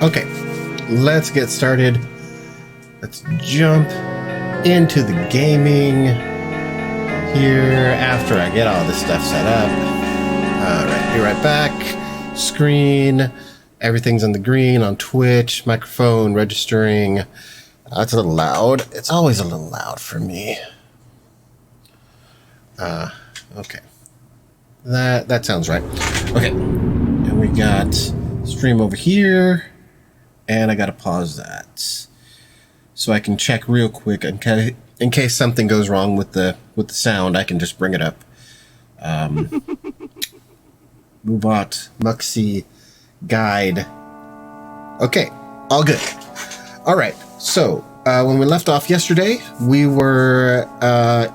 Okay, let's get started. Let's jump into the gaming here after I get all this stuff set up. Alright, be right back. Screen, everything's on the green on Twitch, microphone registering. That's a little loud. It's always a little loud for me. Okay. That sounds right. Okay, and we got stream over here. And I gotta pause that so I can check real quick in case something goes wrong with the sound. I can just bring it up. Mubot, Muxie, Guide. Okay, all good. All right. So when we left off yesterday, we were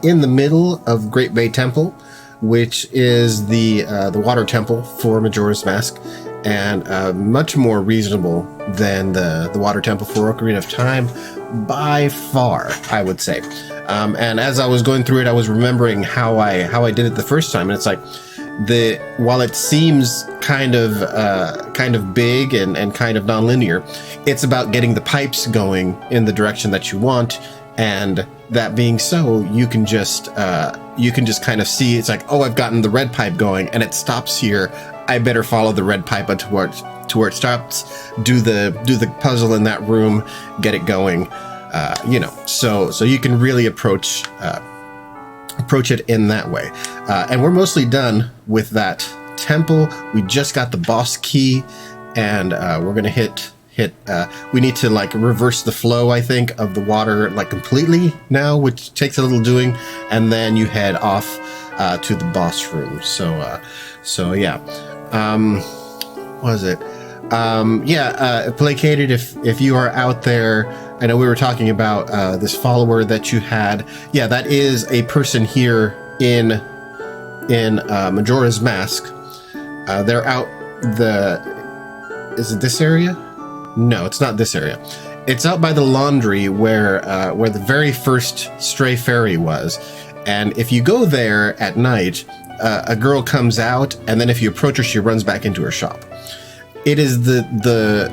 in the middle of Great Bay Temple, which is the water temple for Majora's Mask. And much more reasonable than the water temple for Ocarina of Time by far, I would say. And as I was going through it, I was remembering how I did it the first time, and it's like while it seems kind of big and kind of non-linear, it's about getting the pipes going in the direction that you want. And that being so, you can just kind of see it's like, oh, I've gotten the red pipe going, and it stops here. I better follow the red pipe to where it stops. Do the puzzle in that room, get it going. So you can really approach it in that way. And we're mostly done with that temple. We just got the boss key, and we're gonna hit. We need to like reverse the flow, I think, of the water like completely now, which takes a little doing, and then you head off to the boss room. So yeah. What was it? Placated, if you are out there, I know we were talking about this follower that you had. Yeah, that is a person here in Majora's Mask. They're out is it this area? No, it's not this area. It's out by the laundry where the very first stray fairy was. And if you go there at night, a girl comes out, and then if you approach her, she runs back into her shop. It is the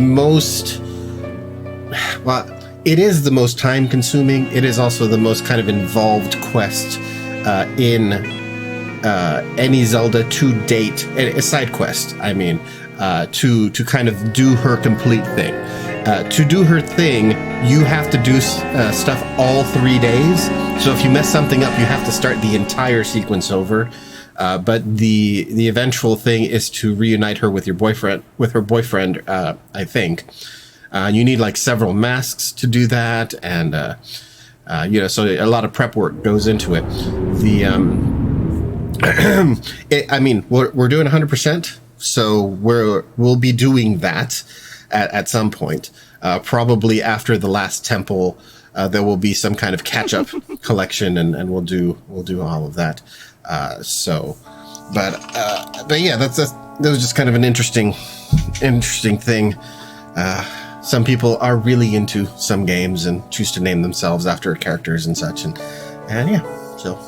most, well, it is the most time consuming. It is also the most kind of involved quest in any Zelda to date. A side quest, I mean, to kind of do her complete thing. To do her thing, you have to do stuff all 3 days. So if you mess something up, you have to start the entire sequence over. But the eventual thing is to reunite her with her boyfriend, I think. You need like several masks to do that, and so a lot of prep work goes into it. We're doing 100%, so we'll be doing that at some point. Probably after the last temple, there will be some kind of catch-up collection, and we'll do all of that. But yeah, that was just kind of an interesting thing. Some people are really into some games and choose to name themselves after characters and such, and yeah. So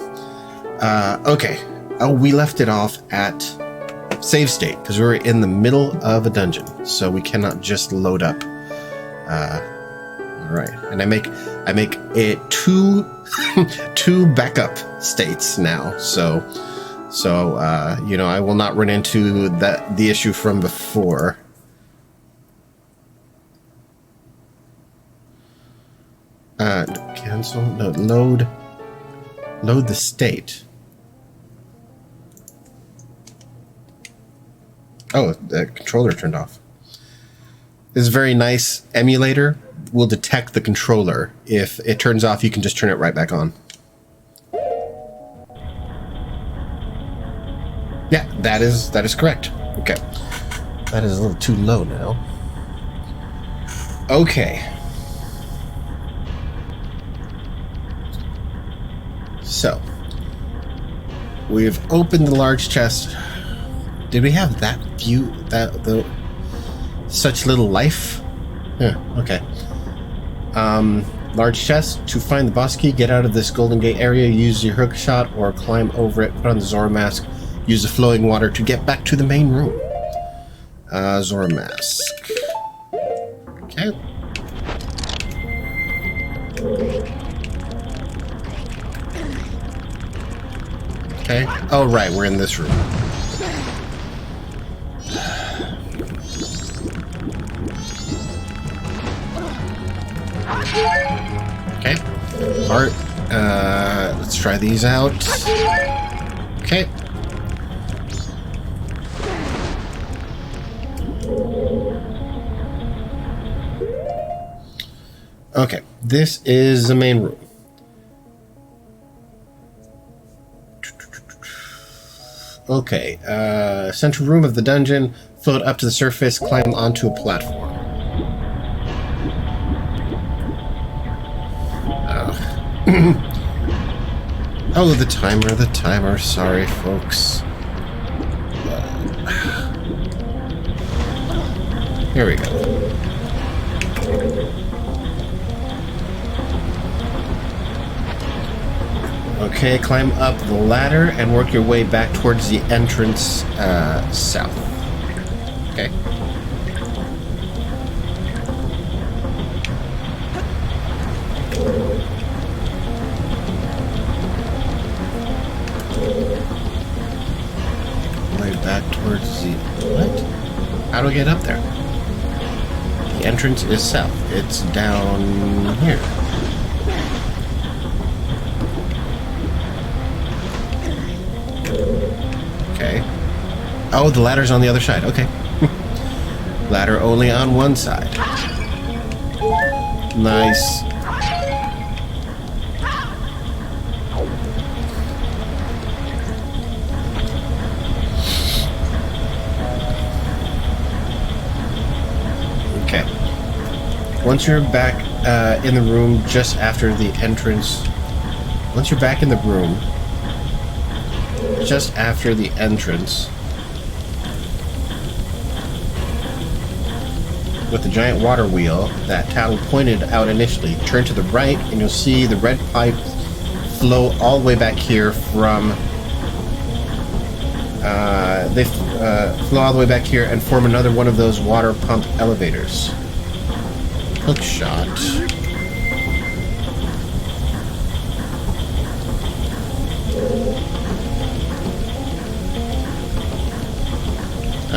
okay, we left it off at save state because we were in the middle of a dungeon, so we cannot just load up. All right, and I make it two backup states now, so I will not run into the issue from before. Cancel. No, load the state. Oh, the controller turned off. This very nice emulator will detect the controller. If it turns off, you can just turn it right back on. Yeah, that is correct. Okay. That is a little too low now. Okay. So, we've opened the large chest. Did we have that view, such little life? Yeah, okay. Large chest. To find the boss key, get out of this Golden Gate area, use your hook shot or climb over it, put on the Zora mask, use the flowing water to get back to the main room. Zora mask. Okay. Oh, right. We're in this room. Okay. Alright. Let's try these out. Okay. Okay. This is the main room. Okay, central room of the dungeon. Float up to the surface, climb onto a platform. Oh, the timer. Sorry, folks. Here we go. Okay, climb up the ladder and work your way back towards the entrance south. Okay. Way back towards the... What? How do I get up there? The entrance is south. It's down here. Okay. Oh, the ladder's on the other side. Okay. Ladder only on one side. Nice. Okay. Once you're back in the room just after the entrance... Once you're back in the room... just after the entrance with the giant water wheel that Tattle pointed out initially, turn to the right and you'll see the red pipes flow all the way back here from they flow all the way back here and form another one of those water pump elevators. Hook shot.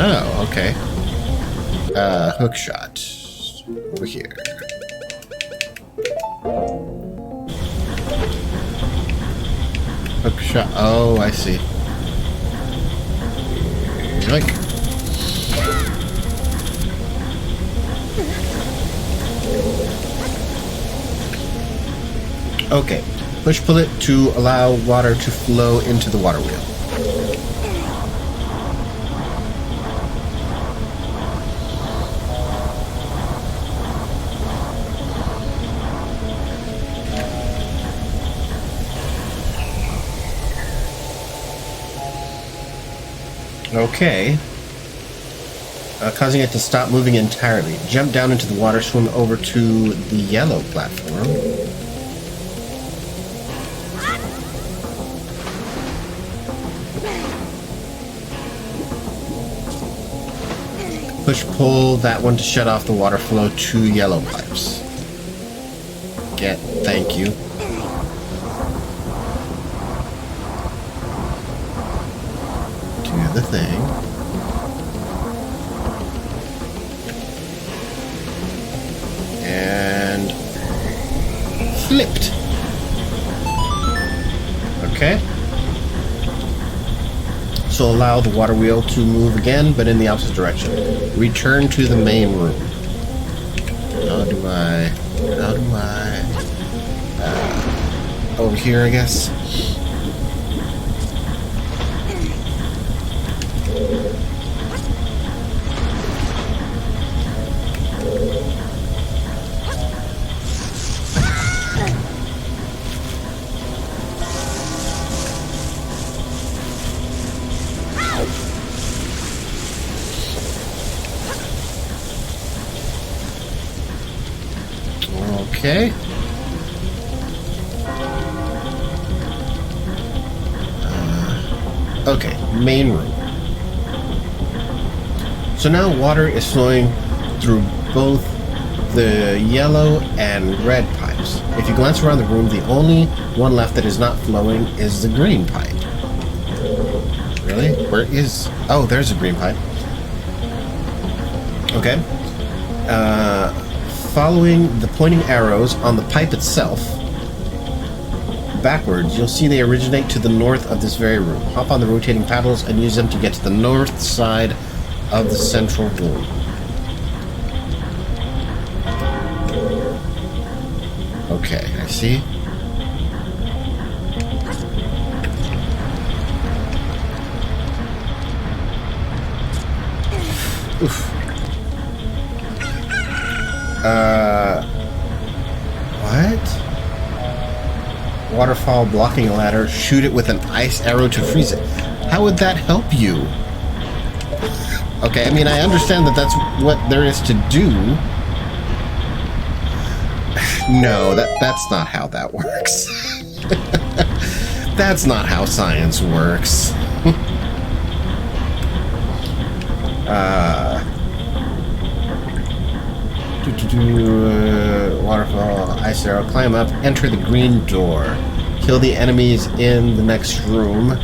Oh, okay. Hook shot. Over here. Hook shot. Oh, I see. Yoink. Okay. Push pull it to allow water to flow into the water wheel. Okay. Causing it to stop moving entirely. Jump down into the water, swim over to the yellow platform. Push-pull that one to shut off the water flow to yellow pipes. Thank you. Do the thing. And flipped. Okay. So allow the water wheel to move again, but in the opposite direction. Return to the main room. How do I... over here, I guess. Okay. Okay, main room. So now water is flowing through both the yellow and red pipes. If you glance around the room, the only one left that is not flowing is the green pipe. Really? Where is... Oh, there's a green pipe. Okay. Following the pointing arrows on the pipe itself, backwards, you'll see they originate to the north of this very room. Hop on the rotating paddles and use them to get to the north side of the central room. Okay, I see. Oof. What? Waterfall blocking a ladder. Shoot it with an ice arrow to freeze it. How would that help you? Okay, I mean, I understand that that's what there is to do. No, that's not how that works. That's not how science works. Waterfall, ice arrow, climb up, enter the green door. Kill the enemies in the next room.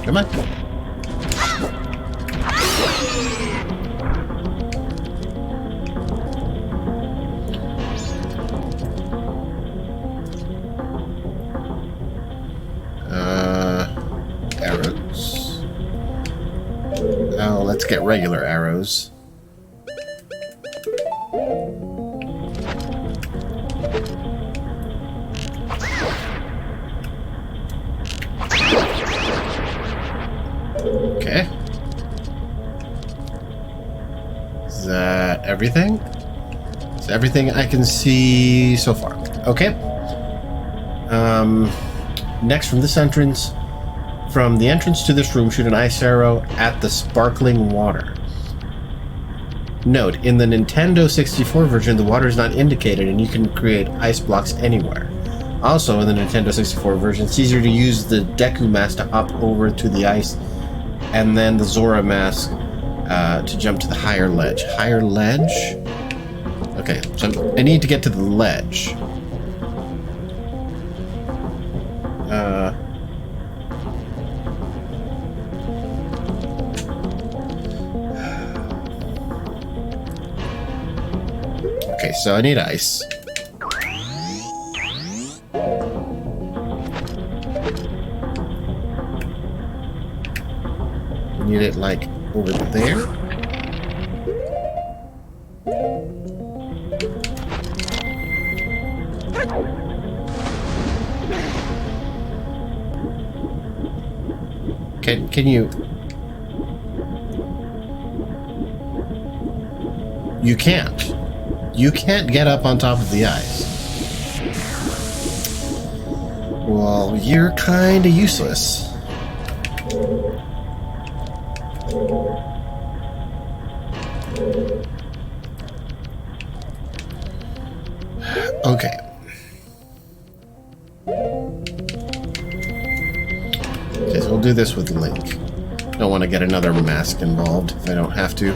Come on. Arrows. Oh, let's get regular arrows. Okay. Is that everything? Is everything I can see so far? Okay. Next, from this entrance, from the entrance to this room, shoot an ice arrow at the sparkling water. Note, in the Nintendo 64 version, the water is not indicated and you can create ice blocks anywhere. Also, in the Nintendo 64 version, it's easier to use the Deku mask to hop over to the ice, and then the Zora mask to jump to the higher ledge. Higher ledge? Okay, so I need to get to the ledge. Okay, so I need ice. We need it, like, over there. Can you... You can't. You can't get up on top of the ice. Well, you're kinda useless. Okay. Okay, so we'll do this with Link. Don't want to get another mask involved if I don't have to.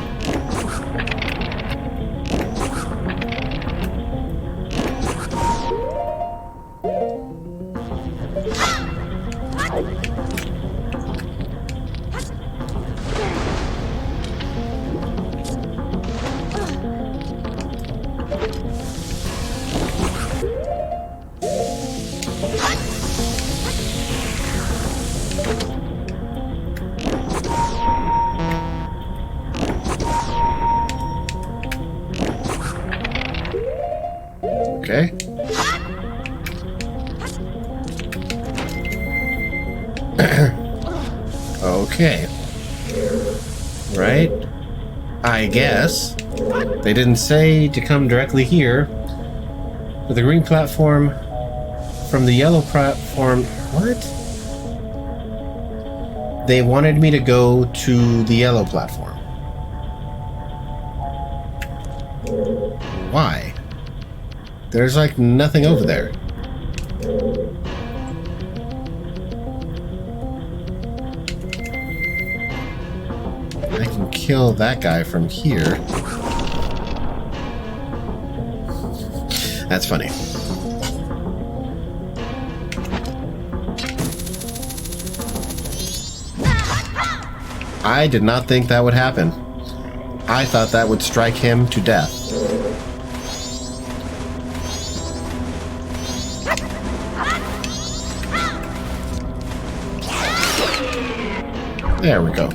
Okay. Okay. Right? I guess. They didn't say to come directly here. With the green platform from the yellow platform... What? They wanted me to go to the yellow platform. Why? There's like nothing over there. I can kill that guy from here. That's funny. I did not think that would happen. I thought that would strike him to death. There we go.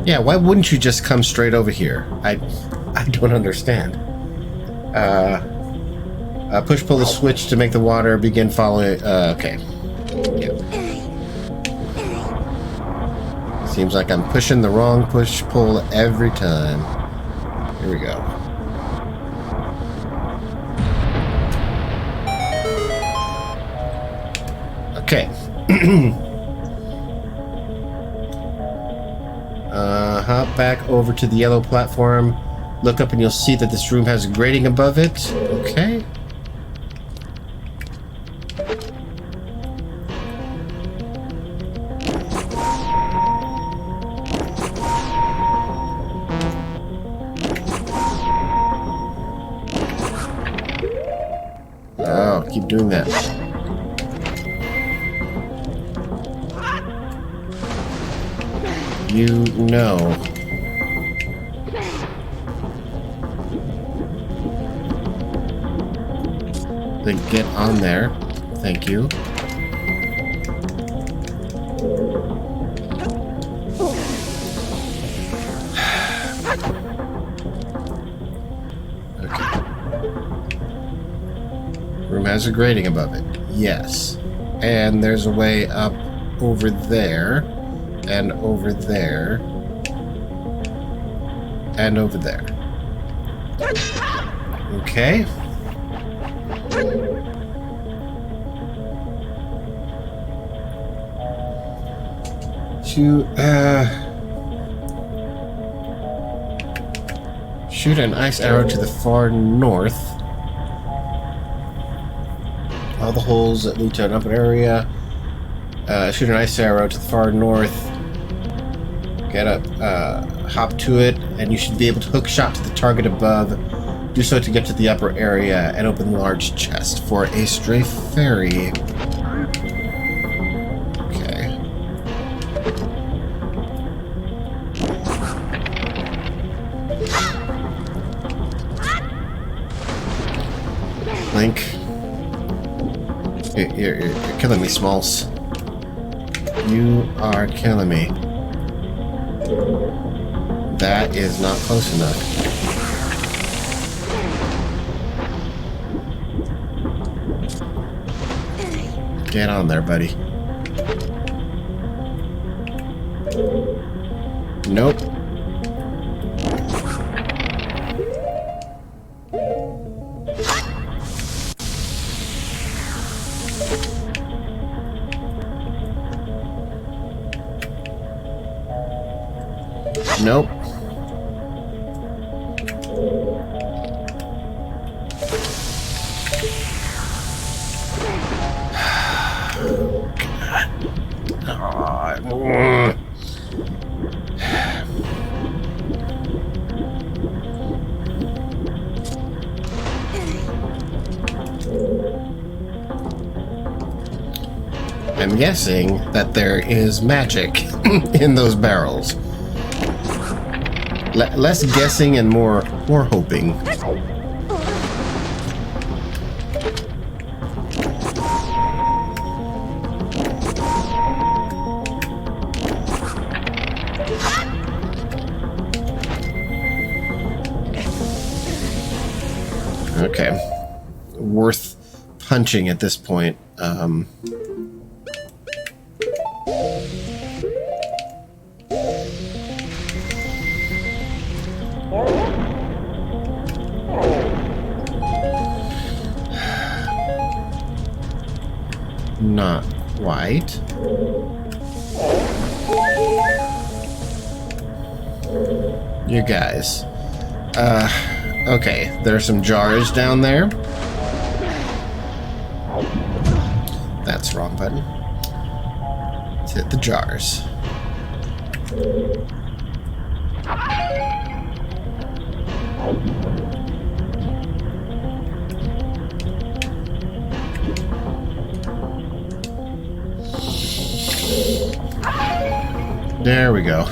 Yeah, why wouldn't you just come straight over here? I don't understand. Push-pull the switch to make the water begin following... okay. Yep. Seems like I'm pushing the wrong push-pull every time. Here we go. Okay. Hop back over to the yellow platform. Look up and you'll see that this room has a grating above it. Okay. Oh, keep doing that. You know. Then get on there. Thank you. Okay. Room has a grating above it. Yes. And there's a way up over there. And over there. And over there. Okay. To, shoot an ice arrow to the far north. All the holes that lead to an open area. Shoot an ice arrow to the far north. Get up, hop to it, and you should be able to hook shot to the target above. Do so to get to the upper area and open the large chest for a stray fairy. Okay. Link. You're killing me, Smalls. You are killing me. That is not close enough. Get on there, buddy. Nope. Nope. I'm guessing that there is magic in those barrels. Less guessing and more hoping. Okay. Worth punching at this point. Not quite. You guys. Okay, there are some jars down there. That's the wrong button. Let's hit the jars. There we go.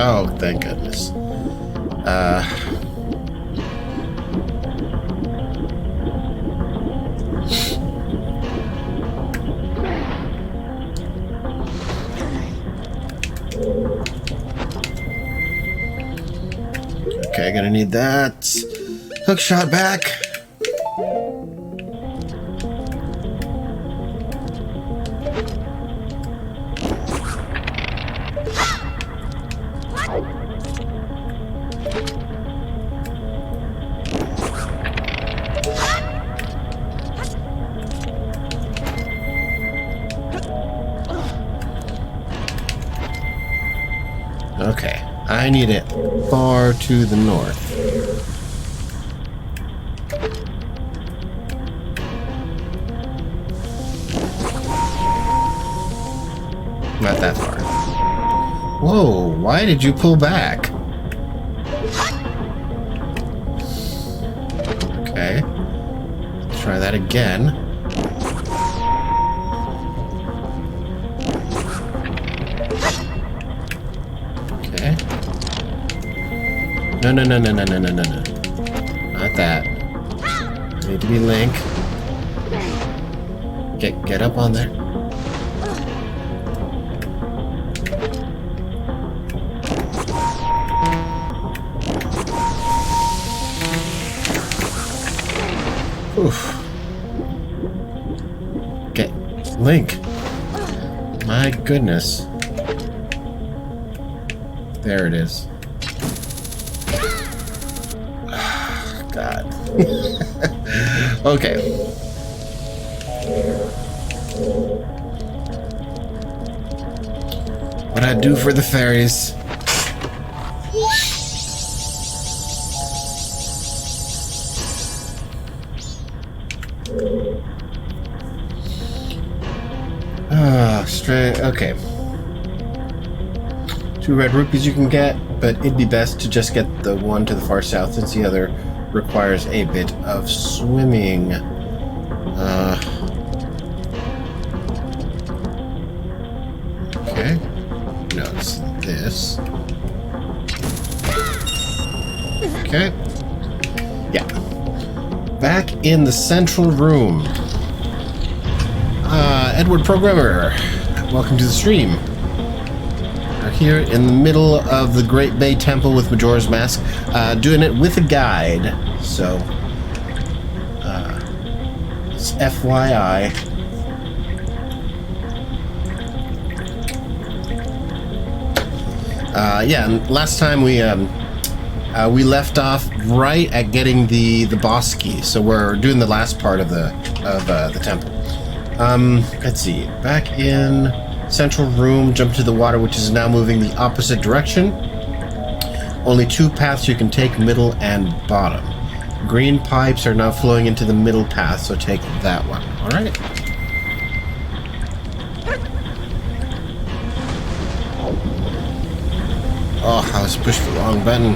Oh, thank goodness. Okay, gonna need that. Hook shot back. Okay, I need it far to the north. Not that far. Whoa, why did you pull back? Okay, let's try that again. Okay. No. Not that. I need to be Link. Get up on there. Oof. Okay, Link. My goodness. There it is. God. Okay. What I do for the fairies. Straight. Okay. 2 red rupees you can get, but it'd be best to just get the one to the far south since the other requires a bit of swimming. Okay. No, it's this. Okay. Yeah. Back in the central room. Edward Programmer, welcome to the stream. We're here in the middle of the Great Bay Temple with Majora's Mask, doing it with a guide, so it's FYI. Yeah, and last time we left off right at getting the boss key, so we're doing the last part of the temple. Let's see. Back in central room, jump to the water, which is now moving the opposite direction. Only 2 paths you can take, middle and bottom. Green pipes are now flowing into the middle path, so take that one. All right. Oh, I was pushed the wrong button.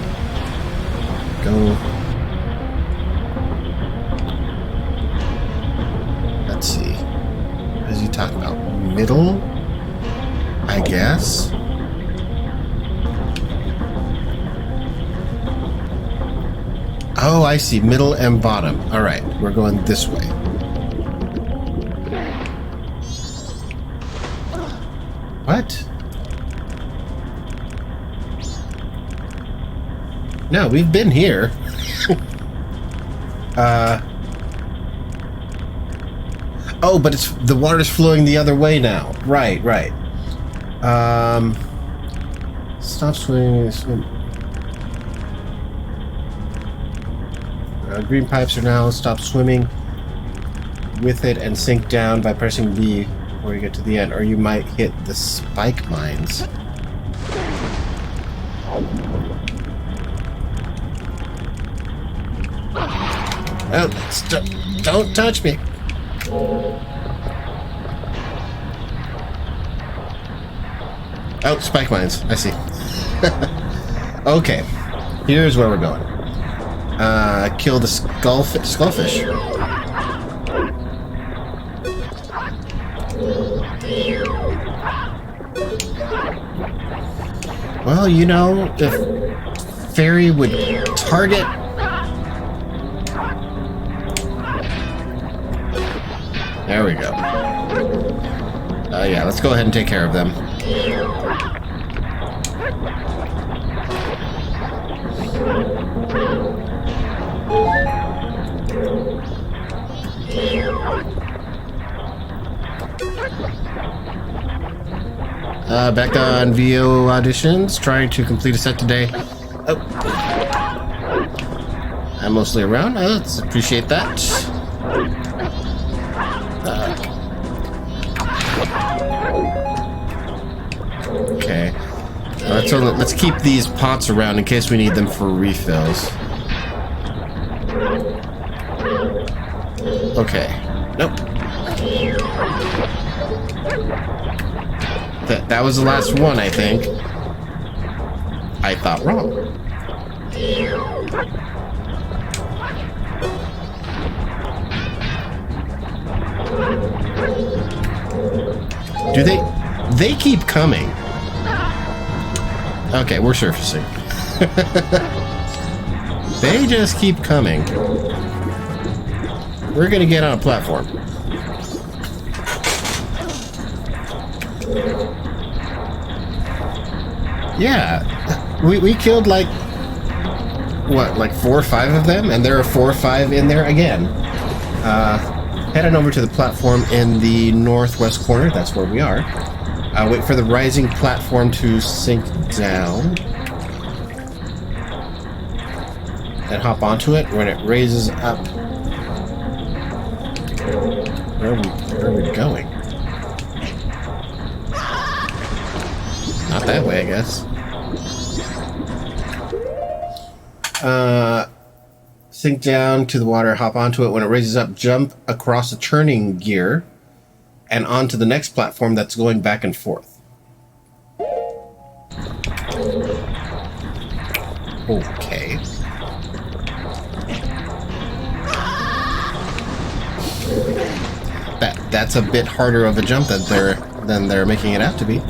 Go. Let's see. What is he talking about? Middle? I guess. Oh, I see. Middle and bottom. All right. We're going this way. What? No, we've been here. Oh, but it's the water's flowing the other way now. Right. Stop swimming. Swim. Green pipes are now stop swimming with it and sink down by pressing B before you get to the end, or you might hit the spike mines. Oh, don't touch me. Oh, spike mines. I see. Okay. Here's where we're going. Kill the skullfish. Well, you know, if Fairy would target... There we go. Yeah, let's go ahead and take care of them. Back on VO auditions, trying to complete a set today. Oh. I'm mostly around. Let's appreciate that. Okay. Let's keep these pots around in case we need them for refills. Okay. Nope. That was the last one, I think. I thought wrong. Do they keep coming? Okay, we're surfacing. They just keep coming. We're gonna get on a platform. Yeah, we killed like, what, like 4 or 5 of them? And there are 4 or 5 in there again. Head on over to the platform in the northwest corner. That's where we are. Wait for the rising platform to sink down. And hop onto it when it raises up. Where are we going? Not that way, I guess. Sink down to the water, hop onto it. When it raises up, jump across the turning gear and onto the next platform that's going back and forth. Okay. That's a bit harder of a jump than they're making it out to be.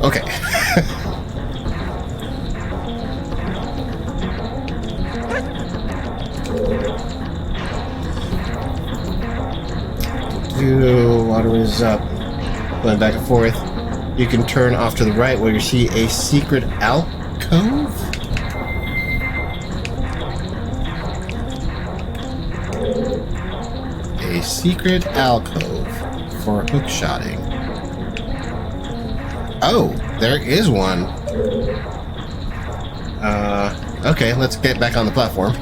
Okay. Water is up. Going back and forth. You can turn off to the right where you see a secret alcove. A secret alcove for hookshotting. Oh, there is one. Okay, let's get back on the platform.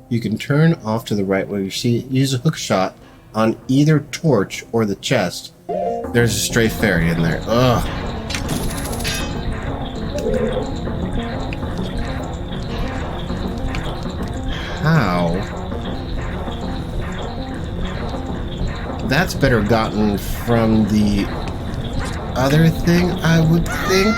You can turn off to the right where you see use a hook shot on either torch or the chest. There's a stray fairy in there. Ugh. How? That's better gotten from the other thing, I would think.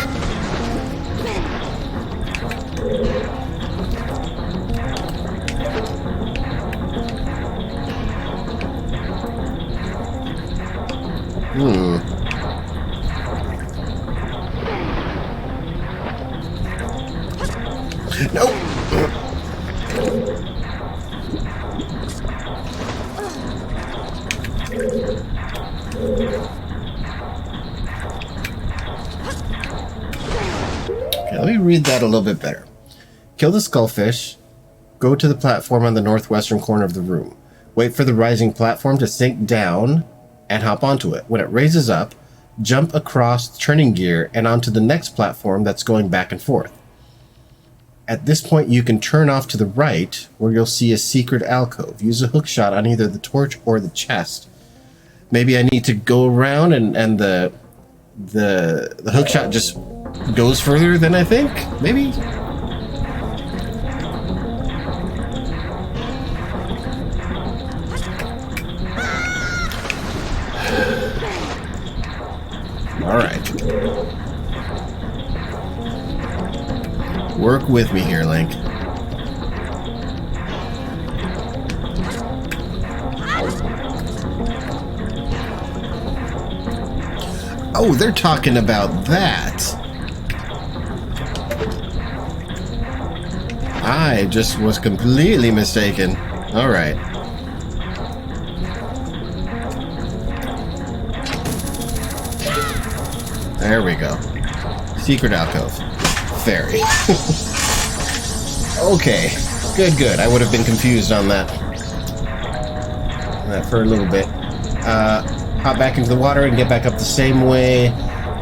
Nope. me read that a little bit better. Kill the skullfish. Go to the platform on the northwestern corner of the room. Wait for the rising platform to sink down and hop onto it. When it raises up, jump across the turning gear and onto the next platform that's going back and forth. At this point, you can turn off to the right, where you'll see a secret alcove. Use a hook shot on either the torch or the chest. Maybe I need to go around and the hook shot just goes further than I think? Maybe? Alright. Work with me here, Link. Oh, they're talking about that. I just was completely mistaken. Alright. There we go. Secret alcove. Fairy. Okay. Good. I would have been confused on that. For a little bit. Hop back into the water and get back up the same way.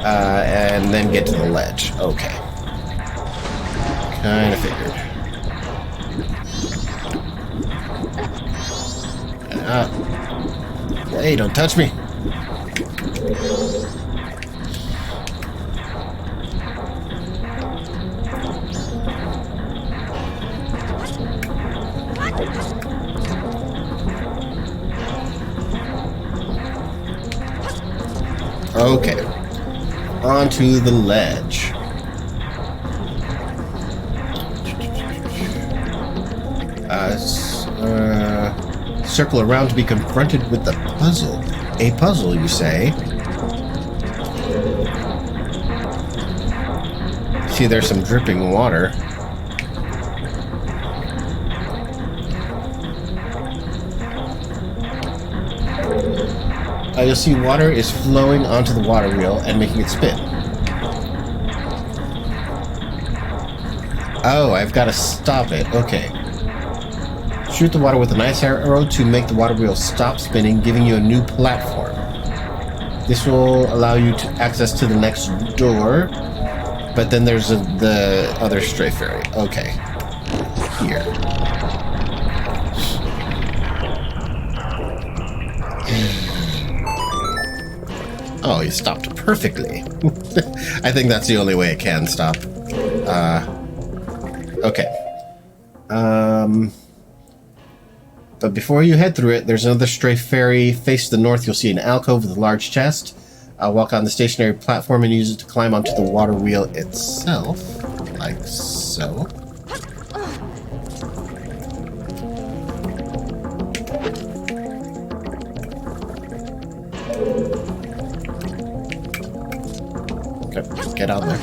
And then get to the ledge. Okay. Kinda figured. Hey, don't touch me. Okay, onto the ledge. Circle around to be confronted with the puzzle. A puzzle, you say? See, there's some dripping water. You'll see water is flowing onto the water wheel and making it spin. Oh, I've got to stop it. Okay. Shoot the water with a nice arrow to make the water wheel stop spinning, giving you a new platform. This will allow you to access to the next door, but then there's the other stray fairy. Okay. Here. Oh, you stopped perfectly. I think that's the only way it can stop. Okay. But before you head through it, there's another stray fairy. Face to the north, you'll see an alcove with a large chest. Walk on the stationary platform and use it to climb onto the water wheel itself. Like so. Okay, get on there.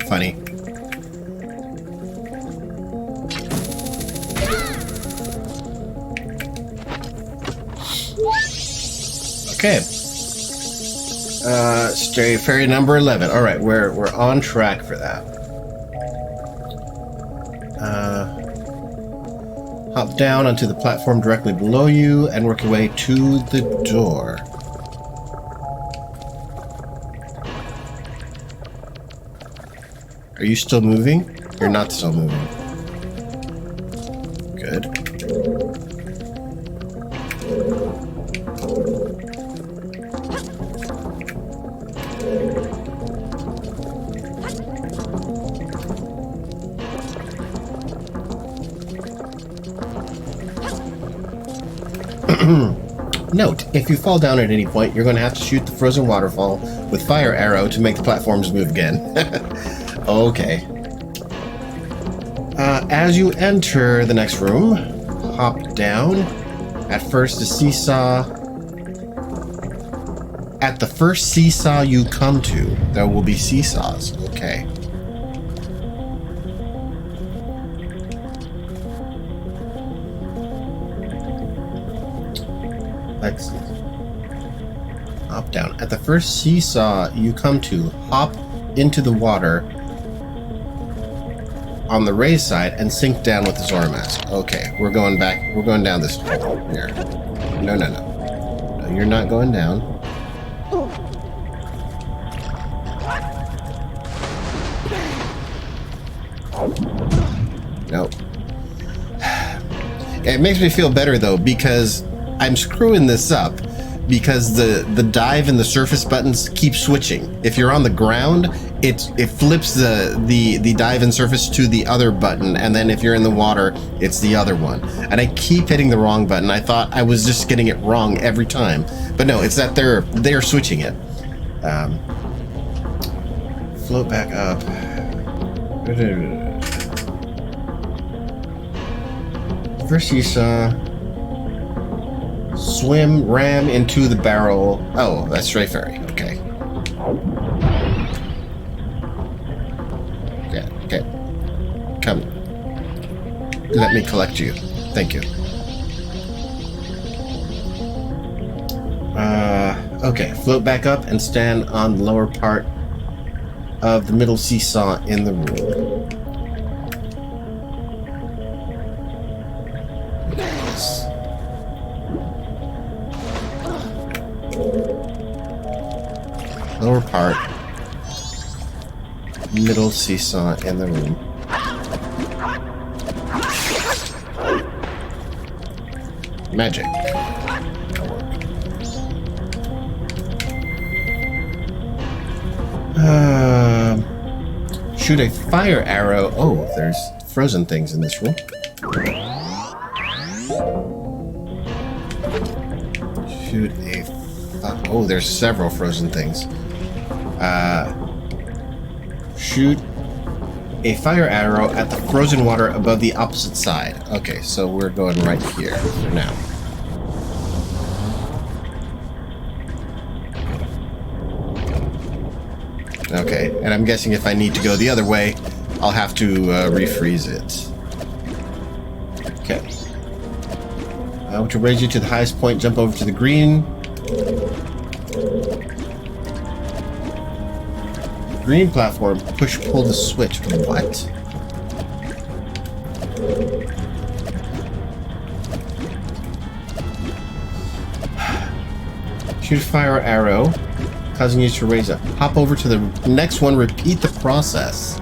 Funny. Okay. Stray fairy number 11. All right, we're on track for that. Hop down onto the platform directly below you and work your way to the door. Are you still moving? You're not still moving. Good. Note, if you fall down at any point, you're going to have to shoot the frozen waterfall with fire arrow to make the platforms move again. Okay. As you enter the next room, hop down. At first, the seesaw. At the first seesaw you come to, there will be seesaws. Okay. Excellent. Hop down. At the first seesaw you come to, hop into the water on the raised side and sink down with the Zora mask. Okay, we're going back. We're going down this hole here. No, no, no. No, you're not going down. Nope. It makes me feel better though, because I'm screwing this up because the dive and the surface buttons keep switching. If you're on the ground, it flips the dive and surface to the other button, and then if you're in the water, it's the other one. And I keep hitting the wrong button. I thought I was just getting it wrong every time, but no, it's that they're switching it. Float back up. First you saw swim, ram into the barrel. Oh, that's Stray Fairy. Okay. Yeah, okay. Come. Let me collect you. Thank you. Okay. Float back up and stand on the lower part of the middle seesaw in the room. Lower part, middle seesaw in the room. Magic. Shoot a fire arrow. Oh, there's frozen things in this room. Shoot a... oh, there's several frozen things. Shoot a fire arrow at the frozen water above the opposite side. Okay, so we're going right here for now. Okay, and I'm guessing if I need to go the other way, I'll have to refreeze it. Okay. Which will raise you to the highest point, jump over to the green. Green platform, push, pull the switch. What? Shoot a fire arrow, causing you to raise up. Hop over to the next one, repeat the process.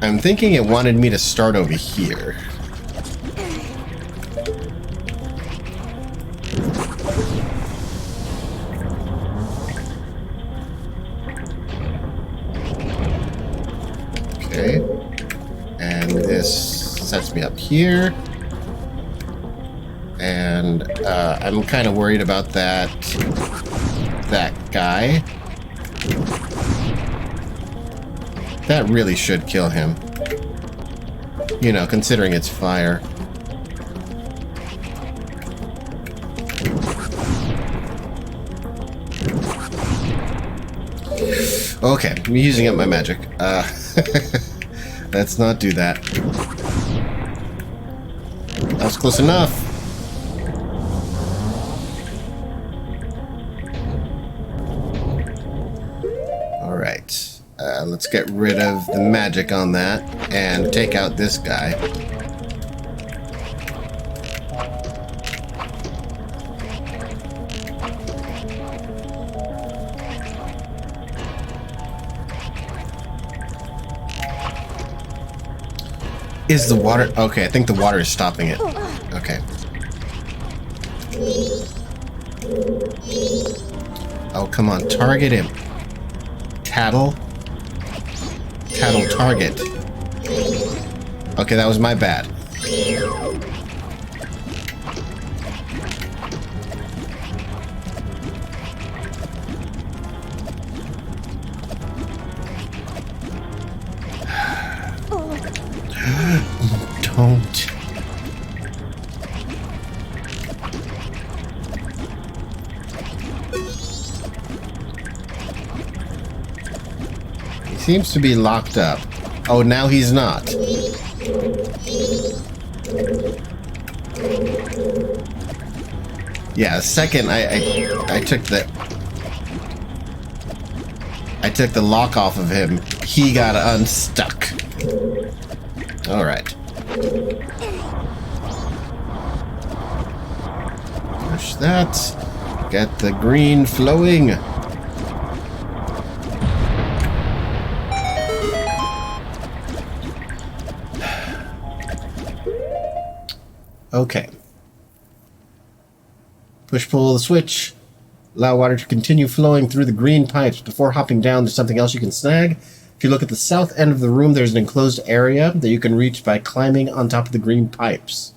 I'm thinking it wanted me to start over here. Okay. And this sets me up here. And I'm kind of worried about that guy. That really should kill him. You know, considering it's fire. Okay, I'm using up my magic. Let's not do that. That was close enough. Alright. Let's get rid of the magic on that and take out this guy. Is the water... okay, I think the water is stopping it. Okay. Oh, come on. Target him. Tattle. Tattle target. Okay, that was my bad. Don't. He seems to be locked up. Oh, now he's not. Yeah, second I took the lock off of him, he got unstuck. Alright. Push that. Get the green flowing. Okay. Push-pull the switch. Allow water to continue flowing through the green pipes. Before hopping down, there's something else you can snag. If you look at the south end of the room, there's an enclosed area that you can reach by climbing on top of the green pipes.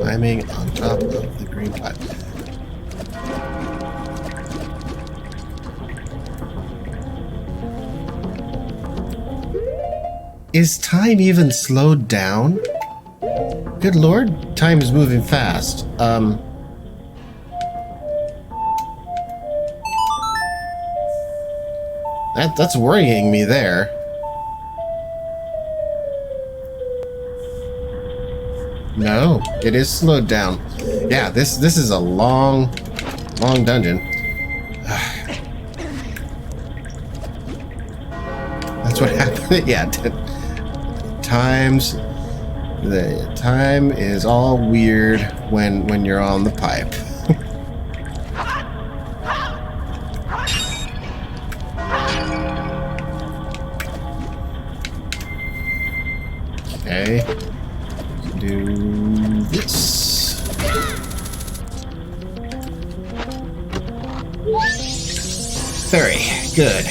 Climbing on top of the green pipe. Is time even slowed down? Good lord, time is moving fast. That's worrying me there. No, it is slowed down. Yeah, this is a long dungeon. That's what happened. Yeah, the time is all weird when you're on the pipe. Okay. Do this. Very good.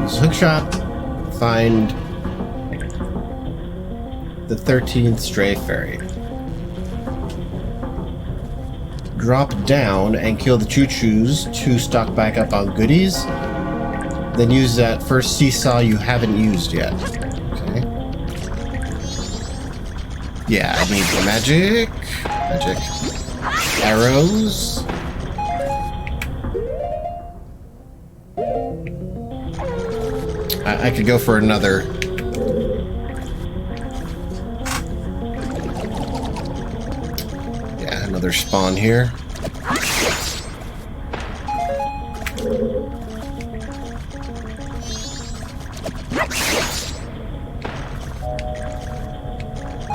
Use hookshot. Find the 13th stray fairy. Drop down and kill the choo-choos to stock back up on goodies. Then use that first seesaw you haven't used yet. Okay. Yeah, I need the magic. Magic. Arrows. I could go for another. Yeah, another spawn here.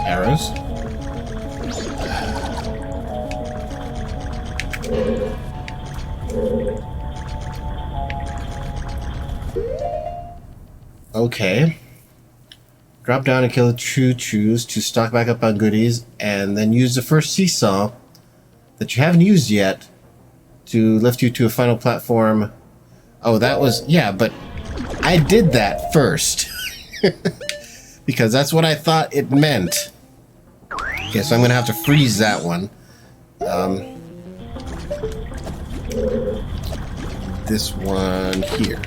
Arrows. Okay. Drop down and kill the choo-choos to stock back up on goodies, and then use the first seesaw that you haven't used yet to lift you to a final platform. Oh, that was... Yeah, but I did that first. Because that's what I thought it meant. Okay, so I'm going to have to freeze that one. This one here.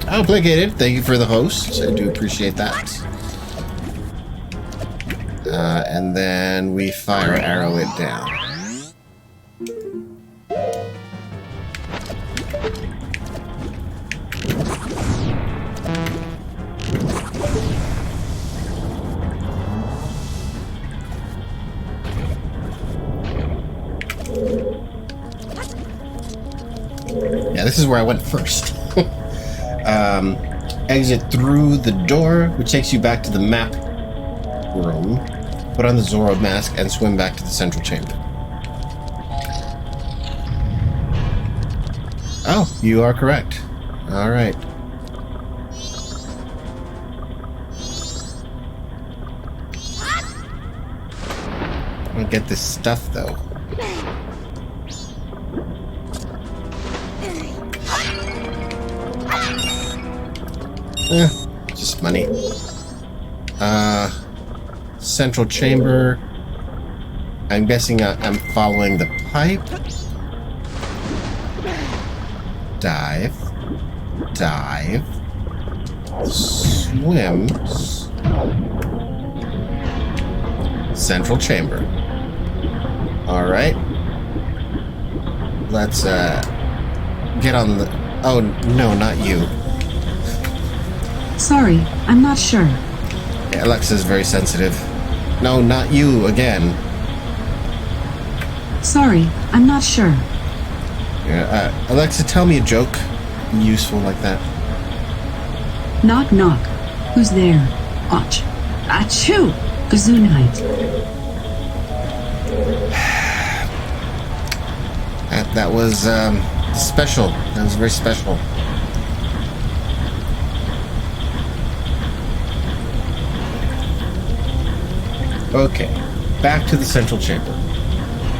Obligated. Thank you for the host. I do appreciate that. And then we fire arrow it down. Yeah, this is where I went first. Exit through the door, which takes you back to the map room. Put on the Zorro mask and swim back to the central chamber. Oh, you are correct. Alright. I'm gonna get this stuff, though. Just money. Central chamber. I'm guessing I'm following the pipe. Dive. Dive. Swim. Central chamber. All right. Let's get on the... Oh, no, not you. Sorry, I'm not sure. Yeah, Alexa's very sensitive. No, not you again. Sorry, I'm not sure. Yeah, Alexa, tell me a joke useful like that. Knock knock. Who's there? Och. Achoo! Gesundheit. That was special. That was very special. Okay, back to the central chamber.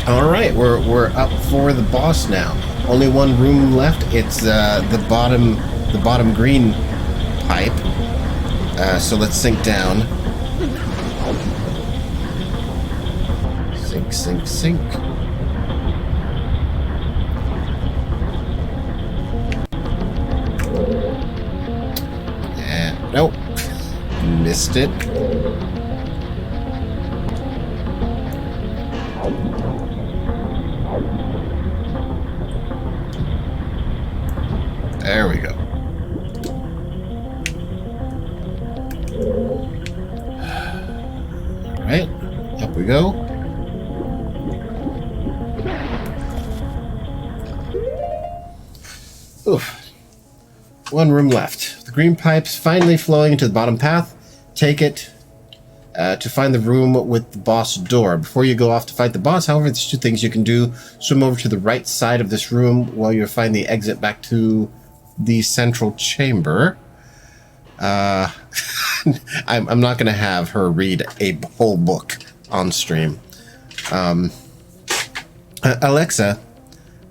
All right, we're up for the boss now. Only one room left. It's the bottom green pipe. So let's sink down. Sink, sink, sink. And nope, missed it. There we go. All right, up we go. Oof. One room left. The green pipe's finally flowing into the bottom path. Take it to find the room with the boss door. Before you go off to fight the boss, however, there's two things you can do. Swim over to the right side of this room while you find the exit back to the central chamber. I'm not going to have her read a whole book on stream. Alexa,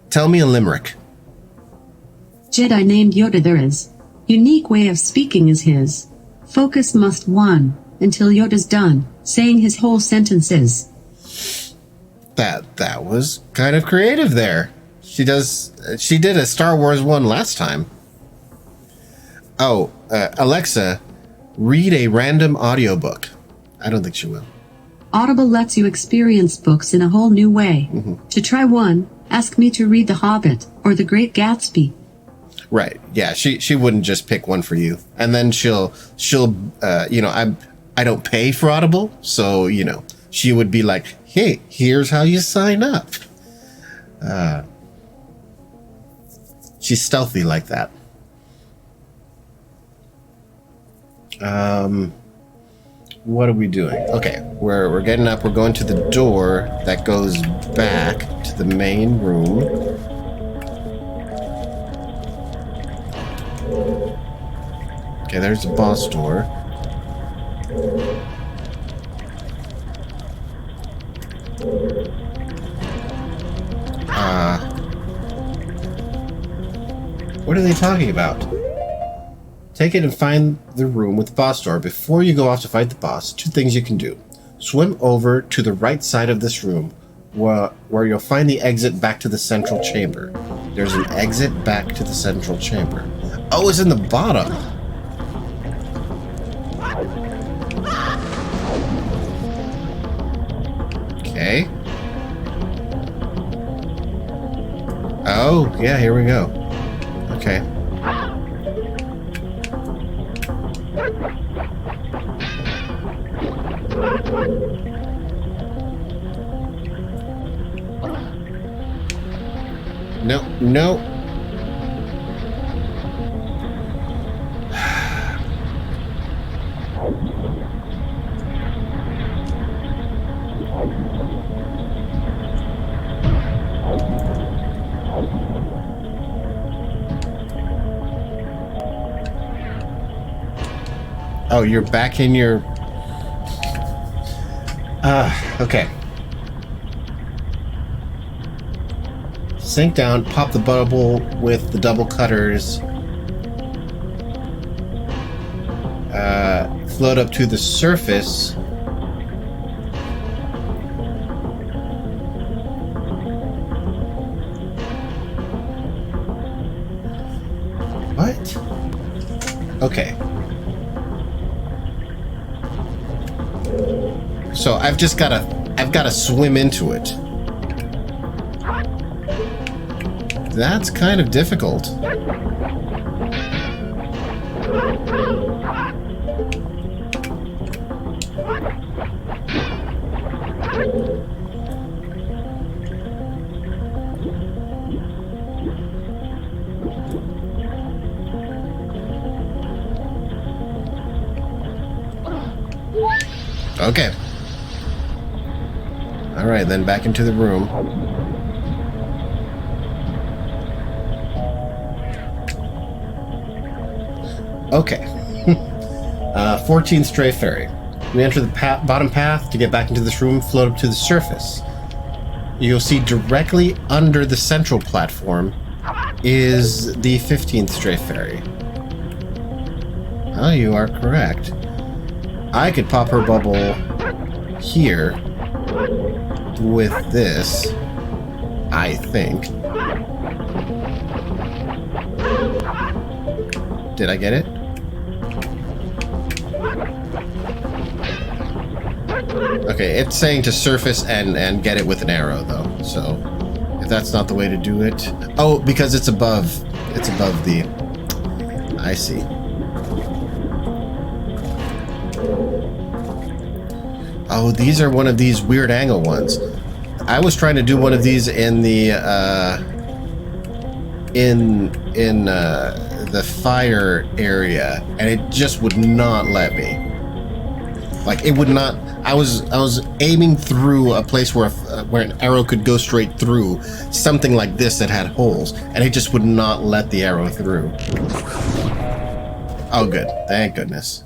tell me a limerick. Jedi named Yoda there is. Unique way of speaking is his. Focus must one until Yoda's done saying his whole sentences. That was kind of creative there. She did a Star Wars one last time. Oh, Alexa, read a random audiobook. I don't think she will. Audible lets you experience books in a whole new way. Mm-hmm. To try one, ask me to read The Hobbit or The Great Gatsby. Right. Yeah, she wouldn't just pick one for you. And then she'll I don't pay for Audible, so, she would be like, "Hey, here's how you sign up." She's stealthy like that. What are we doing? Okay, we're getting up. We're going to the door that goes back to the main room. Okay, there's the boss door. What are they talking about? Take it and find the room with the boss door. Before you go off to fight the boss, two things you can do. Swim over to the right side of this room, where you'll find the exit back to the central chamber. There's an exit back to the central chamber. Oh, it's in the bottom. Okay. Oh, yeah, here we go. Okay. No. Oh, you're back in your... okay. Sink down, pop the bubble with the double cutters. Float up to the surface. What? Okay. So I've gotta swim into it. That's kind of difficult. Okay. All right, then back into the room. Okay. 14 Stray Ferry. We enter the bottom path to get back into this room, float up to the surface. You'll see directly under the central platform is the 15th Stray Ferry. Oh, you are correct. I could pop her bubble here with this, I think. Did I get it? Okay, it's saying to surface and get it with an arrow, though. So, if that's not the way to do it... Oh, because it's above. It's above the... I see. Oh, these are one of these weird angle ones. I was trying to do one of these in the the fire area, and it just would not let me. Like, it would not. I was aiming through a place where an arrow could go straight through something like this that had holes, and it just would not let the arrow through. Oh, good. Thank goodness.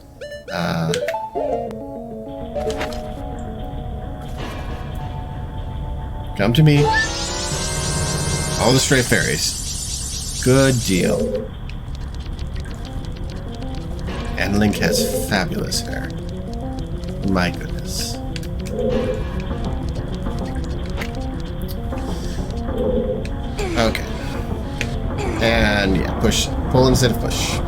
Come to me. All the stray fairies. Good deal. And Link has fabulous hair. My goodness. Okay. And yeah, push. Pull instead of push.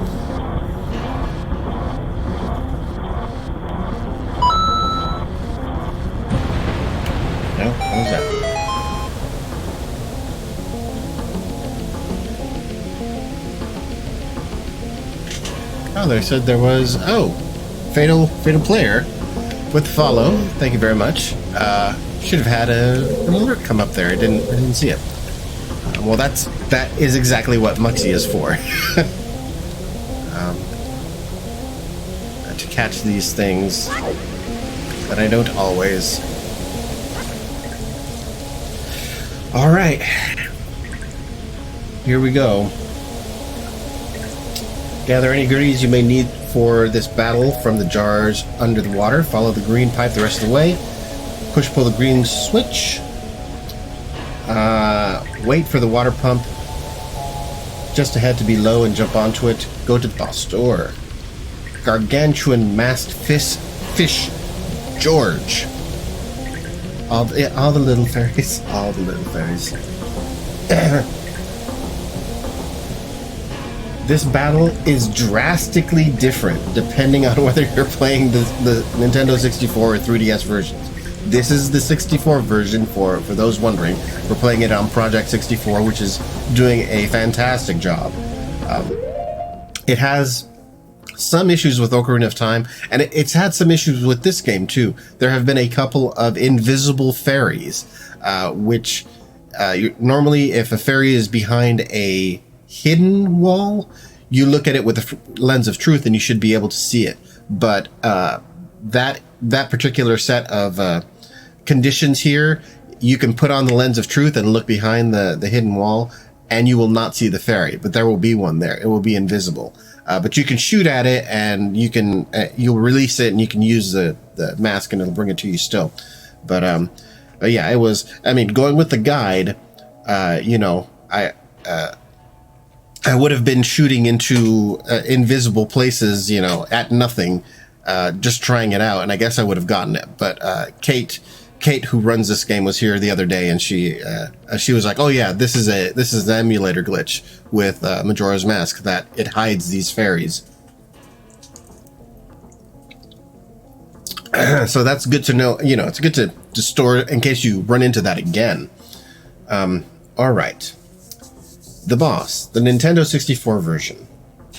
No? What was that? Oh, they said there was... Oh! Fatal Player with follow. Thank you very much. Should have had an alert come up there. I didn't see it. Well, that is exactly what Muxie is for. To catch these things, but I don't always. All right, here we go. Gather any goodies you may need for this battle from the jars under the water. Follow the green pipe the rest of the way. Pull the green switch. Wait for the water pump just ahead to be low and jump onto it. Go to the boss store. Gargantuan masked fish George. All the little fairies. All the little fairies. This battle is drastically different depending on whether you're playing the Nintendo 64 or 3DS versions. This is the 64 version for those wondering. We're playing it on Project 64, which is doing a fantastic job. It has some issues with Ocarina of Time, and it's had some issues with this game too. There have been a couple of invisible fairies, which normally if a fairy is behind a hidden wall, you look at it with a lens of truth and you should be able to see it. But that particular set of conditions here, you can put on the lens of truth and look behind the hidden wall and you will not see the fairy, but there will be one there. It will be invisible. But you can shoot at it and you'll release it and you can use the mask and it'll bring it to you still. But yeah, it was, I mean, going with the guide, I would have been shooting into invisible places, at nothing, just trying it out, and I guess I would have gotten it. But Kate, who runs this game, was here the other day, and she was like, "Oh yeah, this is the emulator glitch with Majora's Mask that it hides these fairies." So that's good to know. You know, it's good to store in case you run into that again. All right. The boss, the Nintendo 64 version.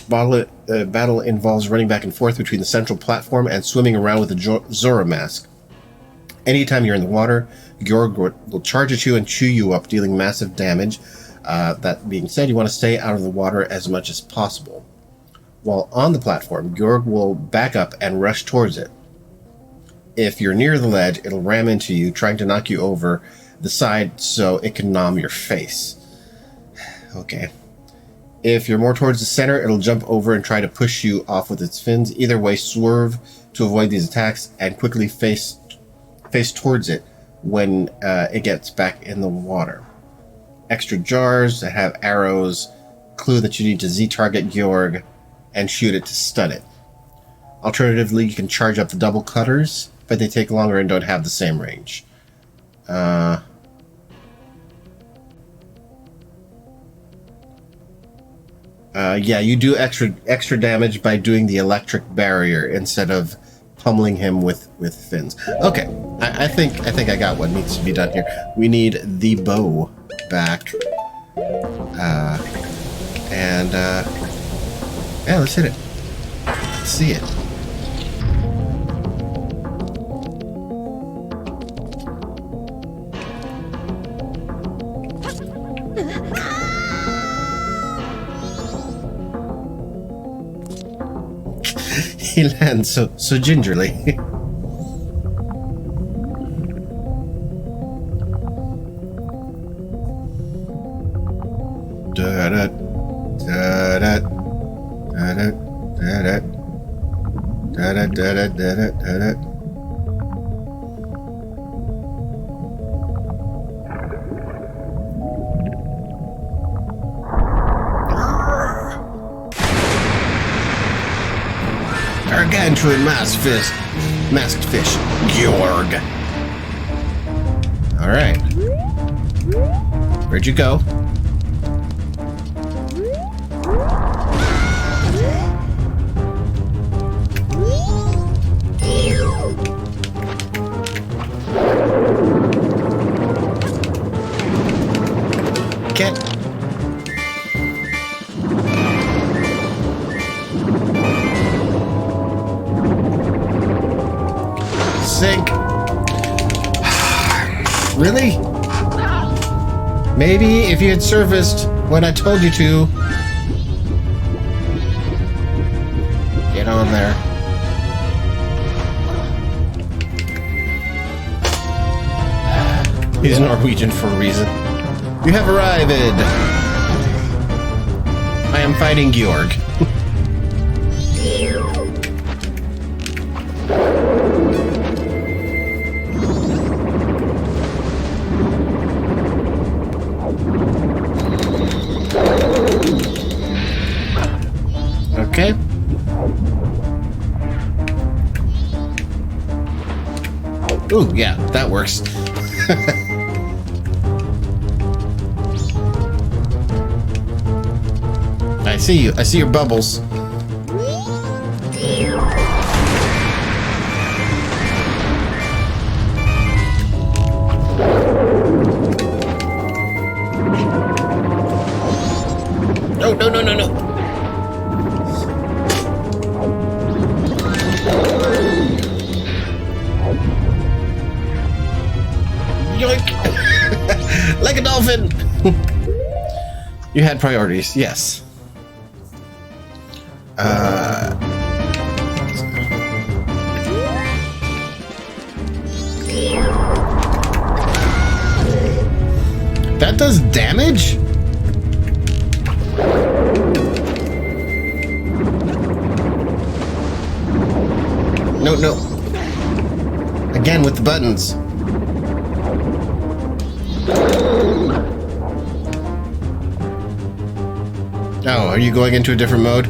Battle involves running back and forth between the central platform and swimming around with a Zora mask. Anytime you're in the water, Georg will charge at you and chew you up, dealing massive damage. That being said, you want to stay out of the water as much as possible. While on the platform, Georg will back up and rush towards it. If you're near the ledge, it'll ram into you, trying to knock you over the side so it can nom your face. Okay. If you're more towards the center, it'll jump over and try to push you off with its fins. Either way, swerve to avoid these attacks and quickly face towards it when it gets back in the water. Extra jars that have arrows clue that you need to Z-target Georg and shoot it to stun it. Alternatively, you can charge up the double cutters, but they take longer and don't have the same range. Yeah, you do extra damage by doing the electric barrier instead of pummeling him with fins. Okay, I think I got what needs to be done here. We need the bow back, yeah, let's hit it. Let's see it. He lands so gingerly. Da da da da da da da da da da da da. Gargantuan masked fish, Georg. All right, where'd you go? Get. Sink. Really? Maybe if you had surfaced when I told you to. Get on there. He's Norwegian for a reason. You have arrived. I am fighting Georg. Okay. Ooh, yeah, that works. I see you. I see your bubbles. No, no, no, no, no. Yoink! Like a dolphin! You had priorities, yes. That does damage? No, no. Again with the buttons. Oh, are you going into a different mode?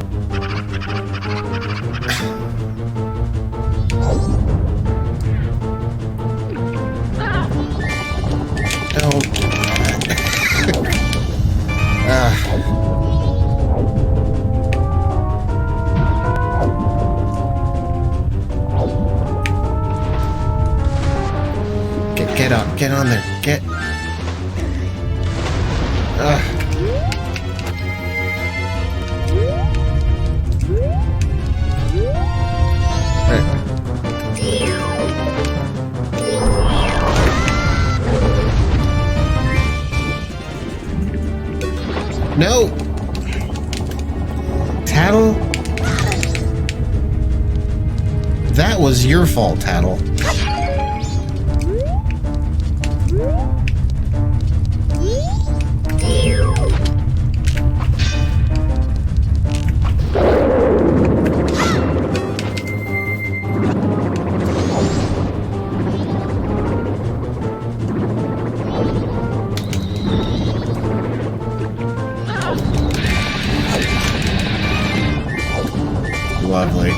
Don't. Get on there. Get. Ugh. No! Tattle? That was your fault, Tattle. Lovely.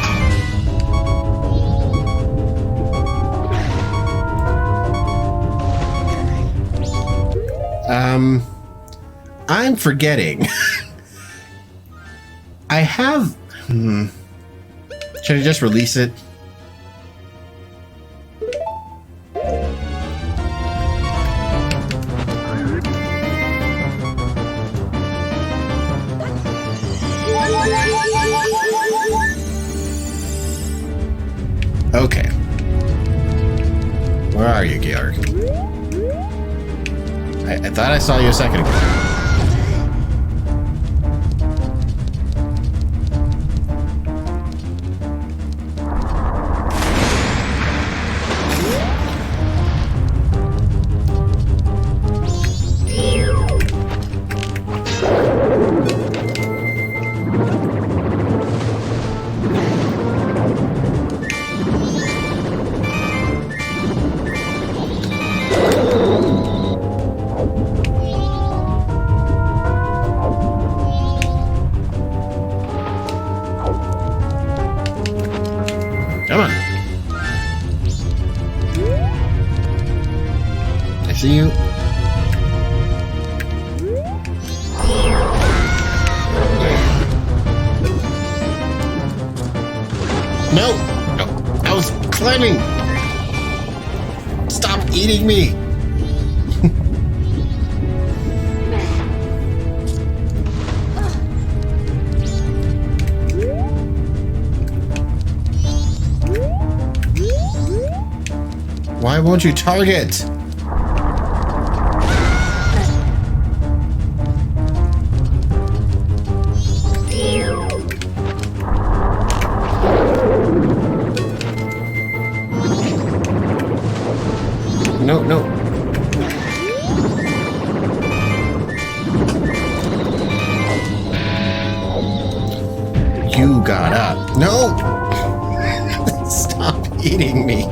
I'm forgetting. I have... Should I just release it? Okay. Where are you, Georg? I thought I saw you a second ago. Come on. I see you. No! No! I was climbing! Stop eating me! Why won't you target? No, no. You got up. No! Stop eating me.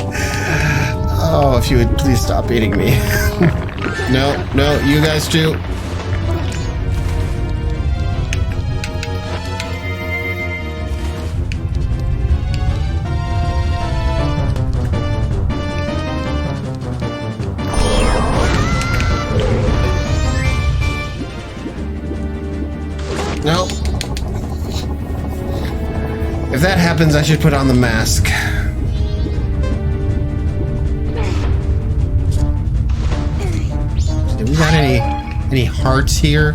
Oh, if you would please stop eating me. No, no, you guys too. No. If that happens, I should put on the mask. Have we got any hearts here?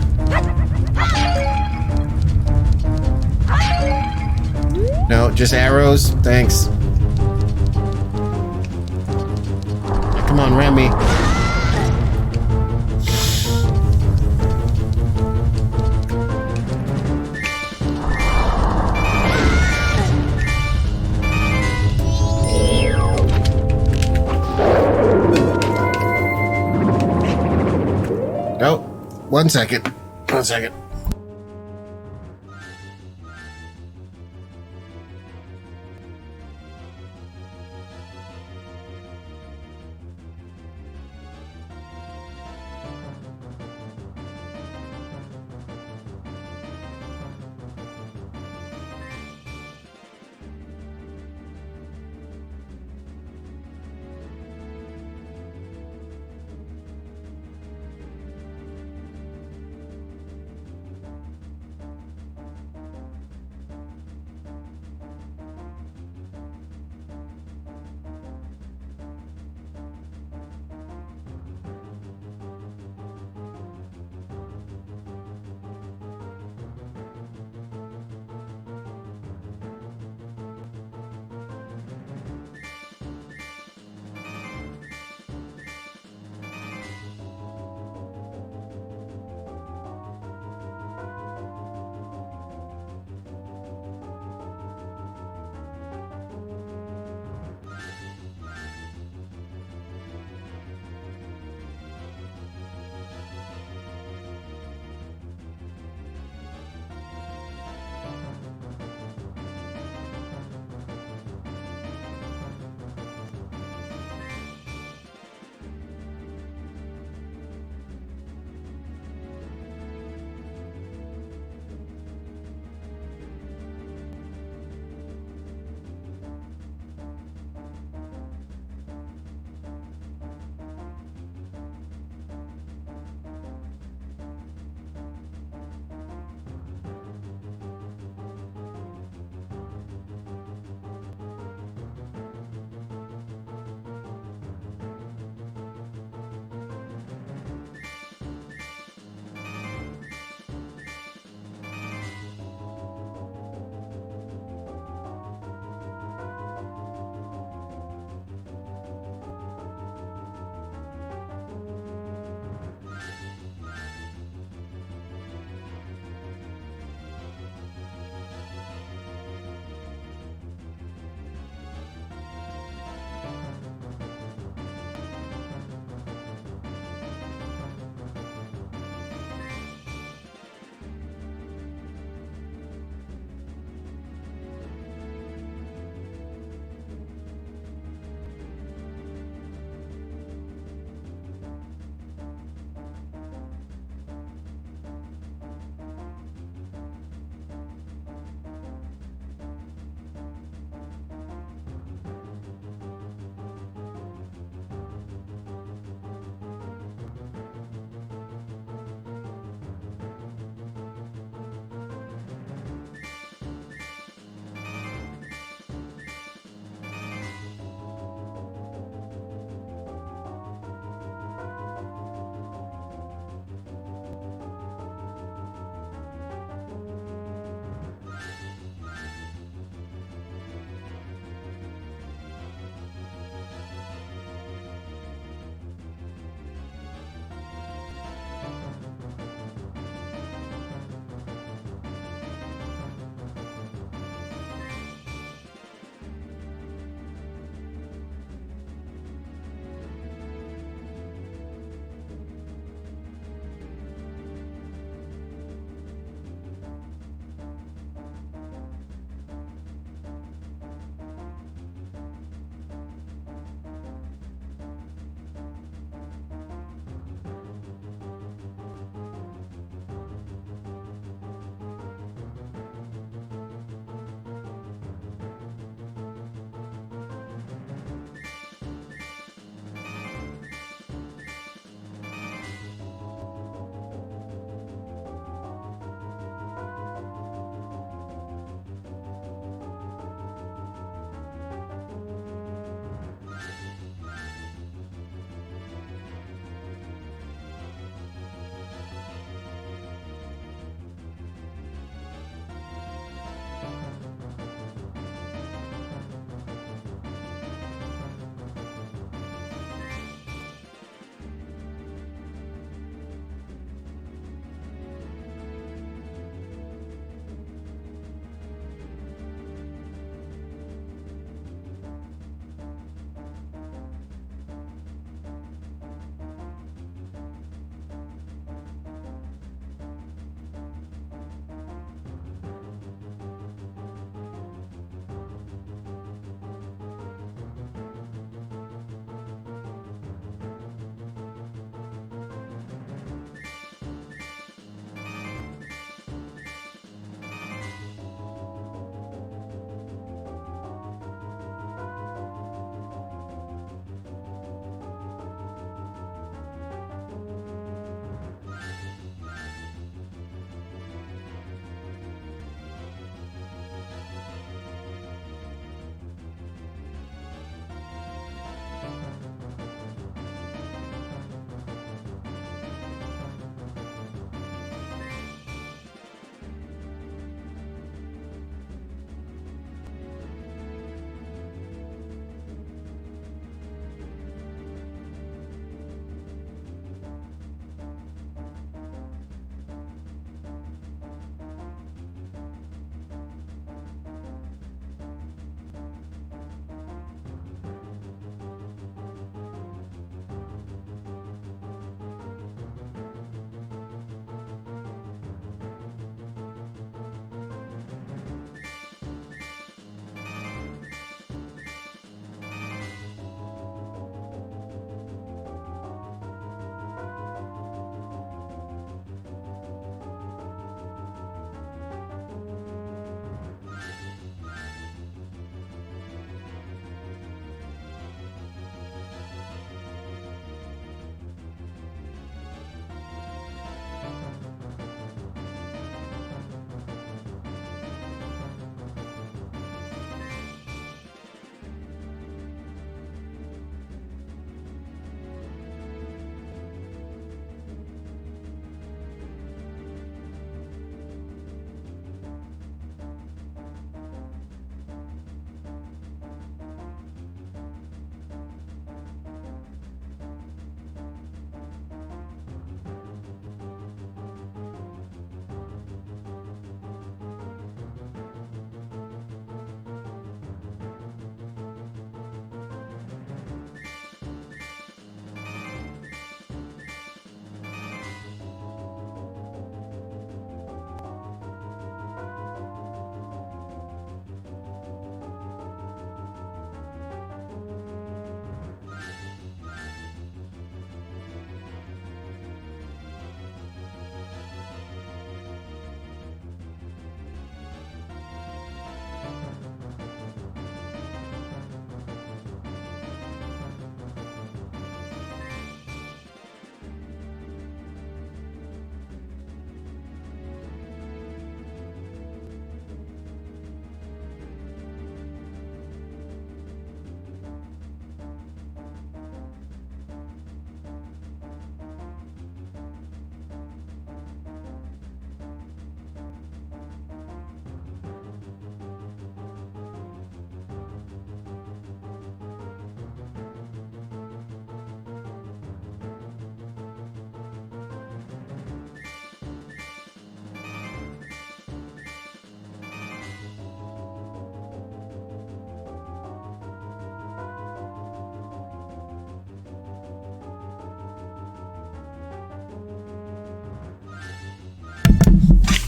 No, just arrows. Thanks. Come on, ram me. Oh, 1 second. 1 second.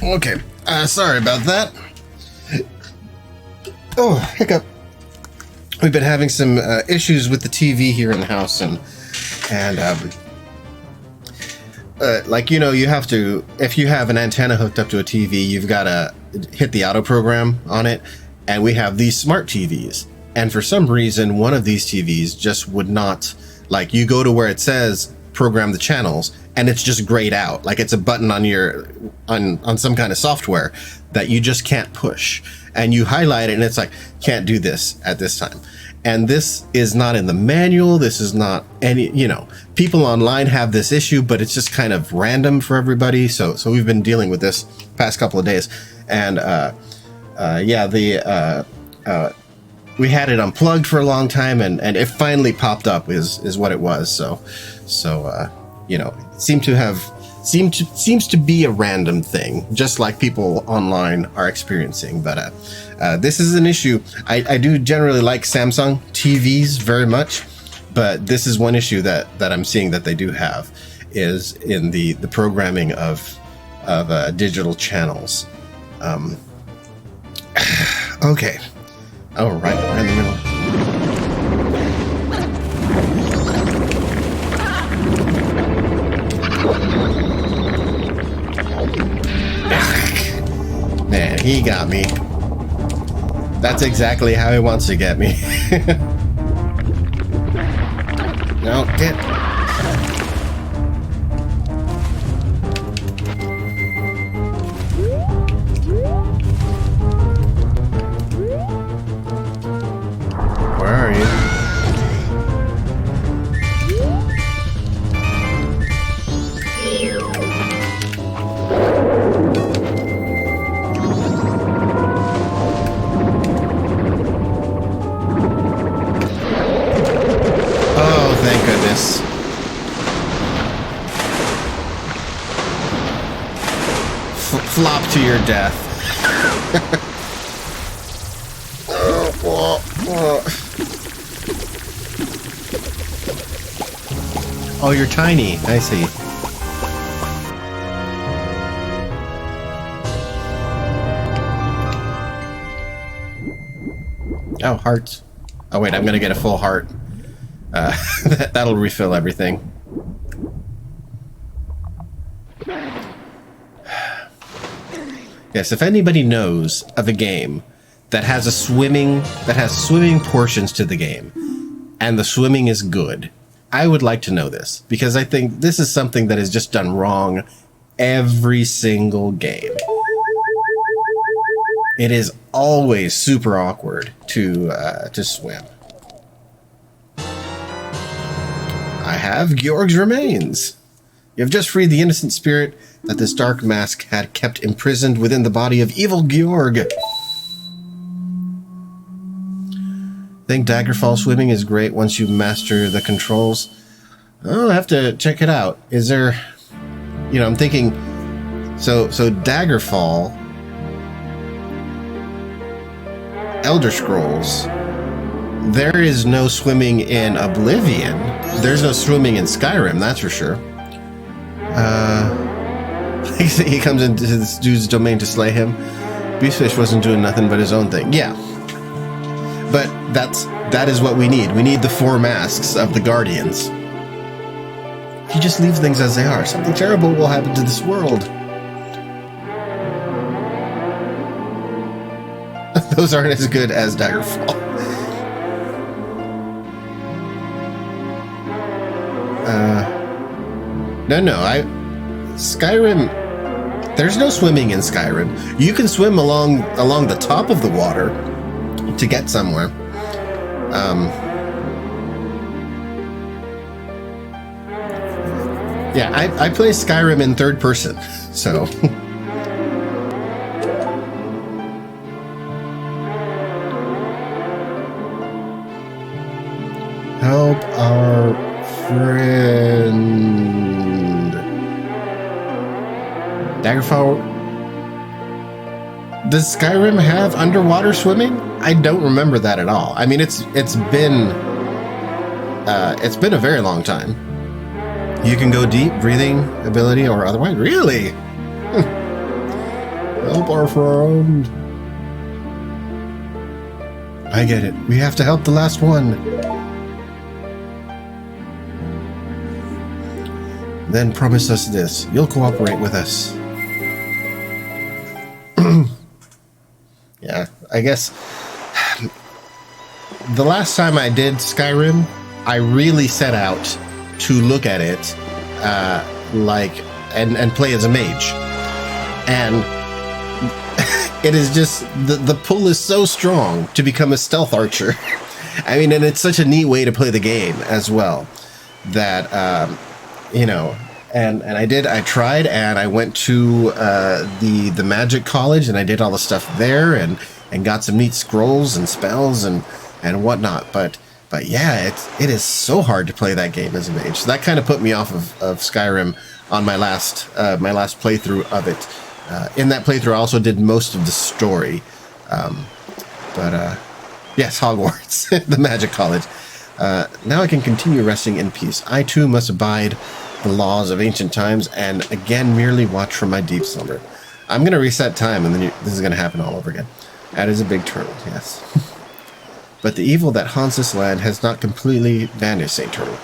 Okay. Sorry about that. Oh, hiccup. We've been having some issues with the TV here in the house, and like, you know, you have to, if you have an antenna hooked up to a TV, you've got to hit the auto program on it. And we have these smart TVs. And for some reason, one of these TVs just would not, like, you go to where it says program the channels and it's just grayed out. Like it's a button on your, on some kind of software that you just can't push. And you highlight it and it's like, can't do this at this time. And this is not in the manual. This is not any, you know, people online have this issue, but it's just kind of random for everybody. So we've been dealing with this past couple of days. And, yeah, we had it unplugged for a long time, and it finally popped up is what it was. So you know, it seems to be a random thing, just like people online are experiencing. But this is an issue. I do generally like Samsung TVs very much, but this is one issue that I'm seeing that they do have, is in the programming of digital channels. Okay. Oh, right in the middle. Man, he got me. That's exactly how he wants to get me. No, get. Where are you? Oh, thank goodness. Flop to your death. Oh, you're tiny. I see. Oh, hearts. Oh, wait, I'm going to get a full heart. That'll refill everything. Yes, if anybody knows of a game that has swimming portions to the game, and the swimming is good, I would like to know this, because I think this is something that is just done wrong every single game. It is always super awkward to swim. I have Georg's remains. You have just freed the innocent spirit that this dark mask had kept imprisoned within the body of evil Georg. I think Daggerfall swimming is great once you master the controls. I'll have to check it out. Is there, you know, I'm thinking, so Daggerfall, Elder Scrolls, there is no swimming in Oblivion. There's no swimming in Skyrim, that's for sure. He comes into this dude's domain to slay him. Beastfish wasn't doing nothing but his own thing. Yeah. But that is what we need. We need the 4 masks of the Guardians. If you just leave things as they are, something terrible will happen to this world. Those aren't as good as Daggerfall. No, Skyrim, there's no swimming in Skyrim. You can swim along the top of the water to get somewhere. Yeah, I play Skyrim in third person, so. Help our friend. Daggerfall. Does Skyrim have underwater swimming? I don't remember that at all. I mean, it's been a very long time. You can go deep, breathing ability or otherwise. Really? Help our friend. I get it. We have to help the last one. Then promise us this. You'll cooperate with us. Yeah, I guess the last time I did Skyrim, I really set out to look at it and play as a mage. And it is just, the pull is so strong to become a stealth archer. I mean, and it's such a neat way to play the game as well that, you know, and I tried, and I went to the magic college, and I did all the stuff there, and got some neat scrolls and spells and whatnot. But yeah, it is so hard to play that game as a mage. So that kind of put me off of Skyrim on my last playthrough of it. In that playthrough, I also did most of the story. Yes, Hogwarts, the magic college. Now I can continue resting in peace. I too must abide the laws of ancient times, and again merely watch from my deep slumber. I'm going to reset time, and then this is going to happen all over again. That is a big turtle, yes. But the evil that haunts this land has not completely vanished, Saint Turtle.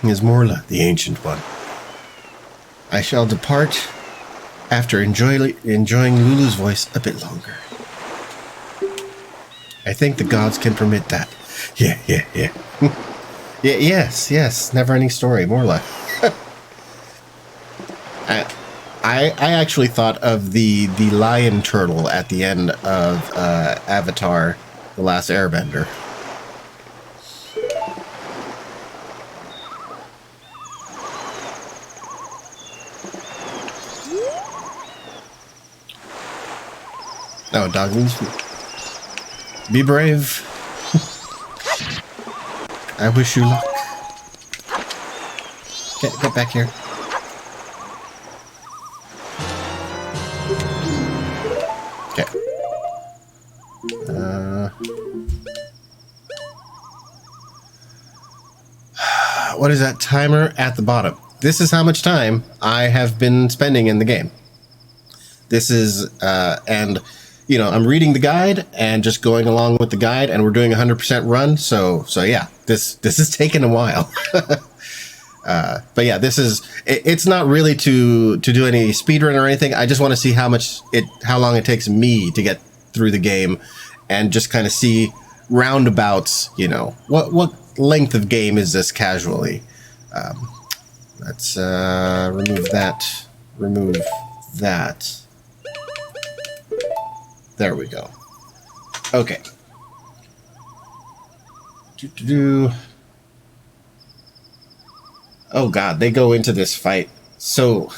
It is Morla, the Ancient One. I shall depart after enjoying Lulu's voice a bit longer. I think the gods can permit that. Yeah. Yes. Never-ending story, Morla. I actually thought of the lion turtle at the end of Avatar: The Last Airbender. Oh, dog means be brave. I wish you luck. Get back here. Okay. What is that timer at the bottom? This is how much time I have been spending in the game. This is, and, you know, I'm reading the guide and just going along with the guide, and we're doing 100% run. So yeah, this is taking a while. But yeah, it's not really to do any speedrun or anything. I just want to see how long it takes me to get through the game, and just kind of see roundabouts, you know, what length of game is this casually. Let's remove that. There we go. Okay. Oh god, they go into this fight. So,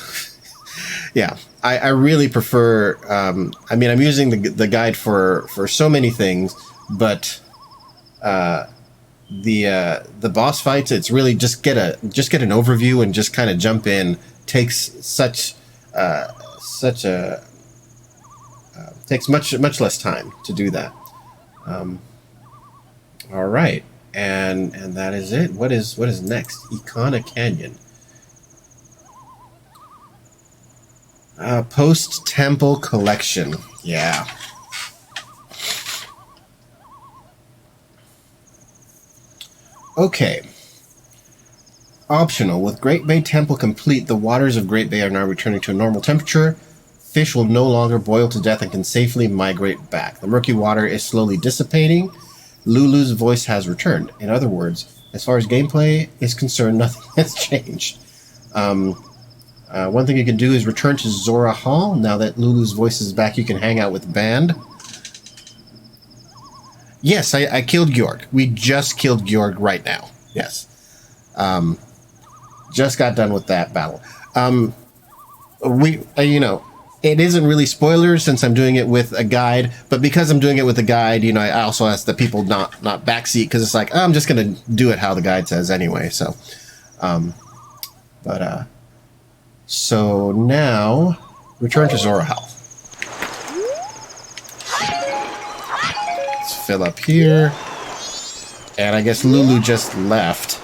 yeah, I really prefer. I mean, I'm using the guide for so many things, but the boss fights, it's really just get an overview and just kind of jump in. Takes takes much less time to do that. All right, and that is it. What is next? Icona Canyon. Post-temple collection. Yeah. Okay. Optional. With Great Bay Temple complete, the waters of Great Bay are now returning to a normal temperature. Fish will no longer boil to death and can safely migrate back. The murky water is slowly dissipating. Lulu's voice has returned. In other words, as far as gameplay is concerned, nothing has changed. One thing you can do is return to Zora Hall. Now that Lulu's voice is back, you can hang out with the band. Yes, I killed Georg. We just killed Georg right now. Yes. Just got done with that battle. It isn't really spoilers since I'm doing it with a guide, but because I'm doing it with a guide, you know, I also ask the people not backseat, because it's like, I'm just going to do it how the guide says anyway. So, so now return to Zora Hall. Let's fill up here. And I guess Lulu just left.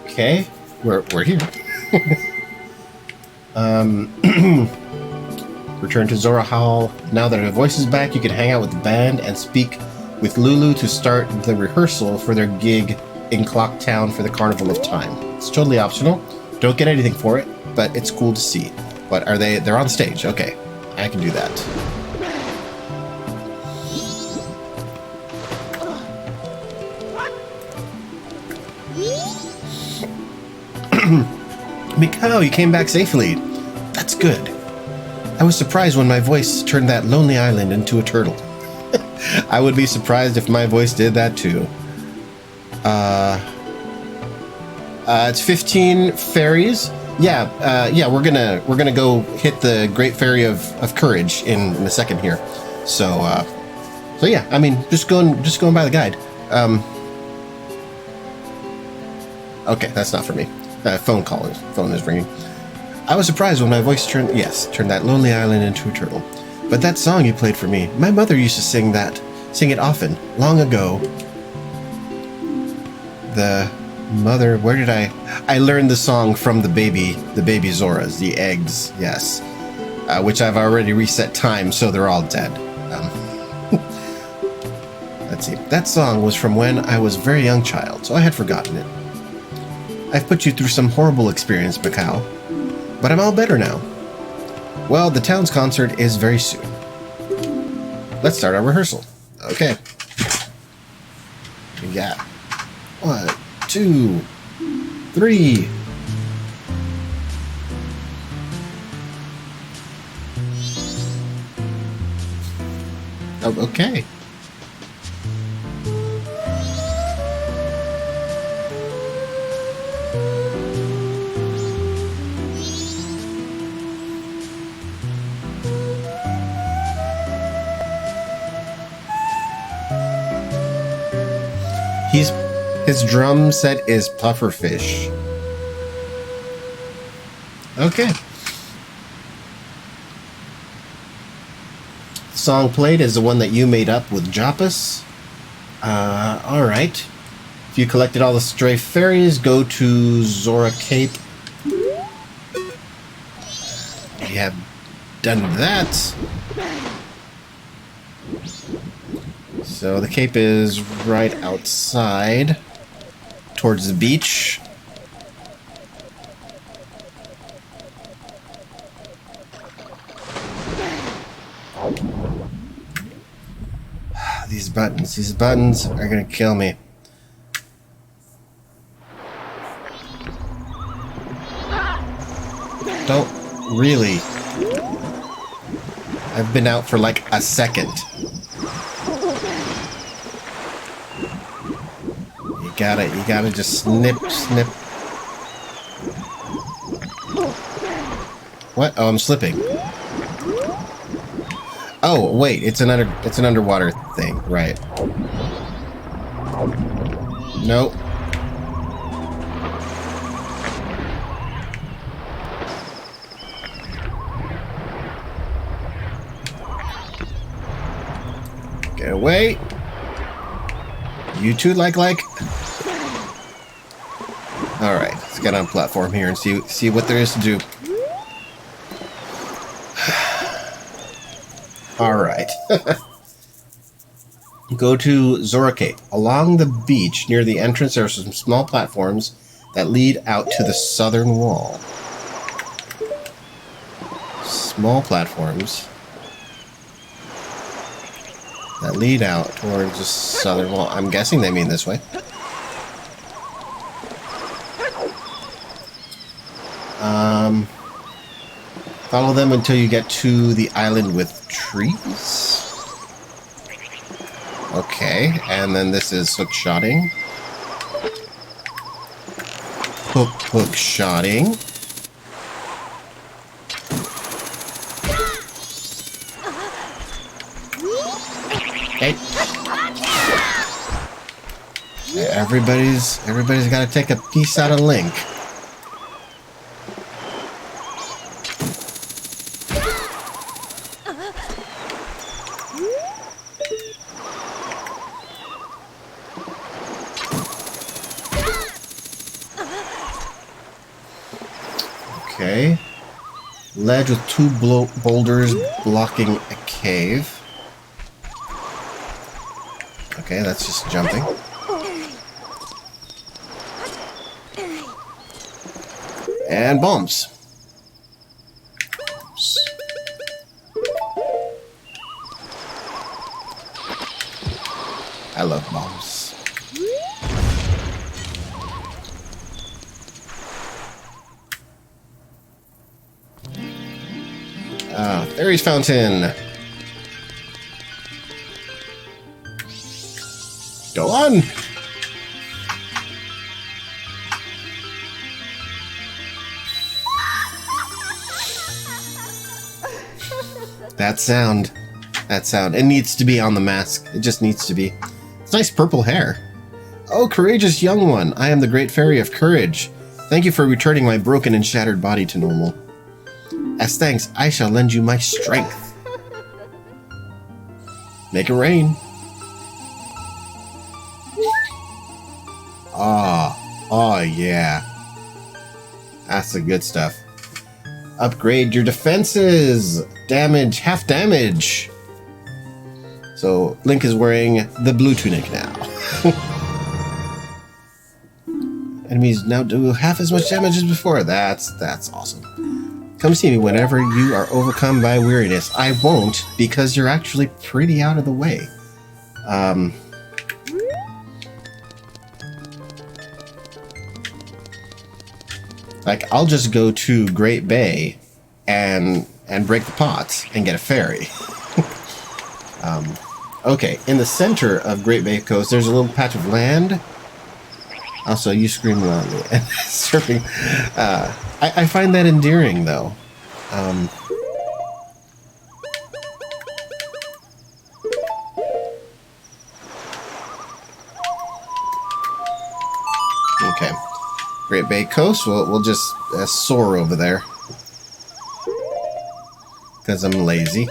Okay, we're here. Return to Zora Hall. Now that her voice is back, you can hang out with the band and speak with Lulu to start the rehearsal for their gig in Clocktown for the Carnival of Time. It's totally optional. Don't get anything for it, but it's cool to see. What are they? They're on stage. Okay, I can do that. Mikao, you came back safely. That's good. I was surprised when my voice turned that lonely island into a turtle. I would be surprised if my voice did that too. It's 15 fairies. Yeah, we're gonna go hit the Great Fairy of Courage in a second here. So yeah, I mean, just going by the guide. Okay, that's not for me. Phone is ringing. I was surprised when my voice turned that lonely island into a turtle. But that song you played for me, my mother used to sing it often, long ago. The mother, where did I learned the song from the baby Zoras, the eggs, yes. Which I've already reset time, so they're all dead. Let's see, that song was from when I was a very young child, so I had forgotten it. I've put you through some horrible experience, Mikao, but I'm all better now. Well, the town's concert is very soon. Let's start our rehearsal. Okay. We got 1, 2, 3. Oh, okay. His drum set is pufferfish. Okay. The song played is the one that you made up with Japas. Alright. If you collected all the stray fairies, go to Zora Cape. You have done that. So the cape is right outside, towards the beach. These buttons are gonna kill me. Don't really. I've been out for like a second. You gotta just snip. What? Oh, I'm slipping. Oh, wait, it's an underwater thing, right. Nope. Get away. You two like. Alright, let's get on platform here and see what there is to do. Alright. Go to Zora Cape. Along the beach near the entrance there are some small platforms that lead out to the southern wall. Small platforms that lead out towards the southern wall. I'm guessing they mean this way. Follow them until you get to the island with trees. Okay, and then this is hook shotting. Hook shotting. Hey. Everybody's got to take a piece out of Link. Okay. Ledge with two boulders blocking a cave. Okay, that's just jumping. And bombs. I love bombs. Fairy's Fountain. Go on. That sound. That sound. It needs to be on the mask. It just needs to be. It's nice purple hair. Oh, courageous young one. I am the great fairy of courage. Thank you for returning my broken and shattered body to normal. As thanks, I shall lend you my strength. Make it rain. Oh yeah. That's the good stuff. Upgrade your defenses. Damage, half damage. So Link is wearing the blue tunic now. Enemies now do half as much damage as before. That's awesome. Come see me whenever you are overcome by weariness. I won't, because you're actually pretty out of the way. Like, I'll just go to Great Bay and break the pots and get a ferry. Okay, in the center of Great Bay Coast, there's a little patch of land. Also, you scream loudly. Surfing. I find that endearing, though. Okay. Great Bay Coast, we'll just soar over there. Because I'm lazy.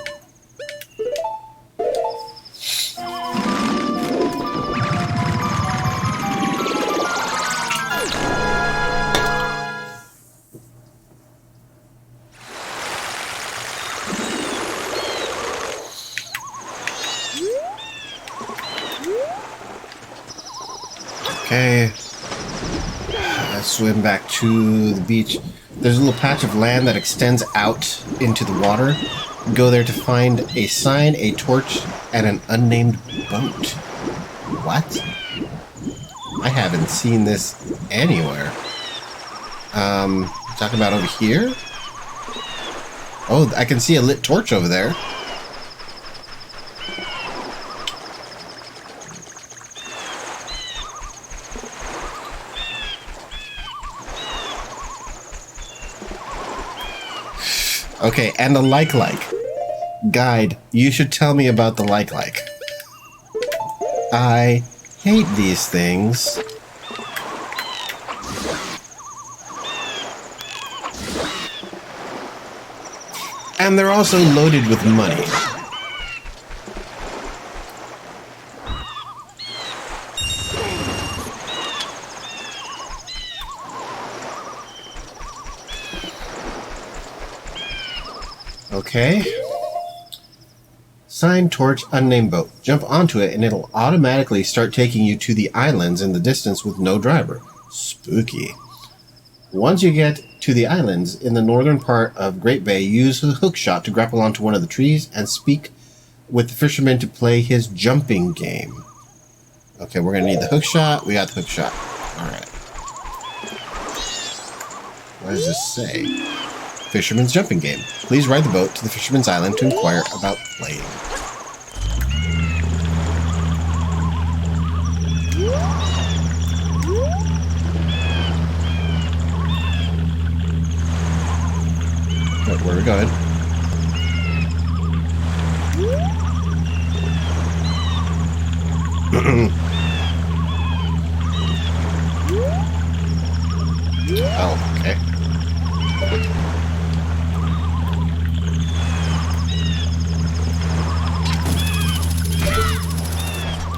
Okay. Let's swim back to the beach. There's a little patch of land that extends out into the water. Go there to find a sign, a torch, and an unnamed boat. What? I haven't seen this anywhere. Talking about over here? Oh, I can see a lit torch over there. Okay, and the like. Guide, you should tell me about the like. I hate these things. And they're also loaded with money. Okay. Sign, torch, unnamed boat. Jump onto it and it'll automatically start taking you to the islands in the distance with no driver. Spooky. Once you get to the islands in the northern part of Great Bay, use the hook shot to grapple onto one of the trees and speak with the fisherman to play his jumping game. Okay, we're going to need the hook shot. We got the hook shot. Alright. What does this say? Fisherman's jumping game. Please ride the boat to the Fisherman's Island to inquire about playing. Oh, where are we going? Oh, okay.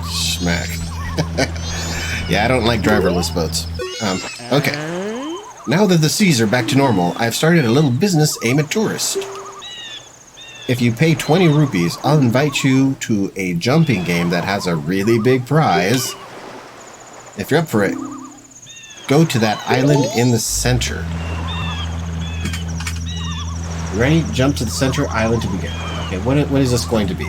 Smack. Yeah, I don't like driverless boats. Okay. Now that the seas are back to normal, I've started a little business aimed at tourists. If you pay 20 rupees, I'll invite you to a jumping game that has a really big prize. If you're up for it, go to that island in the center. Ready? Jump to the center island to begin. Okay, what is this going to be?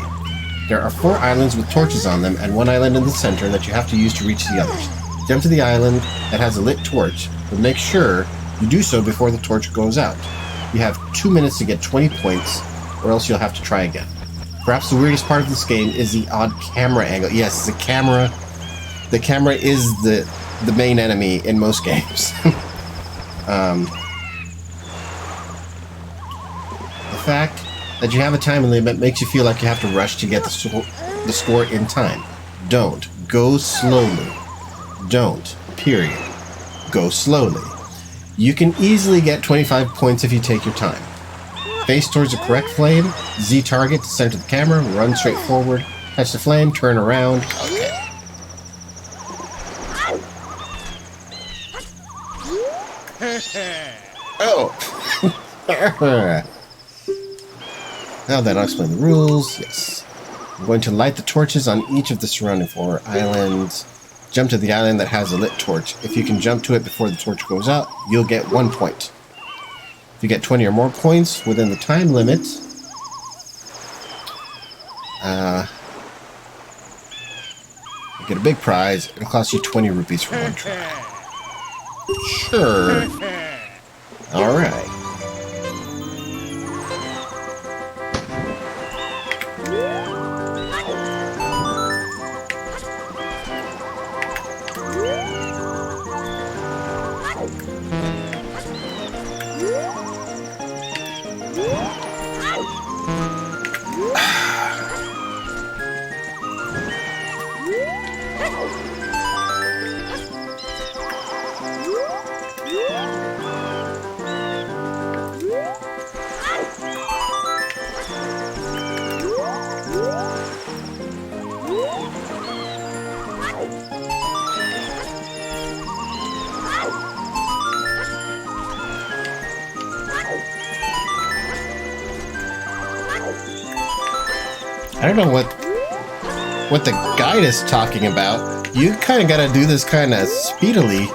There are 4 islands with torches on them and 1 island in the center that you have to use to reach the others. Jump to the island that has a lit torch, but make sure you do so before the torch goes out. You have 2 minutes to get 20 points, or else you'll have to try again. Perhaps the weirdest part of this game is the odd camera angle. Yes, the camera is the main enemy in most games. The fact that you have a time limit makes you feel like you have to rush to get the score in time. Don't. Go slowly. Don't. Period. Go slowly. You can easily get 25 points if you take your time. Face towards the correct flame, Z target to center the camera, run straight forward, touch the flame, turn around. Okay. Oh! Now that I'll explain the rules. Yes. I'm going to light the torches on each of the surrounding 4 islands. Jump to the island that has a lit torch. If you can jump to it before the torch goes out, you'll get 1 point. If you get 20 or more points within the time limit, you get a big prize. It'll cost you 20 rupees for 1 try. Sure. Alright. I don't know what the guide is talking about. You kind of got to do this kind of speedily.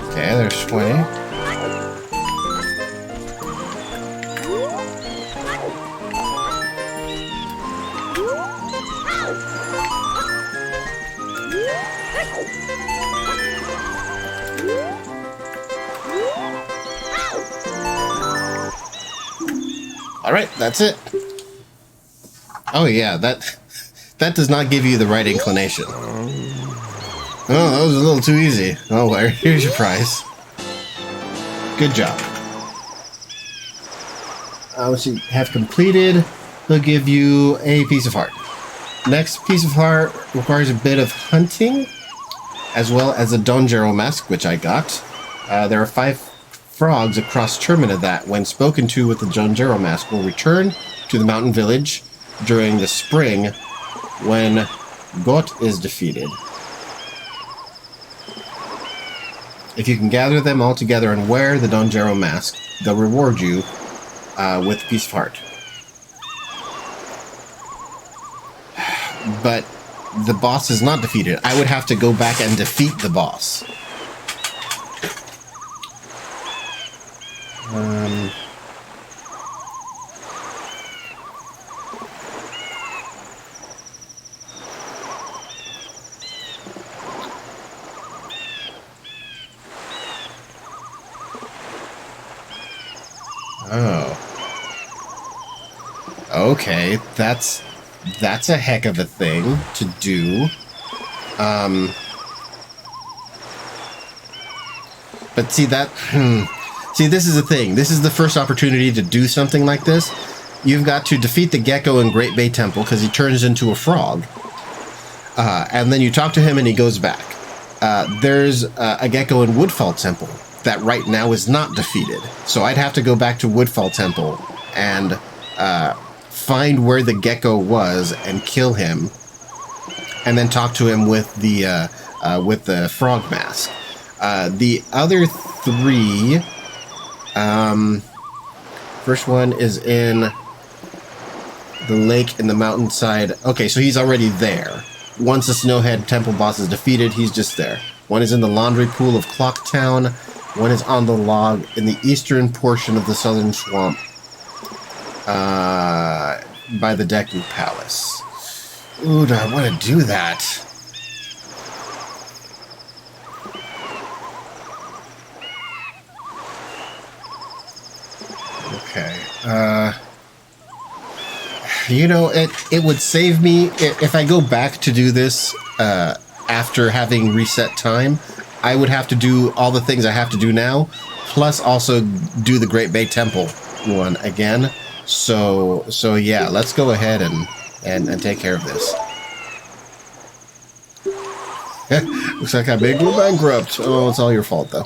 Okay, there's 20. All right, that's it. Oh yeah, that does not give you the right inclination. Oh, that was a little too easy. Oh, well, here's your prize. Good job. Once you have completed, they'll give you a piece of heart. Next piece of heart requires a bit of hunting, as well as a Donjero mask, which I got. There are 5 frogs across Termina that, when spoken to with the Donjero mask, will return to the mountain village during the spring when Got is defeated. If you can gather them all together and wear the Donjero mask, they'll reward you with a piece of heart. But the boss is not defeated. I would have to go back and defeat the boss. Oh. Okay, that's a heck of a thing to do. But see that... See, this is the thing. This is the first opportunity to do something like this. You've got to defeat the gecko in Great Bay Temple because he turns into a frog. And then you talk to him and he goes back. There's a gecko in Woodfall Temple that right now is not defeated. So I'd have to go back to Woodfall Temple and find where the gecko was and kill him. And then talk to him with the frog mask. The other three... first one is in the lake in the mountainside. Okay, so he's already there. Once the Snowhead Temple boss is defeated, he's just there. One is in the laundry pool of Clocktown. One is on the log in the eastern portion of the southern swamp by the Deku Palace. Ooh, do I want to do that? Okay. You know, it would save me if I go back to do this after having reset time. I would have to do all the things I have to do now, plus also do the Great Bay Temple one again. So yeah, let's go ahead and take care of this. Looks like I may go bankrupt. Oh, it's all your fault though.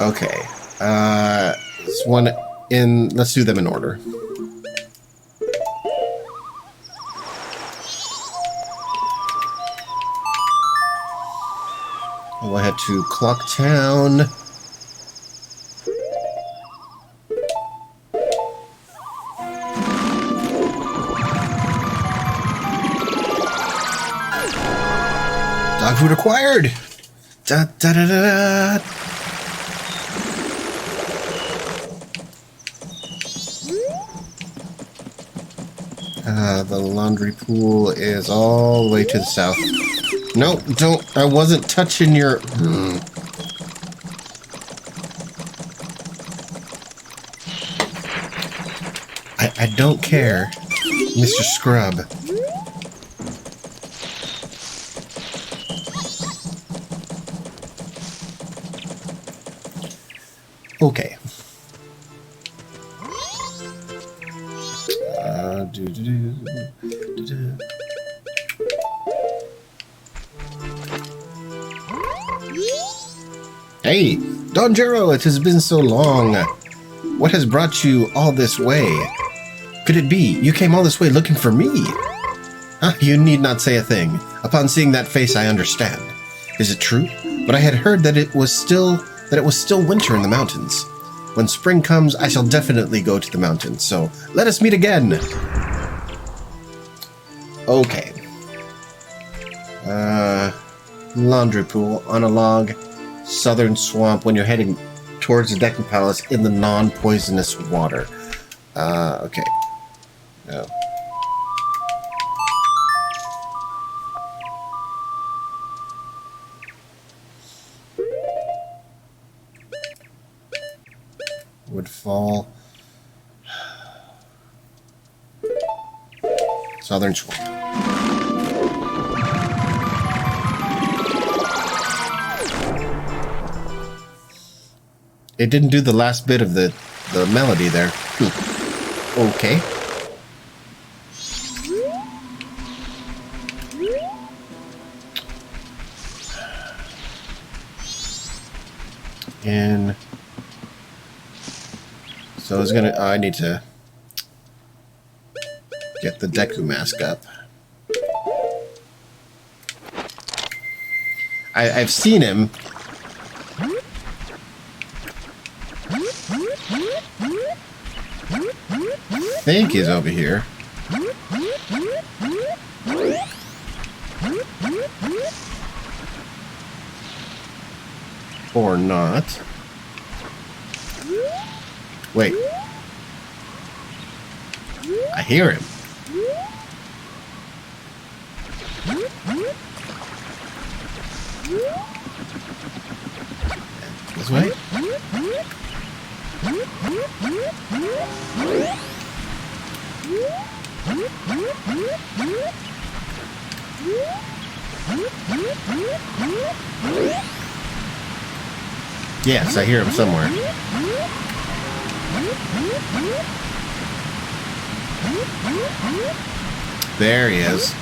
Okay. This one in. Let's do them in order. We'll head to Clocktown. Dog food acquired. Da da da da da. The laundry pool is all the way to the south. No, don't. I wasn't touching your... I don't care, Mr. Scrub. Okay. Hey, Don Jero, it has been so long. What has brought you all this way? Could it be you came all this way looking for me? You need not say a thing. Upon seeing that face, I understand. Is it true? But I had heard that it was still winter in the mountains. When spring comes, I shall definitely go to the mountains. So let us meet again. Okay. Laundry pool on a log. Southern swamp when you're heading towards the Deku Palace in the non-poisonous water. Okay. No. Woodfall. Southern swamp. It didn't do the last bit of the melody there. Okay. And so it's gonna. I need to get the Deku mask up. I've seen him. I think he's over here. Or not. Wait. I hear him. This way? Yes, I hear him somewhere. There he is.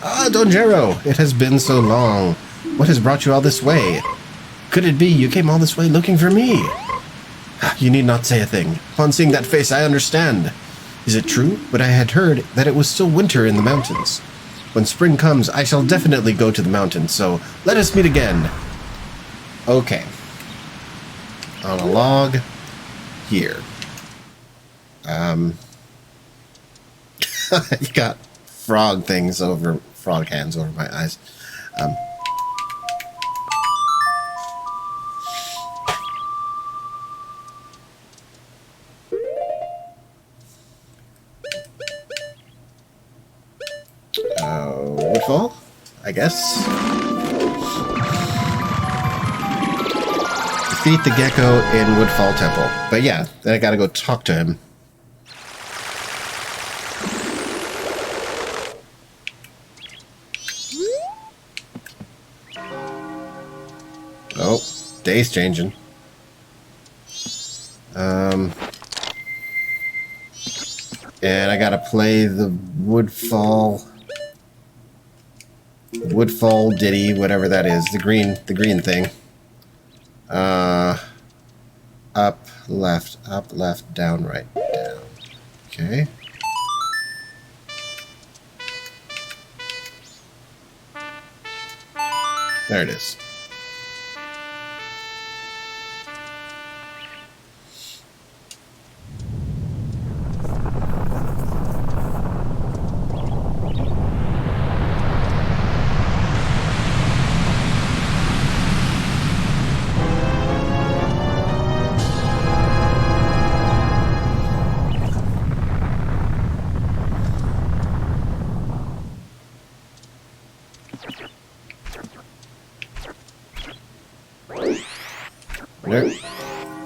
Ah, Donjero, it has been so long. What has brought you all this way? Could it be you came all this way looking for me? You need not say a thing. Upon seeing that face, I understand. Is it true? But I had heard that it was still winter in the mountains. When spring comes, I shall definitely go to the mountains, so let us meet again. Okay. On a log here. You got frog hands over my eyes. Woodfall, I guess. Defeat the gecko in Woodfall Temple. But yeah, then I gotta go talk to him. Oh, day's changing. And I gotta play the Woodfall ditty, whatever that is. The green thing. Up, left, down, right, down. Okay. There it is.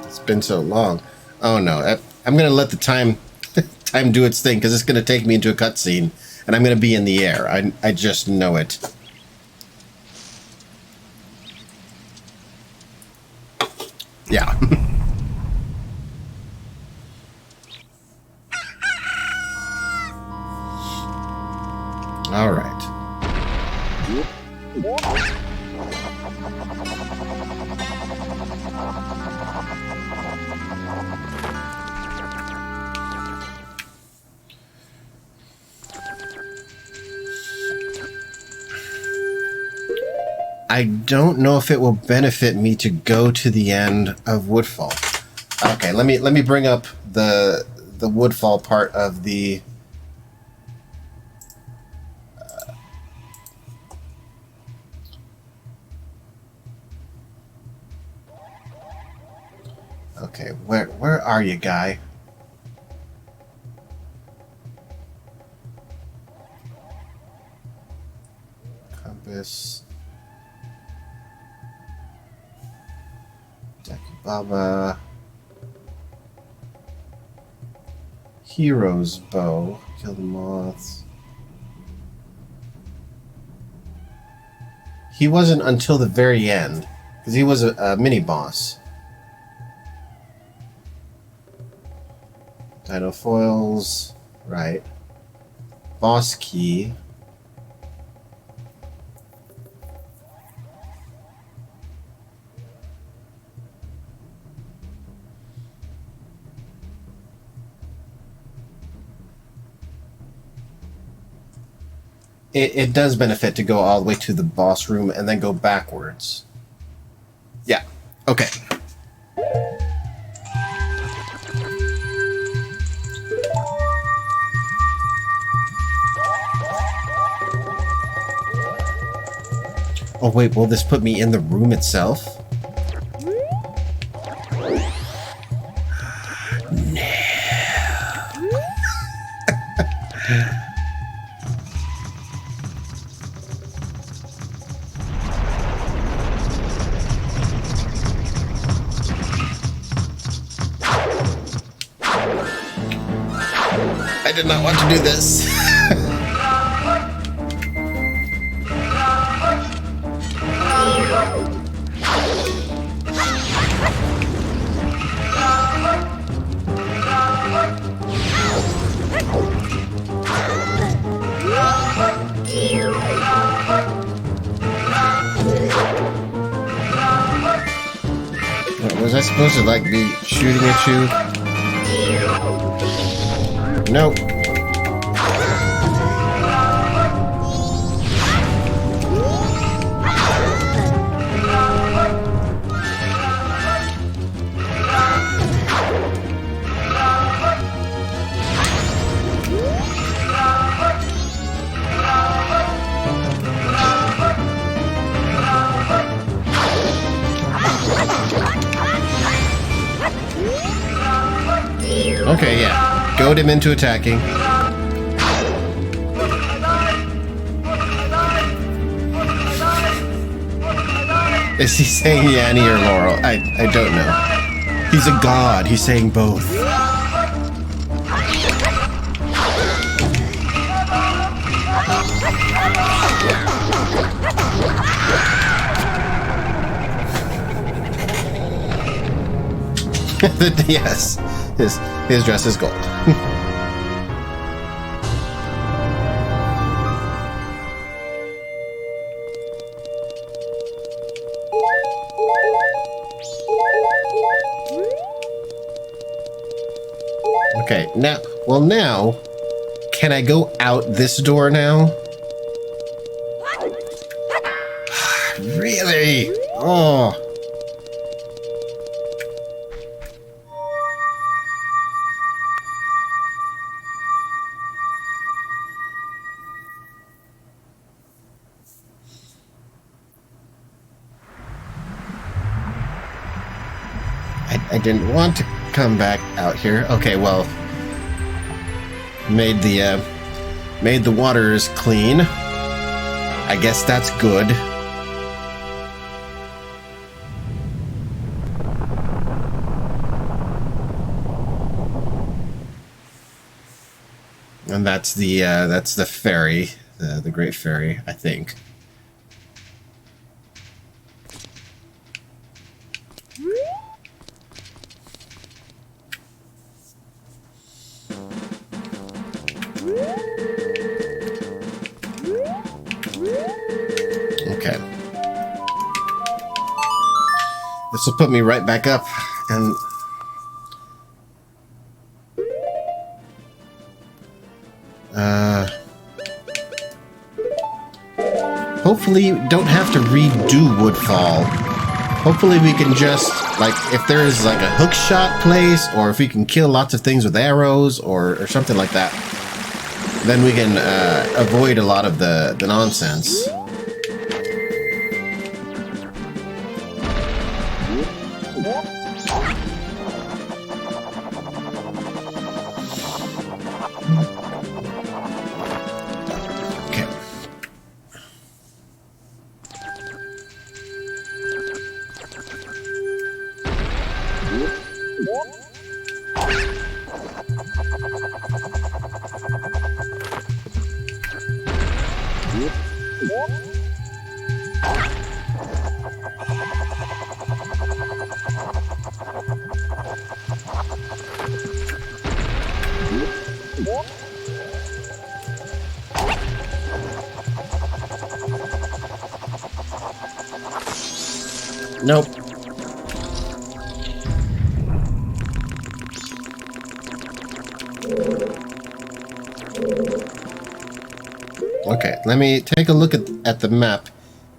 It's been so long. Oh no, I'm gonna let the time do its thing, because it's gonna take me into a cutscene, and I'm gonna be in the air. I just know it. Yeah. All right. I don't know if it will benefit me to go to the end of Woodfall. Okay, let me bring up the Woodfall part of the Okay, where are you, guy? Compass. Baba. Hero's bow. Kill the moths. He wasn't until the very end, because he was a mini boss. Dino foils, right? Boss key. It does benefit to go all the way to the boss room and then go backwards. Yeah. Okay. Oh wait, will this put me in the room itself? No. I did not want to do this. Was I supposed to, like, be shooting at you? Nope. Okay, yeah. Goad him into attacking. Is he saying Yanni or Laurel? I don't know. He's a god. He's saying both. Yes. His dress is gold. Okay, now, can I go out this door now? Really? Oh. I didn't want to come back out here. Okay, well, made the waters clean. I guess that's good. And that's the ferry, the Great Ferry, I think. Okay. This will put me right back up, and hopefully don't have to redo Woodfall. Hopefully we can just, like, if there is like a hook shot place, or if we can kill lots of things with arrows or something like that, then we can avoid a lot of the nonsense. Nope. Okay, let me take a look at the map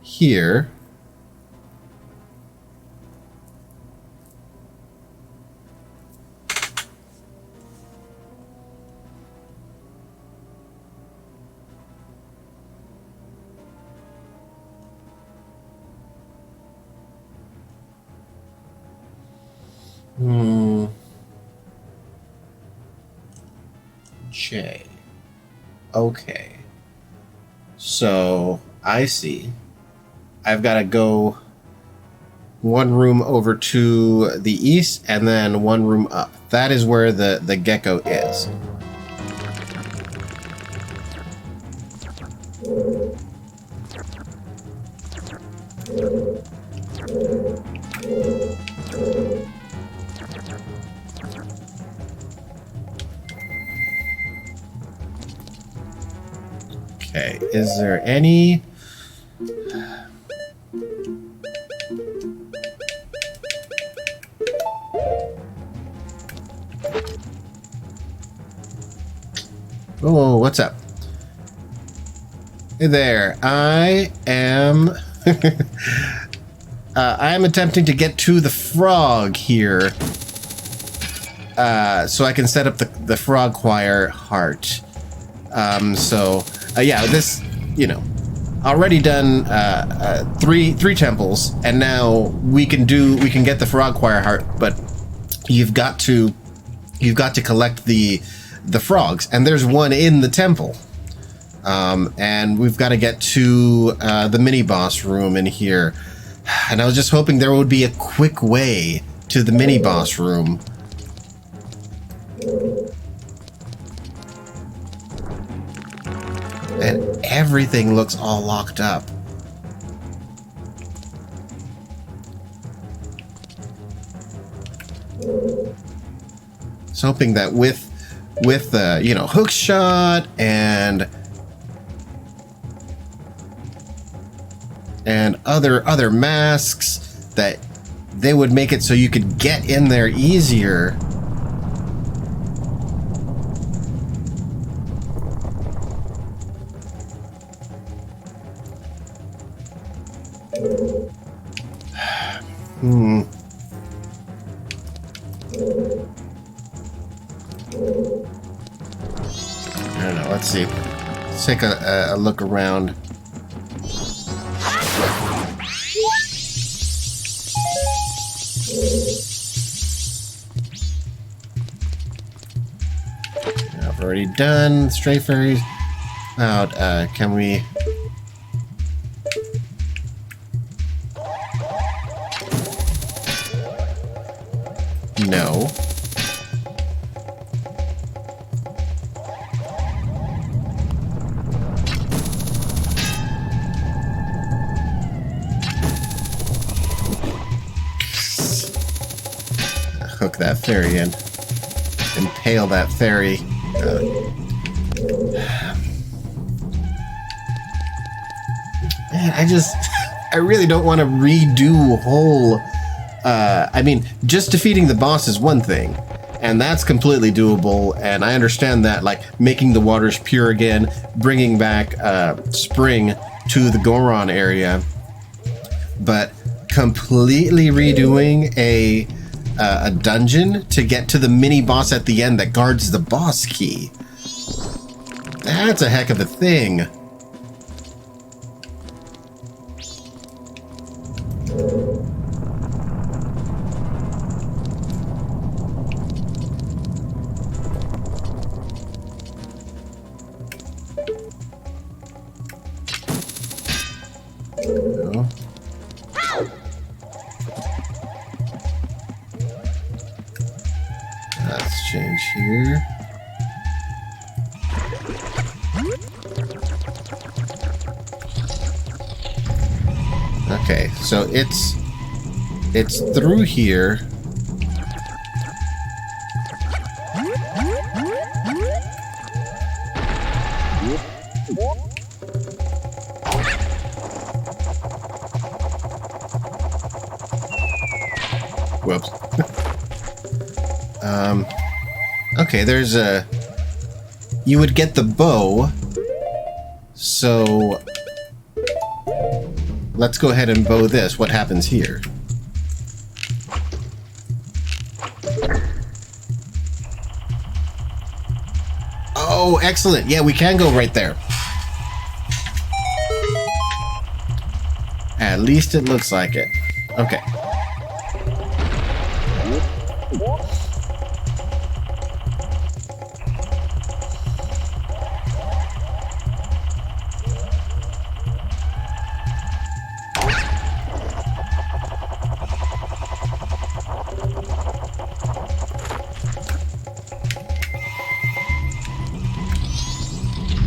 here. J. Okay. So, I see. I've got to go one room over to the east and then one room up. That is where the gecko is. Okay, is there any... Oh, what's up? Hey there, I am... I am attempting to get to the frog here. So I can set up the frog choir heart. Yeah, this, you know, already done three temples, and now we can get the frog choir heart, but you've got to collect the frogs, and there's one in the temple. And we've got to get to the mini boss room in here. And I was just hoping there would be a quick way to the mini boss room. And everything looks all locked up. I was hoping that with you know, hook shot and other masks, that they would make it so you could get in there easier. I don't know. Let's see. Let's take a look around. I've already done stray fairies. Out. Can we? No. Hook that fairy in. Impale that fairy. Man, I really don't want to redo whole... I mean, just defeating the boss is one thing, and that's completely doable, and I understand that, like, making the waters pure again, bringing back spring to the Goron area, but completely redoing a dungeon to get to the mini boss at the end that guards the boss key. That's a heck of a thing. No. Let's change here. Okay, so it's through here. Whoops. Okay, there's a... You would get the bow. So... Let's go ahead and bow this. What happens here? Oh, excellent. Yeah, we can go right there. At least it looks like it. Okay.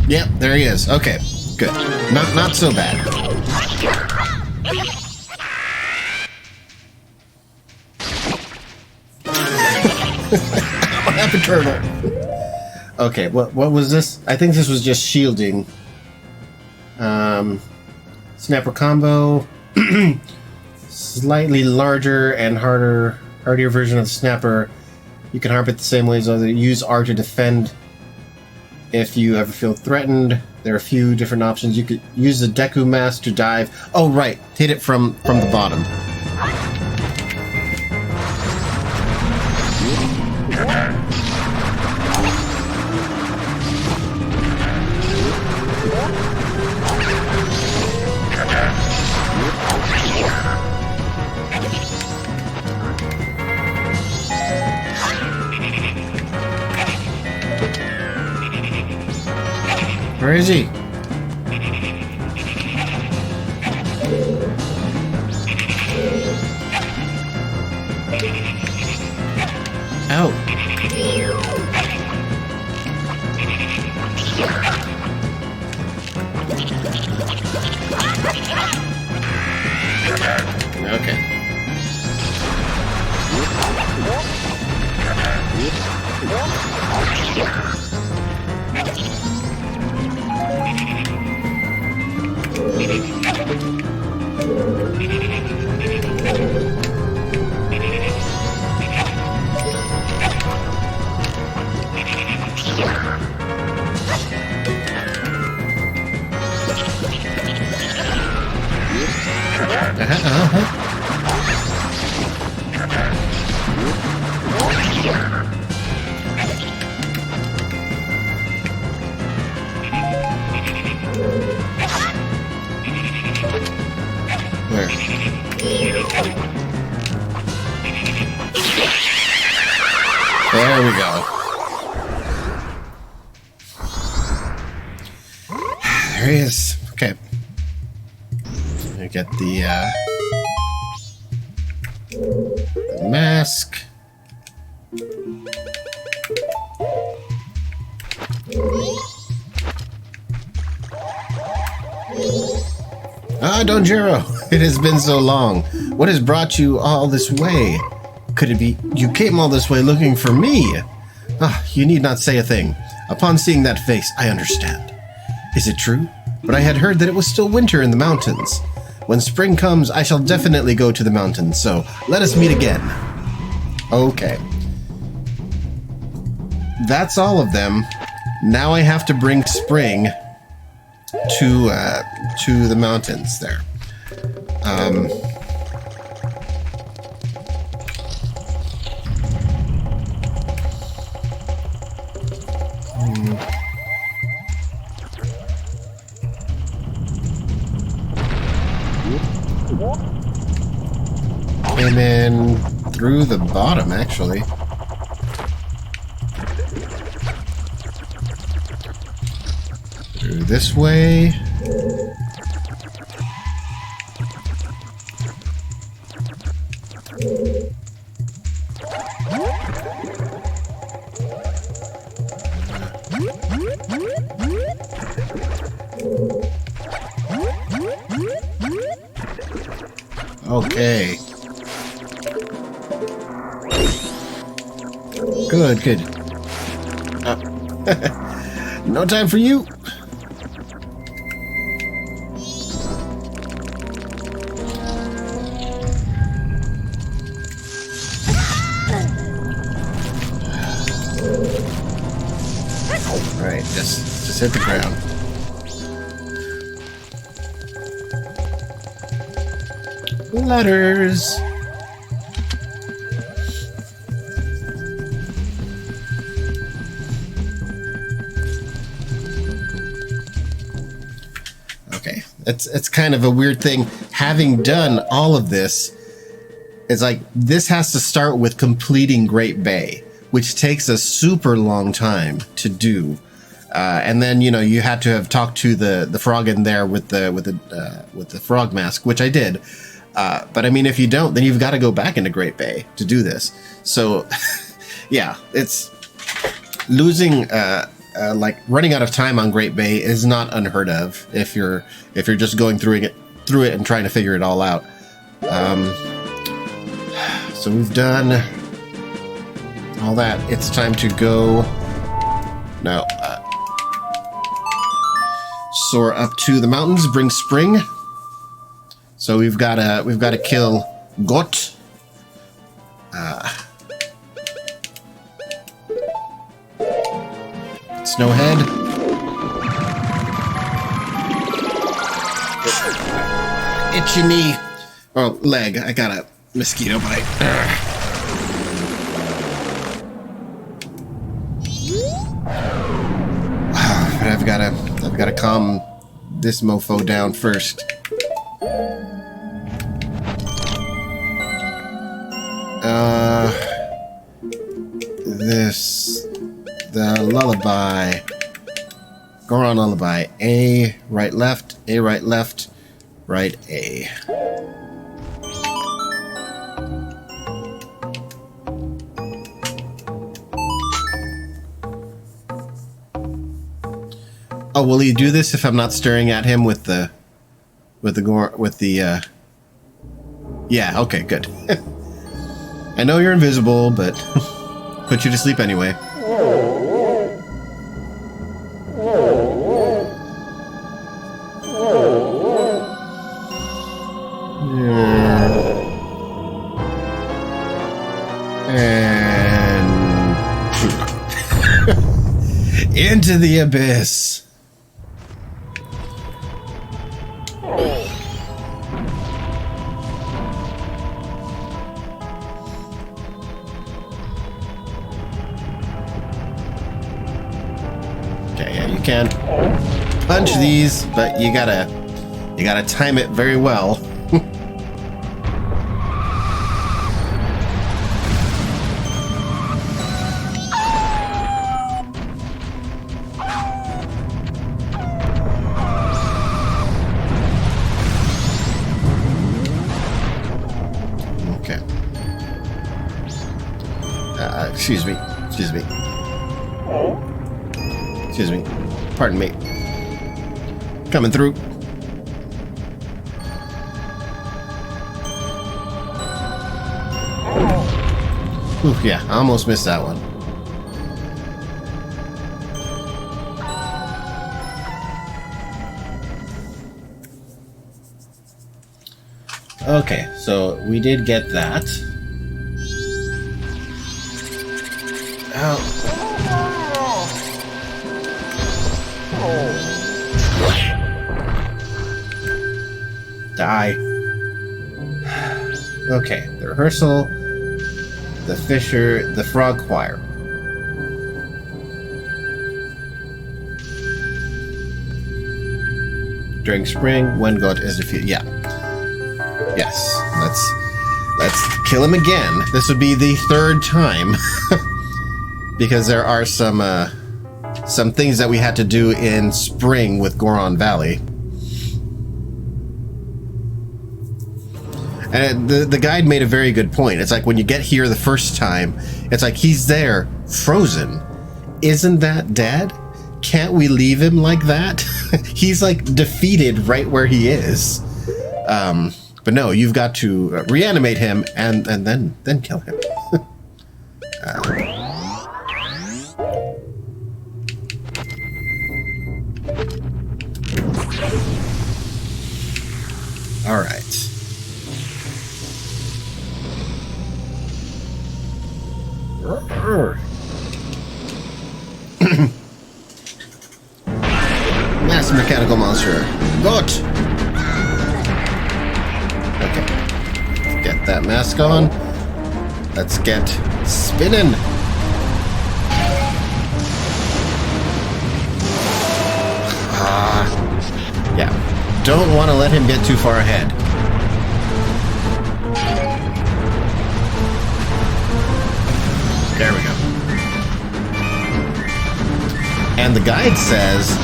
Yep, there he is. Okay, good. Not so bad. What happened, turtle? Okay, what was this? I think this was just shielding. Snapper combo. Slightly larger and hardier version of the snapper. You can harp it the same way as other. Use R to defend if you ever feel threatened. There are a few different options. You could use the Deku Mask to dive. Oh, right. Hit it from the bottom. Where is he? Out. Okay. Where? There we go. There he is. Okay. I get the mask. Ah, Donjiro, it has been so long. What has brought you all this way? Could it be you came all this way looking for me? Ah, you need not say a thing. Upon seeing that face, I understand. Is it true? But I had heard that it was still winter in the mountains. When spring comes, I shall definitely go to the mountains, so let us meet again. Okay. That's all of them. Now I have to bring spring to the mountains there. Came in through the bottom, actually. Through this way. Okay. Good, good. No time for you. Alright, just hit the ground. Letters. Okay, it's kind of a weird thing. Having done all of this, it's like this has to start with completing Great Bay, which takes a super long time to do. And then you had to have talked to the frog in there with the frog mask, which I did. But I mean, if you don't, then you've got to go back into Great Bay to do this. So, yeah, it's losing, like running out of time on Great Bay is not unheard of if you're just going through through it and trying to figure it all out. So we've done all that. It's time to go. No. Soar up to the mountains, bring spring. So we've got to kill Got. Snowhead. Itchy knee. Oh, leg. I got a mosquito bite. But I've got to calm this mofo down first. The lullaby. Goron lullaby. A, right, left. A, right, left. Right, A. Oh, will he do this if I'm not staring at him with the yeah, okay, good. I know you're invisible, but put you to sleep anyway. And into the abyss. Okay, yeah, you can punch these, but you gotta time it very well. Okay. Excuse me. Excuse me. Pardon me. Coming through. Ooh, yeah, I almost missed that one. Okay, so we did get that. Oh. Die. Okay, the rehearsal, the Fisher, the Frog Choir. During spring, when God is defeated. Yeah. Yes. Let's kill him again. This would be the third time. Because there are some things that we had to do in spring with Goron Valley. And the guide made a very good point. It's like when you get here the first time, it's like he's there, frozen. Isn't that dead? Can't we leave him like that? He's like defeated right where he is. But no, you've got to reanimate him and then kill him. All right. Mass mechanical monster. Got. Okay. Let's get that mask on. Let's get spinning. Yeah. Don't want to let him get too far ahead. There we go. And the guide says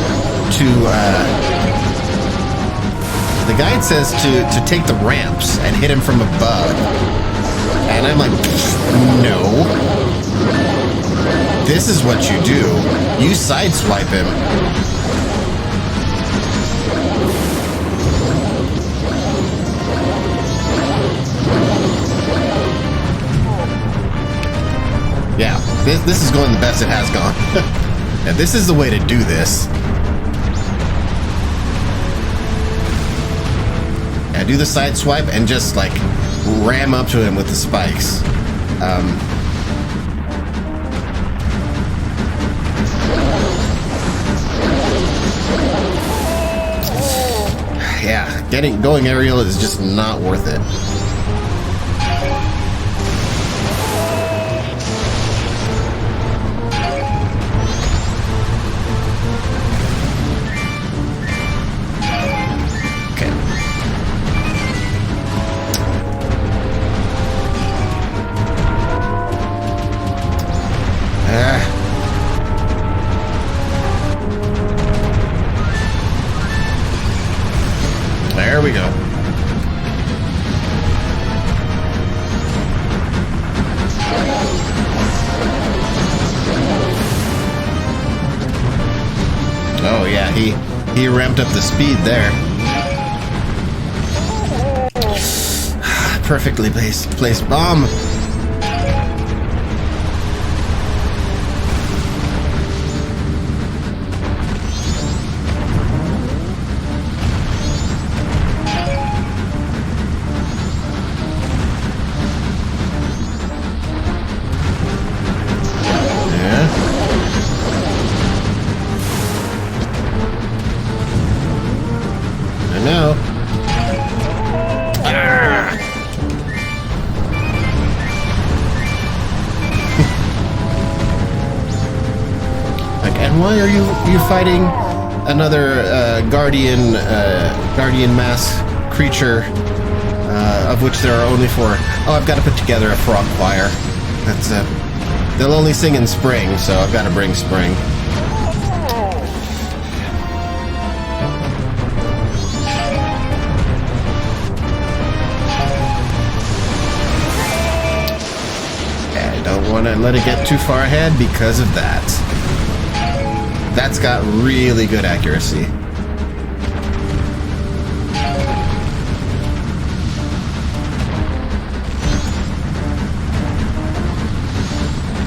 to take the ramps and hit him from above. And I'm like, no. This is what you do. You sideswipe him. this is going the best it has gone. And this is the way to do this. Yeah, do the side swipe and just like ram up to him with the spikes. Yeah, going aerial is just not worth it. There we go. Oh yeah, he ramped up the speed there. Perfectly placed bomb. No. Like, and why are you fighting another guardian mass creature, of which there are only 4? Oh, I've got to put together a frog choir. That's they'll only sing in spring, so I've got to bring spring. Want to let it get too far ahead because of that. That's got really good accuracy.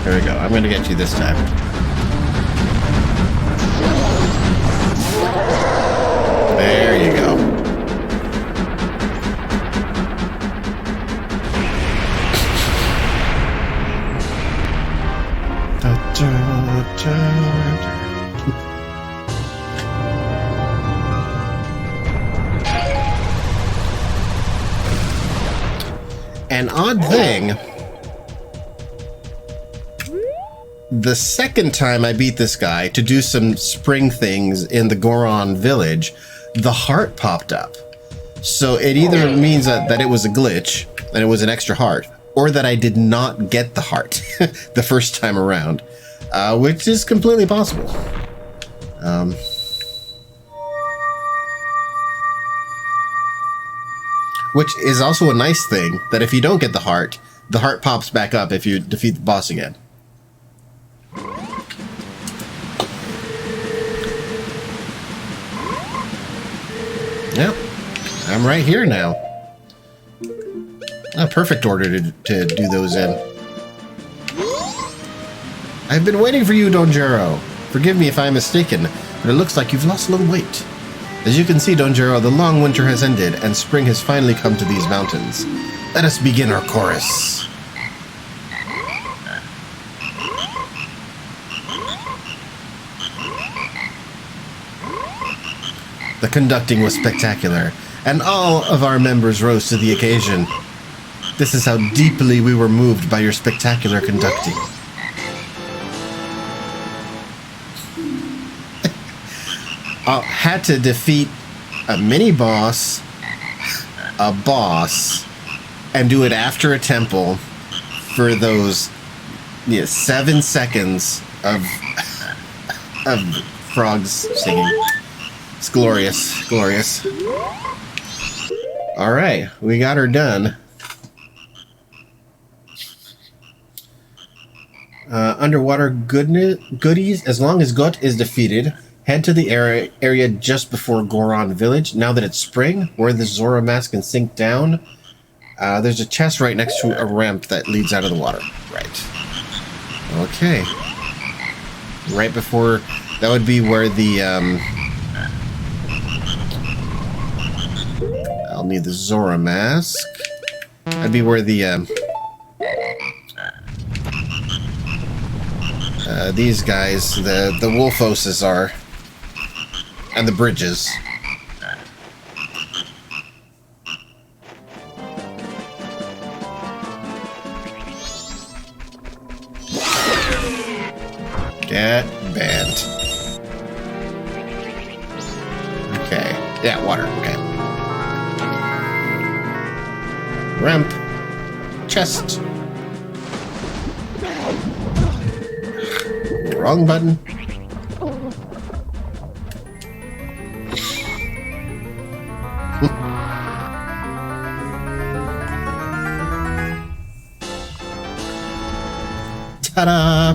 There we go. I'm going to get you this time. There you go. An odd thing, the second time I beat this guy to do some spring things in the Goron village, the heart popped up. So it either means that it was a glitch and it was an extra heart, or that I did not get the heart the first time around, which is completely possible. Which is also a nice thing, that if you don't get the heart pops back up if you defeat the boss again. Yep, I'm right here now. A perfect order to do those in. I've been waiting for you, Donjero. Forgive me if I'm mistaken, but it looks like you've lost a little weight. As you can see, Donjero, the long winter has ended, and spring has finally come to these mountains. Let us begin our chorus. The conducting was spectacular, and all of our members rose to the occasion. This is how deeply we were moved by your spectacular conducting. I had to defeat a mini-boss, a boss, and do it after a temple for those 7 seconds of frogs singing. It's glorious, glorious. All right, we got her done. Underwater goodies. As long as Gut is defeated, head to the area just before Goron Village. Now that it's spring, where the Zora mask can sink down, there's a chest right next to a ramp that leads out of the water. Right. Okay. Right before... That would be where the, I'll need the Zora mask. That'd be where the, these guys, the Wolfoses are. And the bridges. Get banned. Okay. Yeah, water. Okay. Ramp. Chest. Wrong button. Ta-da!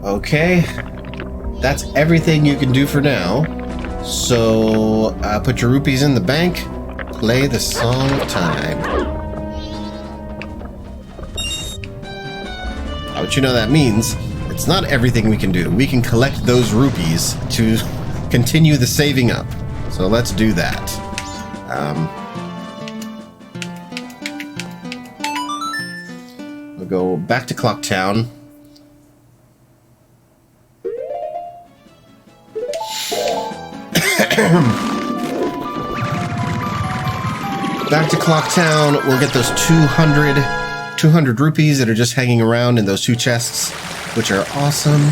Okay. That's everything you can do for now. So, put your rupees in the bank. Play the Song of Time. But you know that means it's not everything we can do. We can collect those rupees to continue the saving up. So let's do that. We'll go back to Clock Town. Back to Clock Town, we'll get those 200 rupees that are just hanging around in those two chests, which are awesome.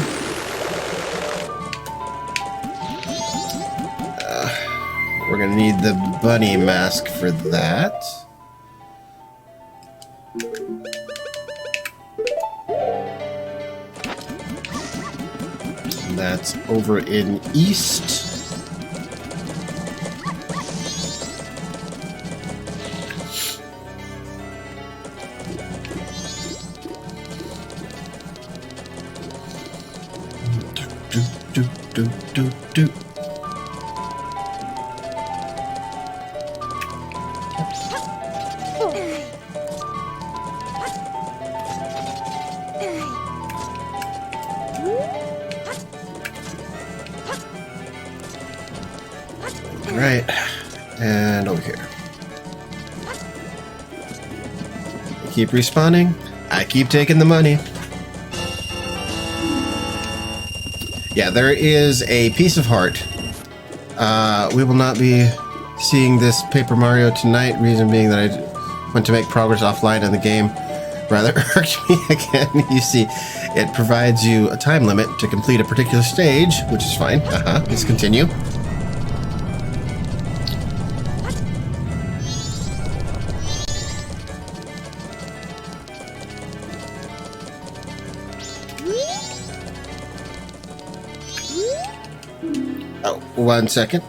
We're gonna need the bunny mask for that. And that's over in East. Do. Right, and over here. I keep respawning. I keep taking the money. Yeah, there is a piece of heart. We will not be seeing this Paper Mario tonight, reason being that I went to make progress offline in the game. Rather irked me again. You see, it provides you a time limit to complete a particular stage, which is fine. Let's continue. Oh, 1 second.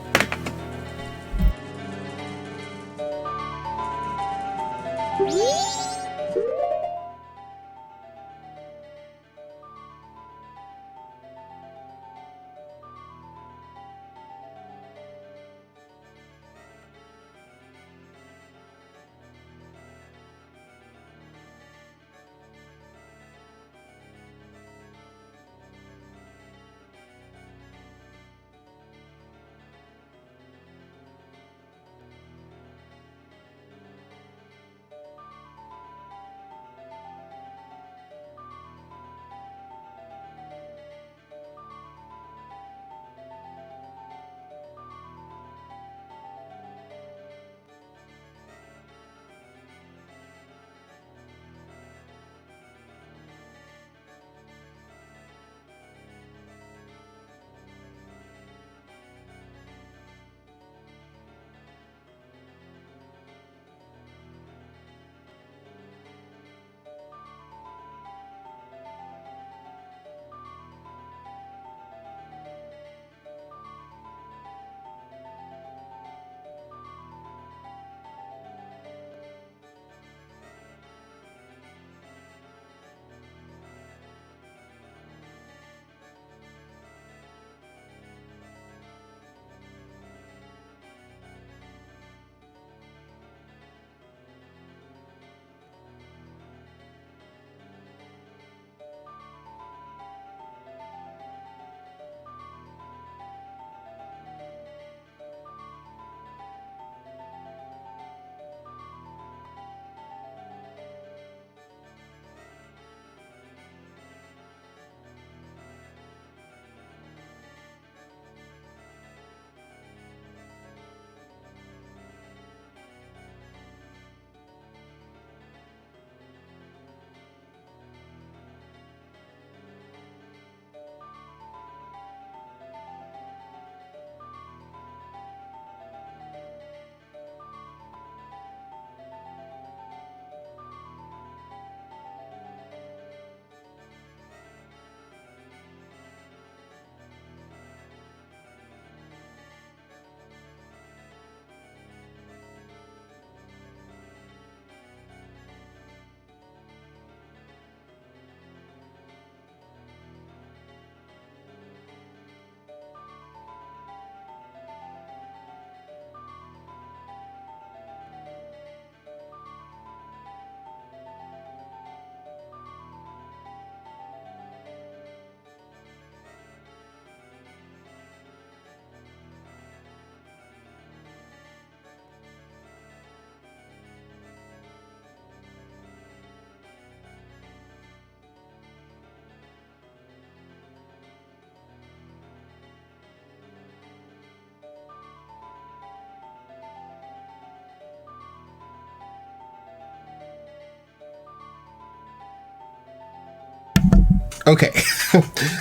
Okay.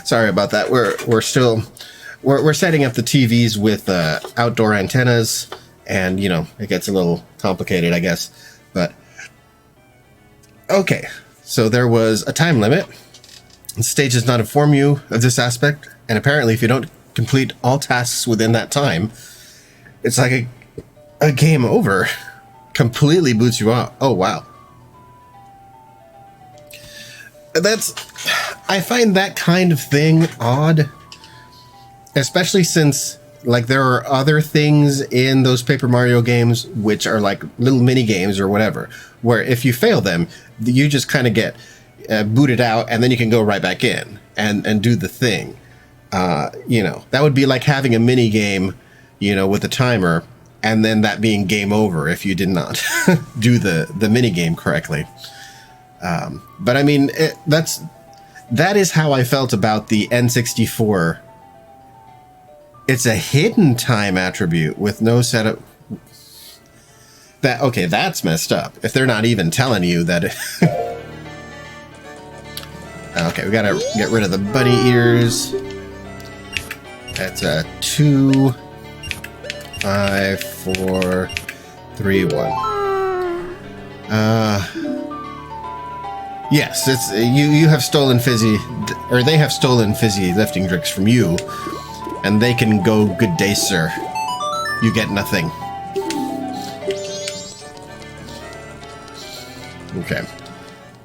Sorry about that. We're still setting up the TVs with outdoor antennas, and you know, it gets a little complicated, I guess. But okay. So there was a time limit. The stage does not inform you of this aspect, and apparently if you don't complete all tasks within that time, it's like a game over. Completely boots you out. Oh, wow. I find that kind of thing odd, especially since like there are other things in those Paper Mario games which are like little mini games or whatever, where if you fail them, you just kind of get booted out, and then you can go right back in and do the thing. You know, that would be like having a mini game, you know, with a timer, and then that being game over if you did not do the mini game correctly. But I mean, that is how I felt about the N64. It's a hidden time attribute with no setup. Okay, that's messed up. If they're not even telling you that. Okay, we gotta get rid of the bunny ears. That's 2, 5, 4, 3, 1. Yes, it's you have stolen fizzy, or they have stolen fizzy lifting drinks from you, and they can go good day, sir. You get nothing. Okay.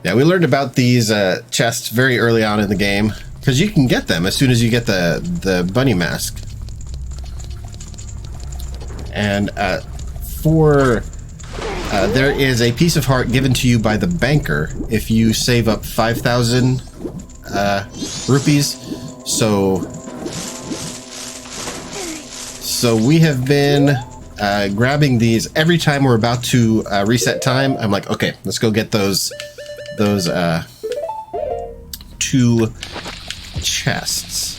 Yeah, we learned about these chests very early on in the game, because you can get them as soon as you get the bunny mask. And there is a piece of heart given to you by the banker if you save up 5,000 rupees. So we have been grabbing these every time we're about to reset time. I'm like, okay, let's go get those 2 chests.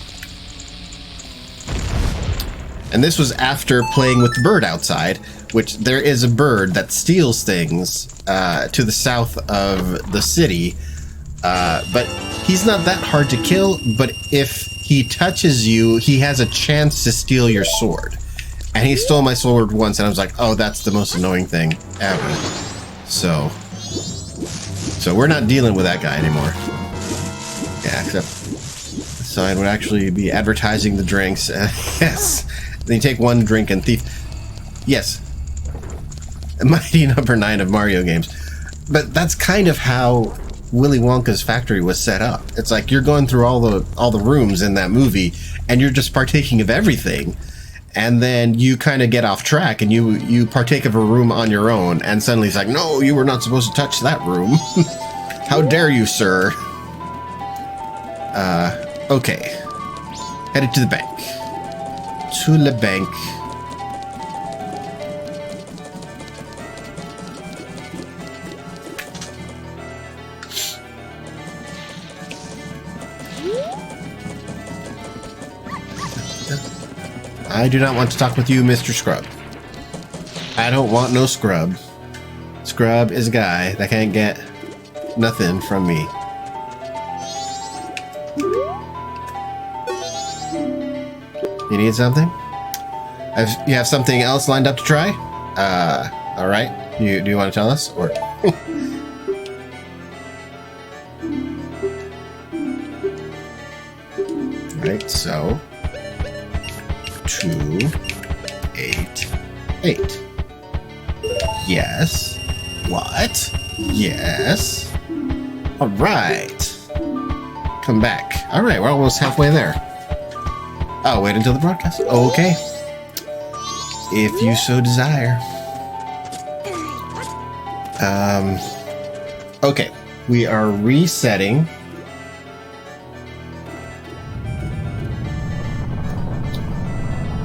And this was after playing with the bird outside, which there is a bird that steals things to the south of the city. But he's not that hard to kill, but if he touches you, he has a chance to steal your sword. And he stole my sword once, and I was like, oh, that's the most annoying thing ever. So we're not dealing with that guy anymore. Yeah, except the sign would actually be advertising the drinks. Yes. Then you take one drink and thief. Yes. Mighty number 9 of Mario games. But that's kind of how Willy Wonka's factory was set up. It's like you're going through all the rooms in that movie, and you're just partaking of everything. And then you kind of get off track, and you partake of a room on your own, and suddenly it's like, no, you were not supposed to touch that room. How dare you, sir? Okay. Headed to the bank. To the bank. I do not want to talk with you, Mr. Scrub. I don't want no scrub. Scrub is a guy that can't get nothing from me. You need something? You have something else lined up to try? All right. Do you want to tell us, or? Right. So 2, 8, 8. Yes. What? Yes. All right. Come back. All right. We're almost halfway there. Oh, wait until the broadcast. Okay. If you so desire. Okay. We are resetting.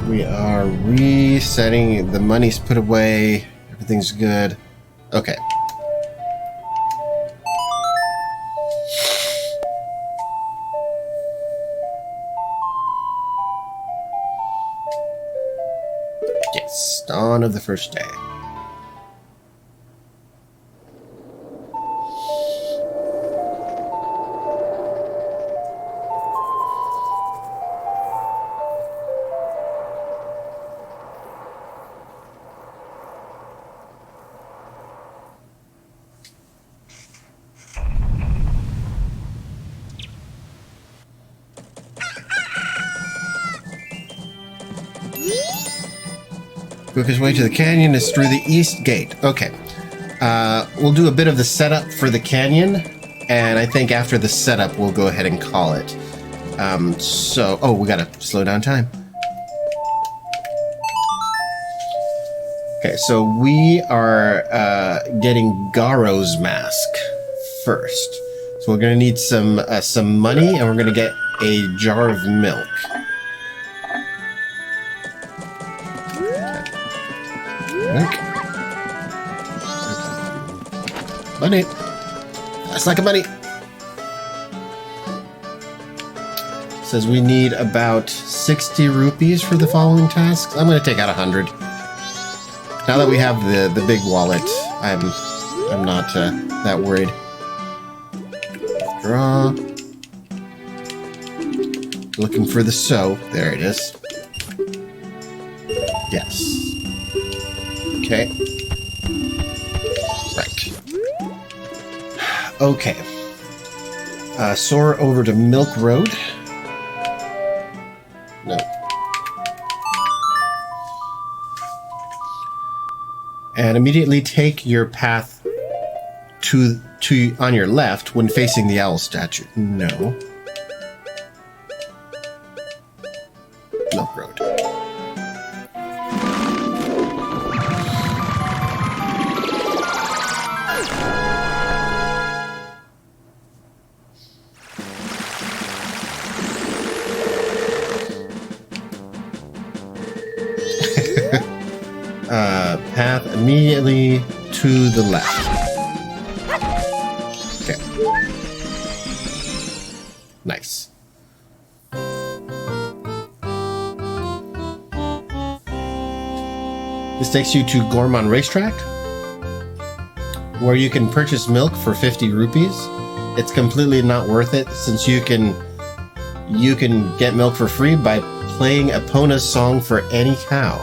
We are resetting. The money's put away. Everything's good. Okay. Yes, dawn of the first day. Quickest way to the canyon is through the east gate. Okay. We'll do a bit of the setup for the canyon, and I think after the setup, we'll go ahead and call it. Oh, we gotta slow down time. Okay, so we are getting Garo's mask first. So we're gonna need some money, and we're gonna get a jar of milk. Money. That's like a money. Says we need about 60 rupees for the following tasks. I'm going to take out 100. Now that we have the big wallet, I'm not that worried. Draw. Looking for the so. There it is. Yes. Okay. Right. Okay. Soar over to Milk Road. No. And immediately take your path to on your left when facing the owl statue. No. Milk Road. Path immediately to the left. Okay. Nice. This takes you to Gorman Racetrack, where you can purchase milk for 50 rupees. It's completely not worth it, since you can get milk for free by playing Epona's song for any cow.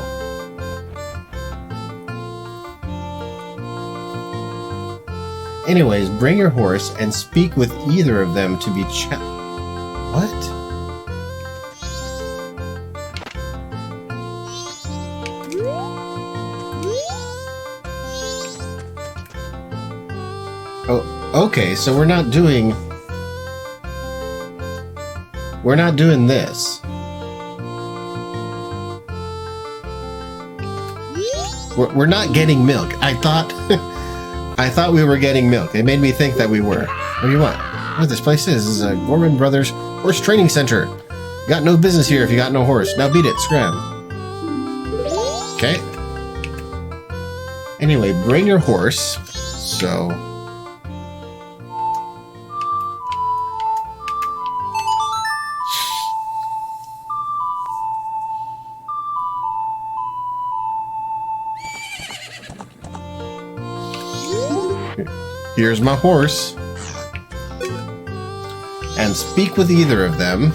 Anyways, bring your horse and speak with either of them to be What? Oh, okay, so we're not doing this. We're not getting milk. I thought we were getting milk. It made me think that we were. What do you want? What this place is? This is a Gorman Brothers Horse Training Center. You got no business here if you got no horse. Now beat it, scram. Okay. Anyway, bring your horse. So... Here's my horse. And speak with either of them.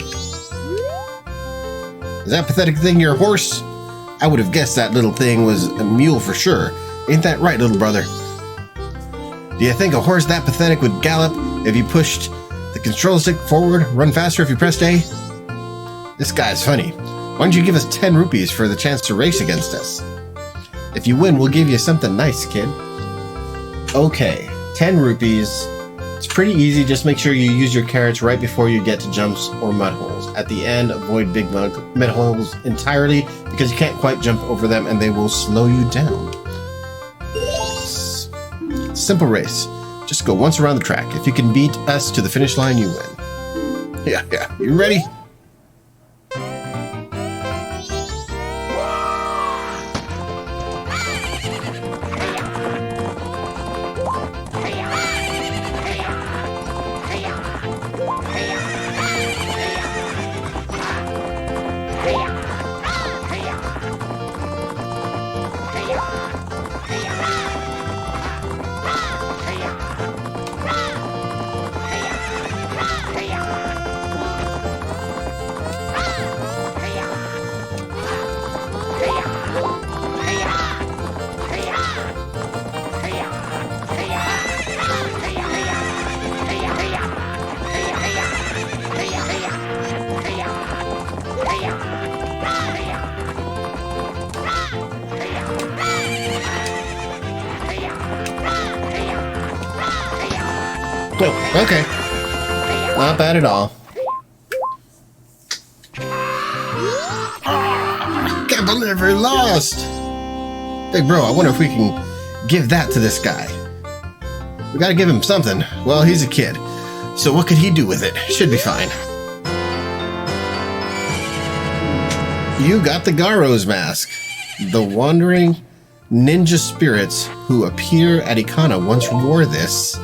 Is that pathetic thing your horse? I would have guessed that little thing was a mule for sure. Ain't that right, little brother? Do you think a horse that pathetic would gallop if you pushed the control stick forward, run faster if you pressed A? This guy's funny. Why don't you give us 10 rupees for the chance to race against us? If you win, we'll give you something nice, kid. Okay. 10 rupees. It's pretty easy. Just make sure you use your carrots right before you get to jumps or mud holes. At the end, avoid big mud holes entirely because you can't quite jump over them and they will slow you down. Simple race. Just go once around the track. If you can beat us to the finish line, you win. Yeah. You ready? Oh, okay. Not bad at all. Can't believe we lost! Hey, bro, I wonder if we can give that to this guy. We gotta give him something. Well, he's a kid. So what could he do with it? Should be fine. You got the Garo's mask. The wandering ninja spirits who appear at Ikana once wore this.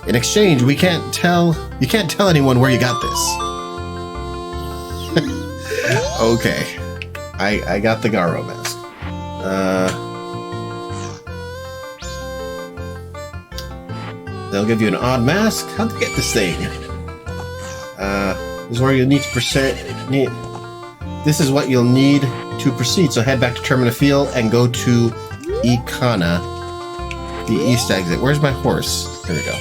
In exchange, you can't tell anyone where you got this. Okay. I got the Garo mask. They'll give you an odd mask. How'd they get this thing? This is where you'll need to This is what you'll need to proceed. So head back to Termina Field and go to Ikana, the east exit. Where's my horse? Here we go.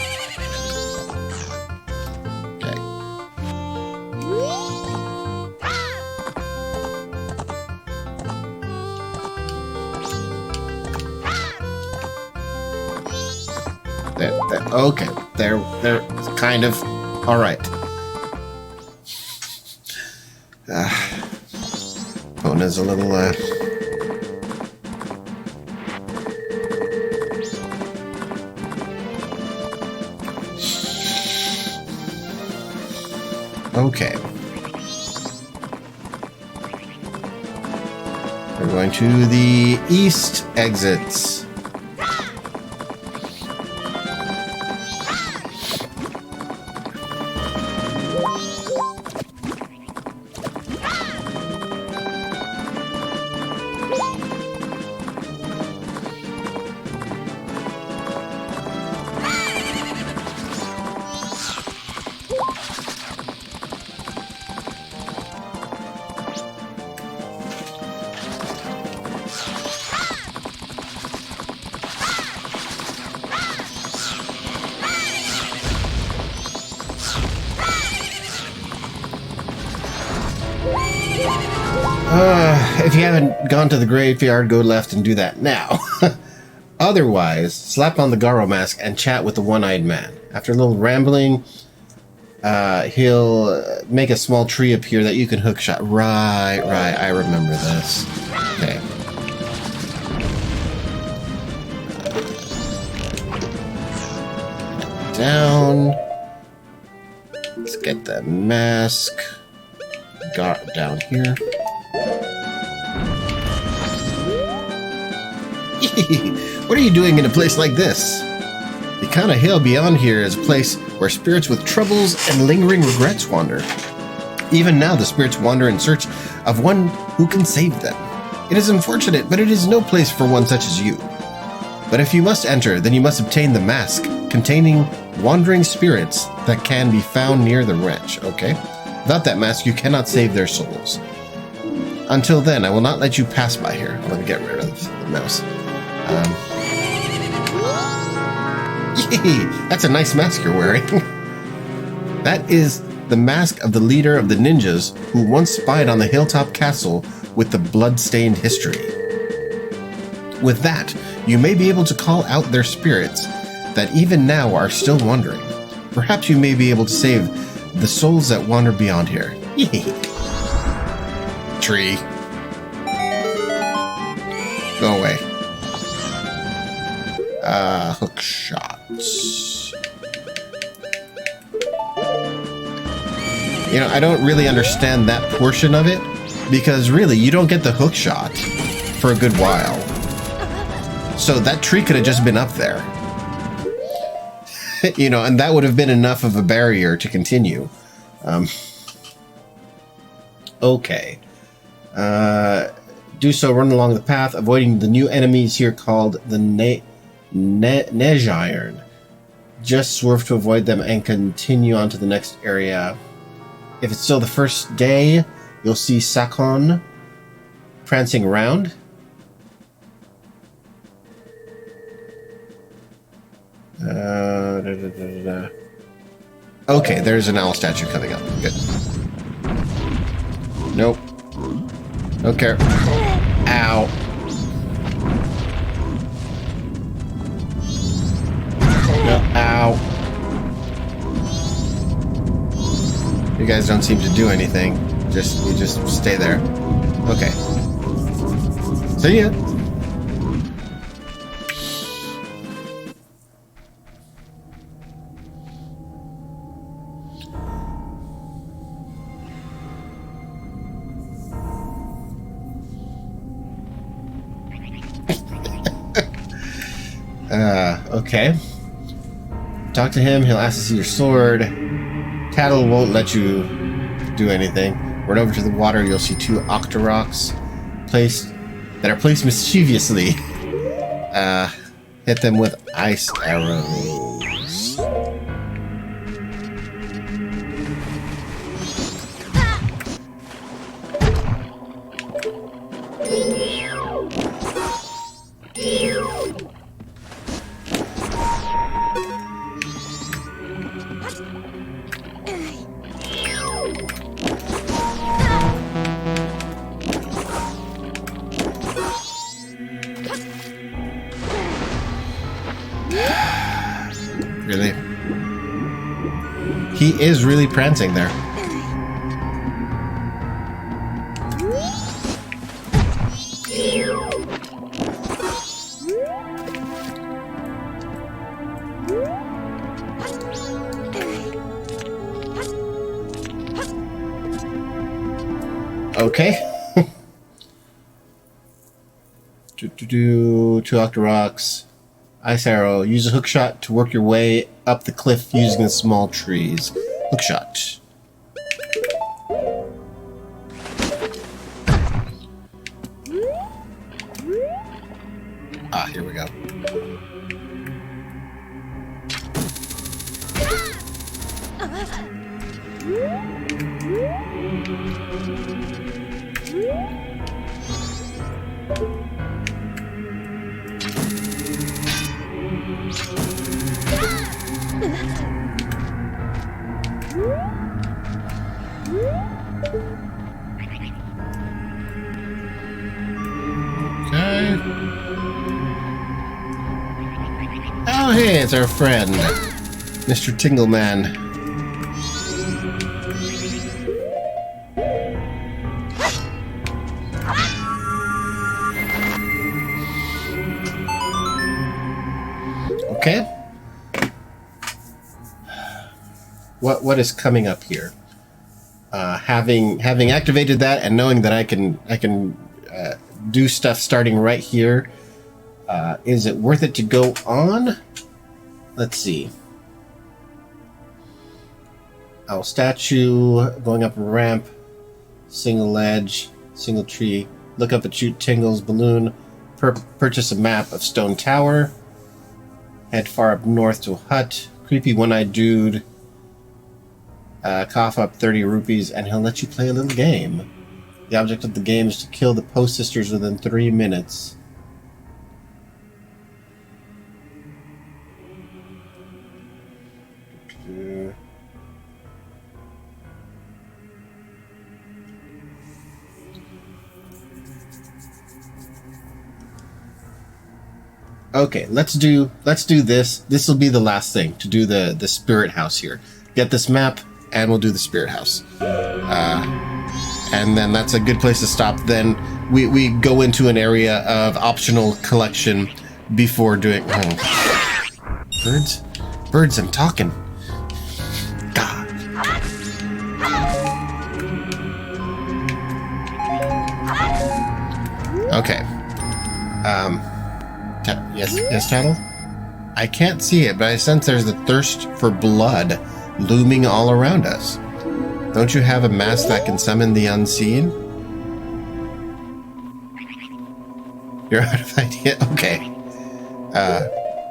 Okay. Okay, they're kind of all right. Phone is a little okay. We're going to the east exits. If you haven't gone to the graveyard, go left and do that now. Otherwise, slap on the Garo mask and chat with the one-eyed man. After a little rambling, he'll make a small tree appear that you can hookshot. Right, I remember this. Okay. Down. Let's get the mask. Got down here. What are you doing in a place like this? The kind of hill beyond here is a place where spirits with troubles and lingering regrets wander. Even now, the spirits wander in search of one who can save them. It is unfortunate, but it is no place for one such as you. But if you must enter, then you must obtain the mask containing wandering spirits that can be found near the wretch, okay? Without that mask, you cannot save their souls. Until then, I will not let you pass by here. I'm going to get rid of the mouse. Yay! That's a nice mask you're wearing. That is the mask of the leader of the ninjas who once spied on the hilltop castle with the blood-stained history. With that, you may be able to call out their spirits that even now are still wandering. Perhaps you may be able to save the souls that wander beyond here. Yay! Tree. Go away. Hook shots. You know, I don't really understand that portion of it, because really, you don't get the hook shot for a good while. So that tree could have just been up there. You know, and that would have been enough of a barrier to continue. Okay. Do so, run along the path, avoiding the new enemies here called the Neige Iron. Just swerve to avoid them and continue on to the next area. If it's still the first day, you'll see Sakon prancing around. Okay, there's an owl statue coming up. Good. Nope. Don't care. Ow. No, ow. guys don't seem to do anything. You just stay there. Okay. See ya. Okay. Talk to him. He'll ask to see your sword. Tattle won't let you do anything. Run over to the water. You'll see 2 octoroks that are placed mischievously. Hit them with ice arrows. Really? He is really prancing there. Okay. 2 octoroks. Ice arrow. Use a hook shot to work your way up the cliff using the small trees. Hook shot. Ah, here we go. Okay. Oh, hey, it's our friend, Mr. Tingleman. Okay. What is coming up here? Having activated that and knowing that I can do stuff starting right here, is it worth it to go on? Let's see. Oh, statue, going up a ramp, single ledge, single tree, look up and shoot Tingle's balloon, purchase a map of Stone Tower, head far up north to a hut, creepy one-eyed dude, cough up 30 rupees, and he'll let you play a little game. The object of the game is to kill the Post Sisters within 3 minutes. Okay, let's do this. This will be the last thing to do the spirit house here. Get this map, and we'll do the spirit house. And then that's a good place to stop. Then we go into an area of optional collection before doing. Birds, I'm talking. God. Okay. Yes, Tattle? I can't see it, but I sense there's a thirst for blood looming all around us. Don't you have a mask that can summon the unseen? You're out of idea? Okay.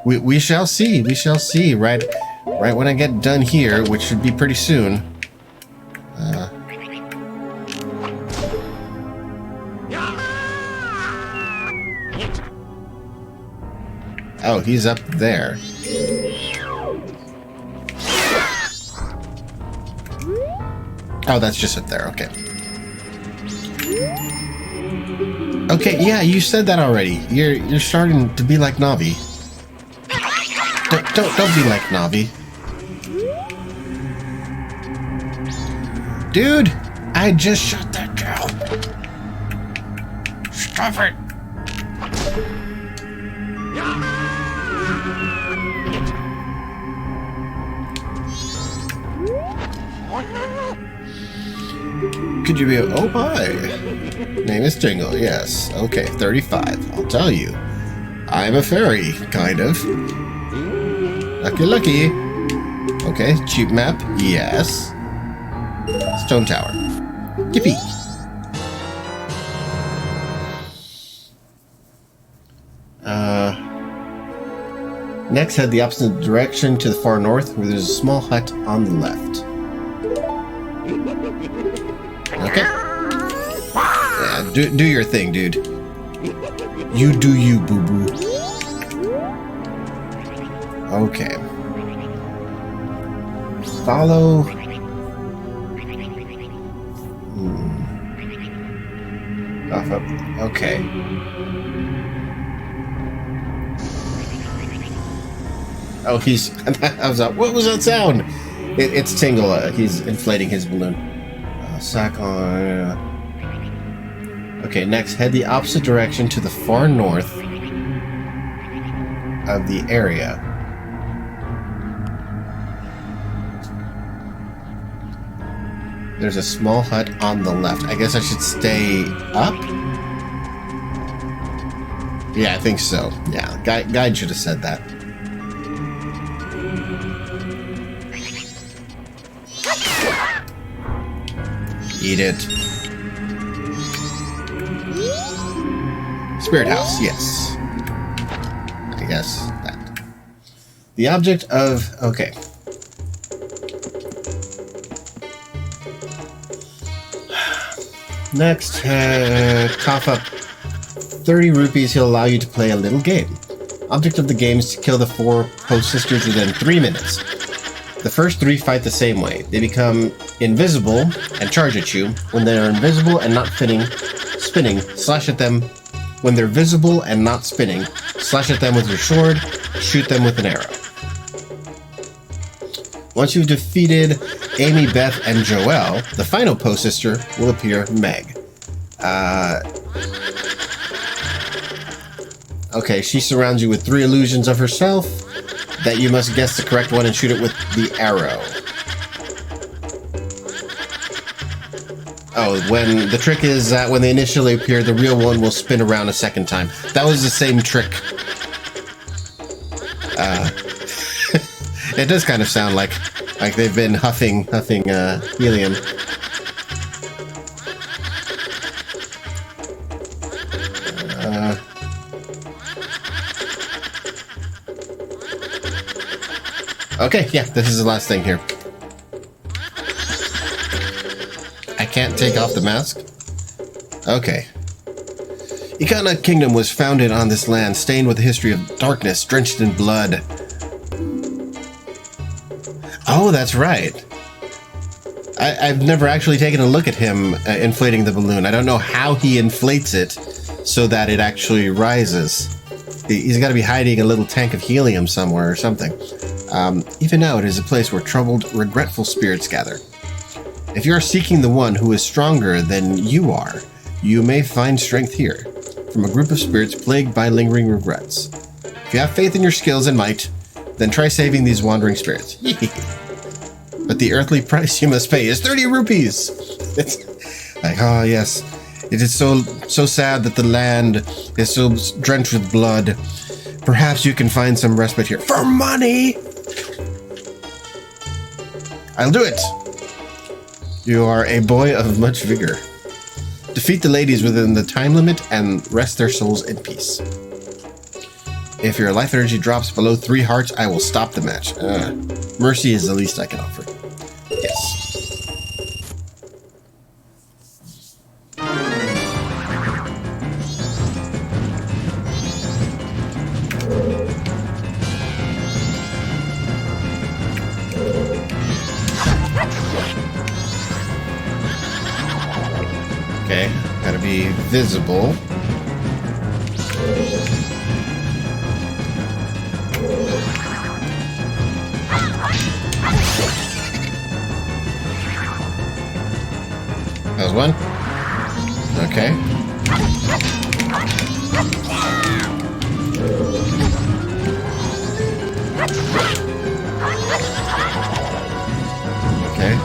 We shall see. We shall see. Right when I get done here, which should be pretty soon. Oh, he's up there. Oh, that's just up there. Okay. Okay, yeah, you said that already. You're starting to be like Navi. Don't be like Navi. Dude, I just shot that cow. Stop it. Could you be oh my. Name is Jingle, yes. Okay, 35. I'll tell you. I'm a fairy, kind of. Lucky. Okay, cheap map, yes. Stone Tower. Yippee. Next, head the opposite direction to the far north, where there's a small hut on the left. Okay. Yeah, do your thing, dude. You do you, boo-boo. Okay. Follow. Off up. Okay. Oh, he's. I was like, what was that sound? It's Tingle. He's inflating his balloon. Sack on. Okay, next, head the opposite direction to the far north of the area. There's a small hut on the left. I guess I should stay up? Yeah, I think so. Yeah, guide should have said that. Eat it. Spirit house, yes. I guess that. The object of... Okay. Next, cough up 30 rupees. He'll allow you to play a little game. Object of the game is to kill the 4 post sisters within 3 minutes. The first 3 fight the same way. They become invisible and charge at you. When they are invisible and not spinning, slash at them. When they're visible and not spinning, slash at them with your sword, shoot them with an arrow. Once you've defeated Amy, Beth, and Joelle, the final post sister will appear, Meg. Okay, she surrounds you with 3 illusions of herself that you must guess the correct one and shoot it with the arrow. Oh, when the trick is that when they initially appear, the real one will spin around a second time. That was the same trick. It does kind of sound like they've been huffing helium. Okay, yeah, this is the last thing here. I can't take off the mask? Okay. Ikana Kingdom was founded on this land, stained with a history of darkness, drenched in blood. Oh, that's right. I've never actually taken a look at him inflating the balloon. I don't know how he inflates it so that it actually rises. He's got to be hiding a little tank of helium somewhere or something. Even now, it is a place where troubled, regretful spirits gather. If you are seeking the one who is stronger than you are, you may find strength here, from a group of spirits plagued by lingering regrets. If you have faith in your skills and might, then try saving these wandering spirits. But the earthly price you must pay is 30 rupees! It's like, oh yes, it is so sad that the land is so drenched with blood. Perhaps you can find some respite here. For money! I'll do it! You are a boy of much vigor. Defeat the ladies within the time limit and rest their souls in peace. If your life energy drops below 3 hearts, I will stop the match. Mercy is the least I can offer. Yes. Okay, gotta be visible. one. Okay. Okay.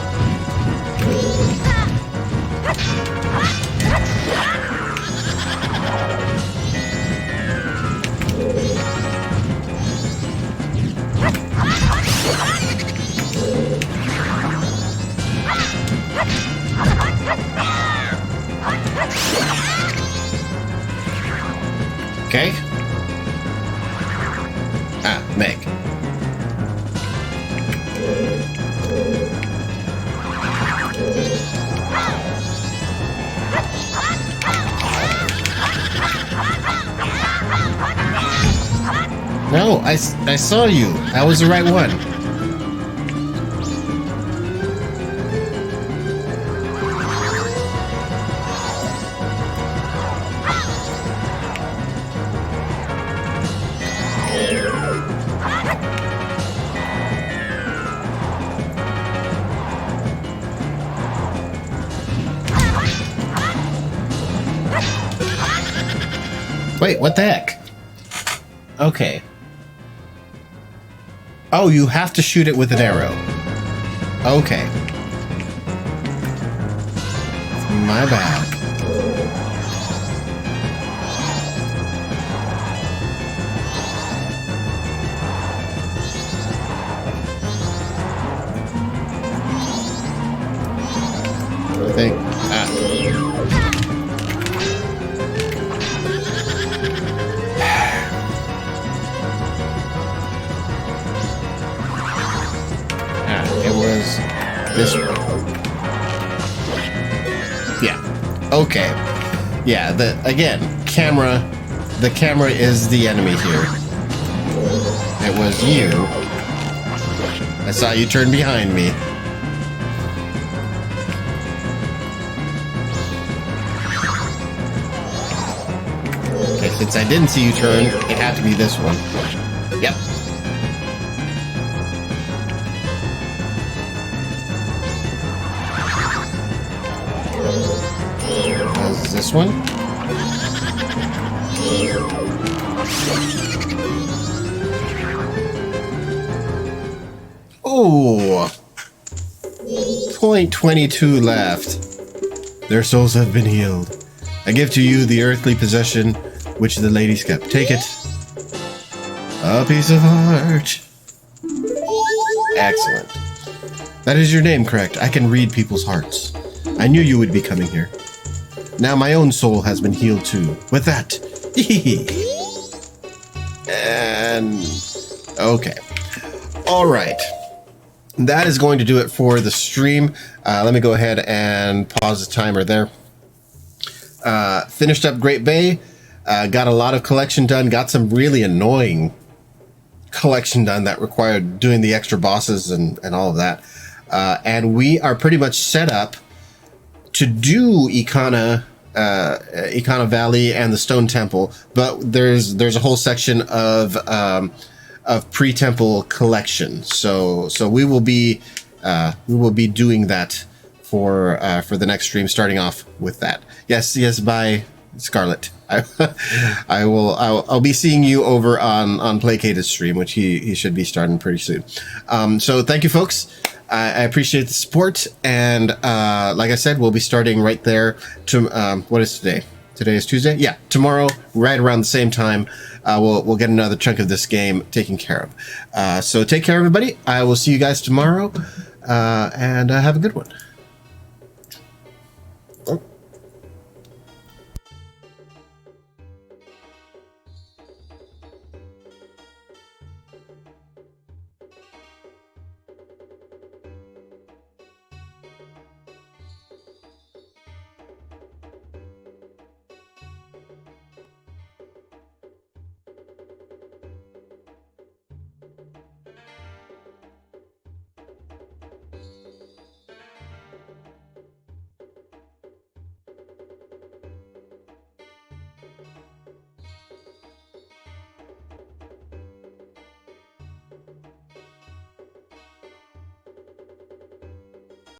Okay. Ah, Meg. No, I saw you. That was the right one. Wait, what the heck? Okay. Oh, you have to shoot it with an arrow. Okay. My bad. I think. It was this way. Yeah. Okay. Yeah. The camera is the enemy here. It was you. I saw you turn behind me. Okay, since I didn't see you turn, it had to be this one. Yep. Was this one? Oh, 0.22 left. Their souls have been healed. I give to you the earthly possession which the ladies kept. Take it. A piece of art. Excellent. That is your name, correct? I can read people's hearts. I knew you would be coming here. Now my own soul has been healed too. With that. And okay. All right. That is going to do it for the stream. Let me go ahead and pause the timer there. Finished up Great Bay. Got a lot of collection done. Got some really annoying collection done that required doing the extra bosses and all of that. And we are pretty much set up to do Ikana Valley and the Stone Temple, but there's a whole section of pre-temple collection. So we will be doing that for the next stream, starting off with that. Yes, bye, Scarlet. I'll be seeing you over on Placated's stream, which he should be starting pretty soon. So thank you, folks. I appreciate the support, and like I said, we'll be starting right there to what is today? Today is Tuesday? Yeah, tomorrow, right around the same time, we'll get another chunk of this game taken care of. So take care, everybody. I will see you guys tomorrow, and have a good one.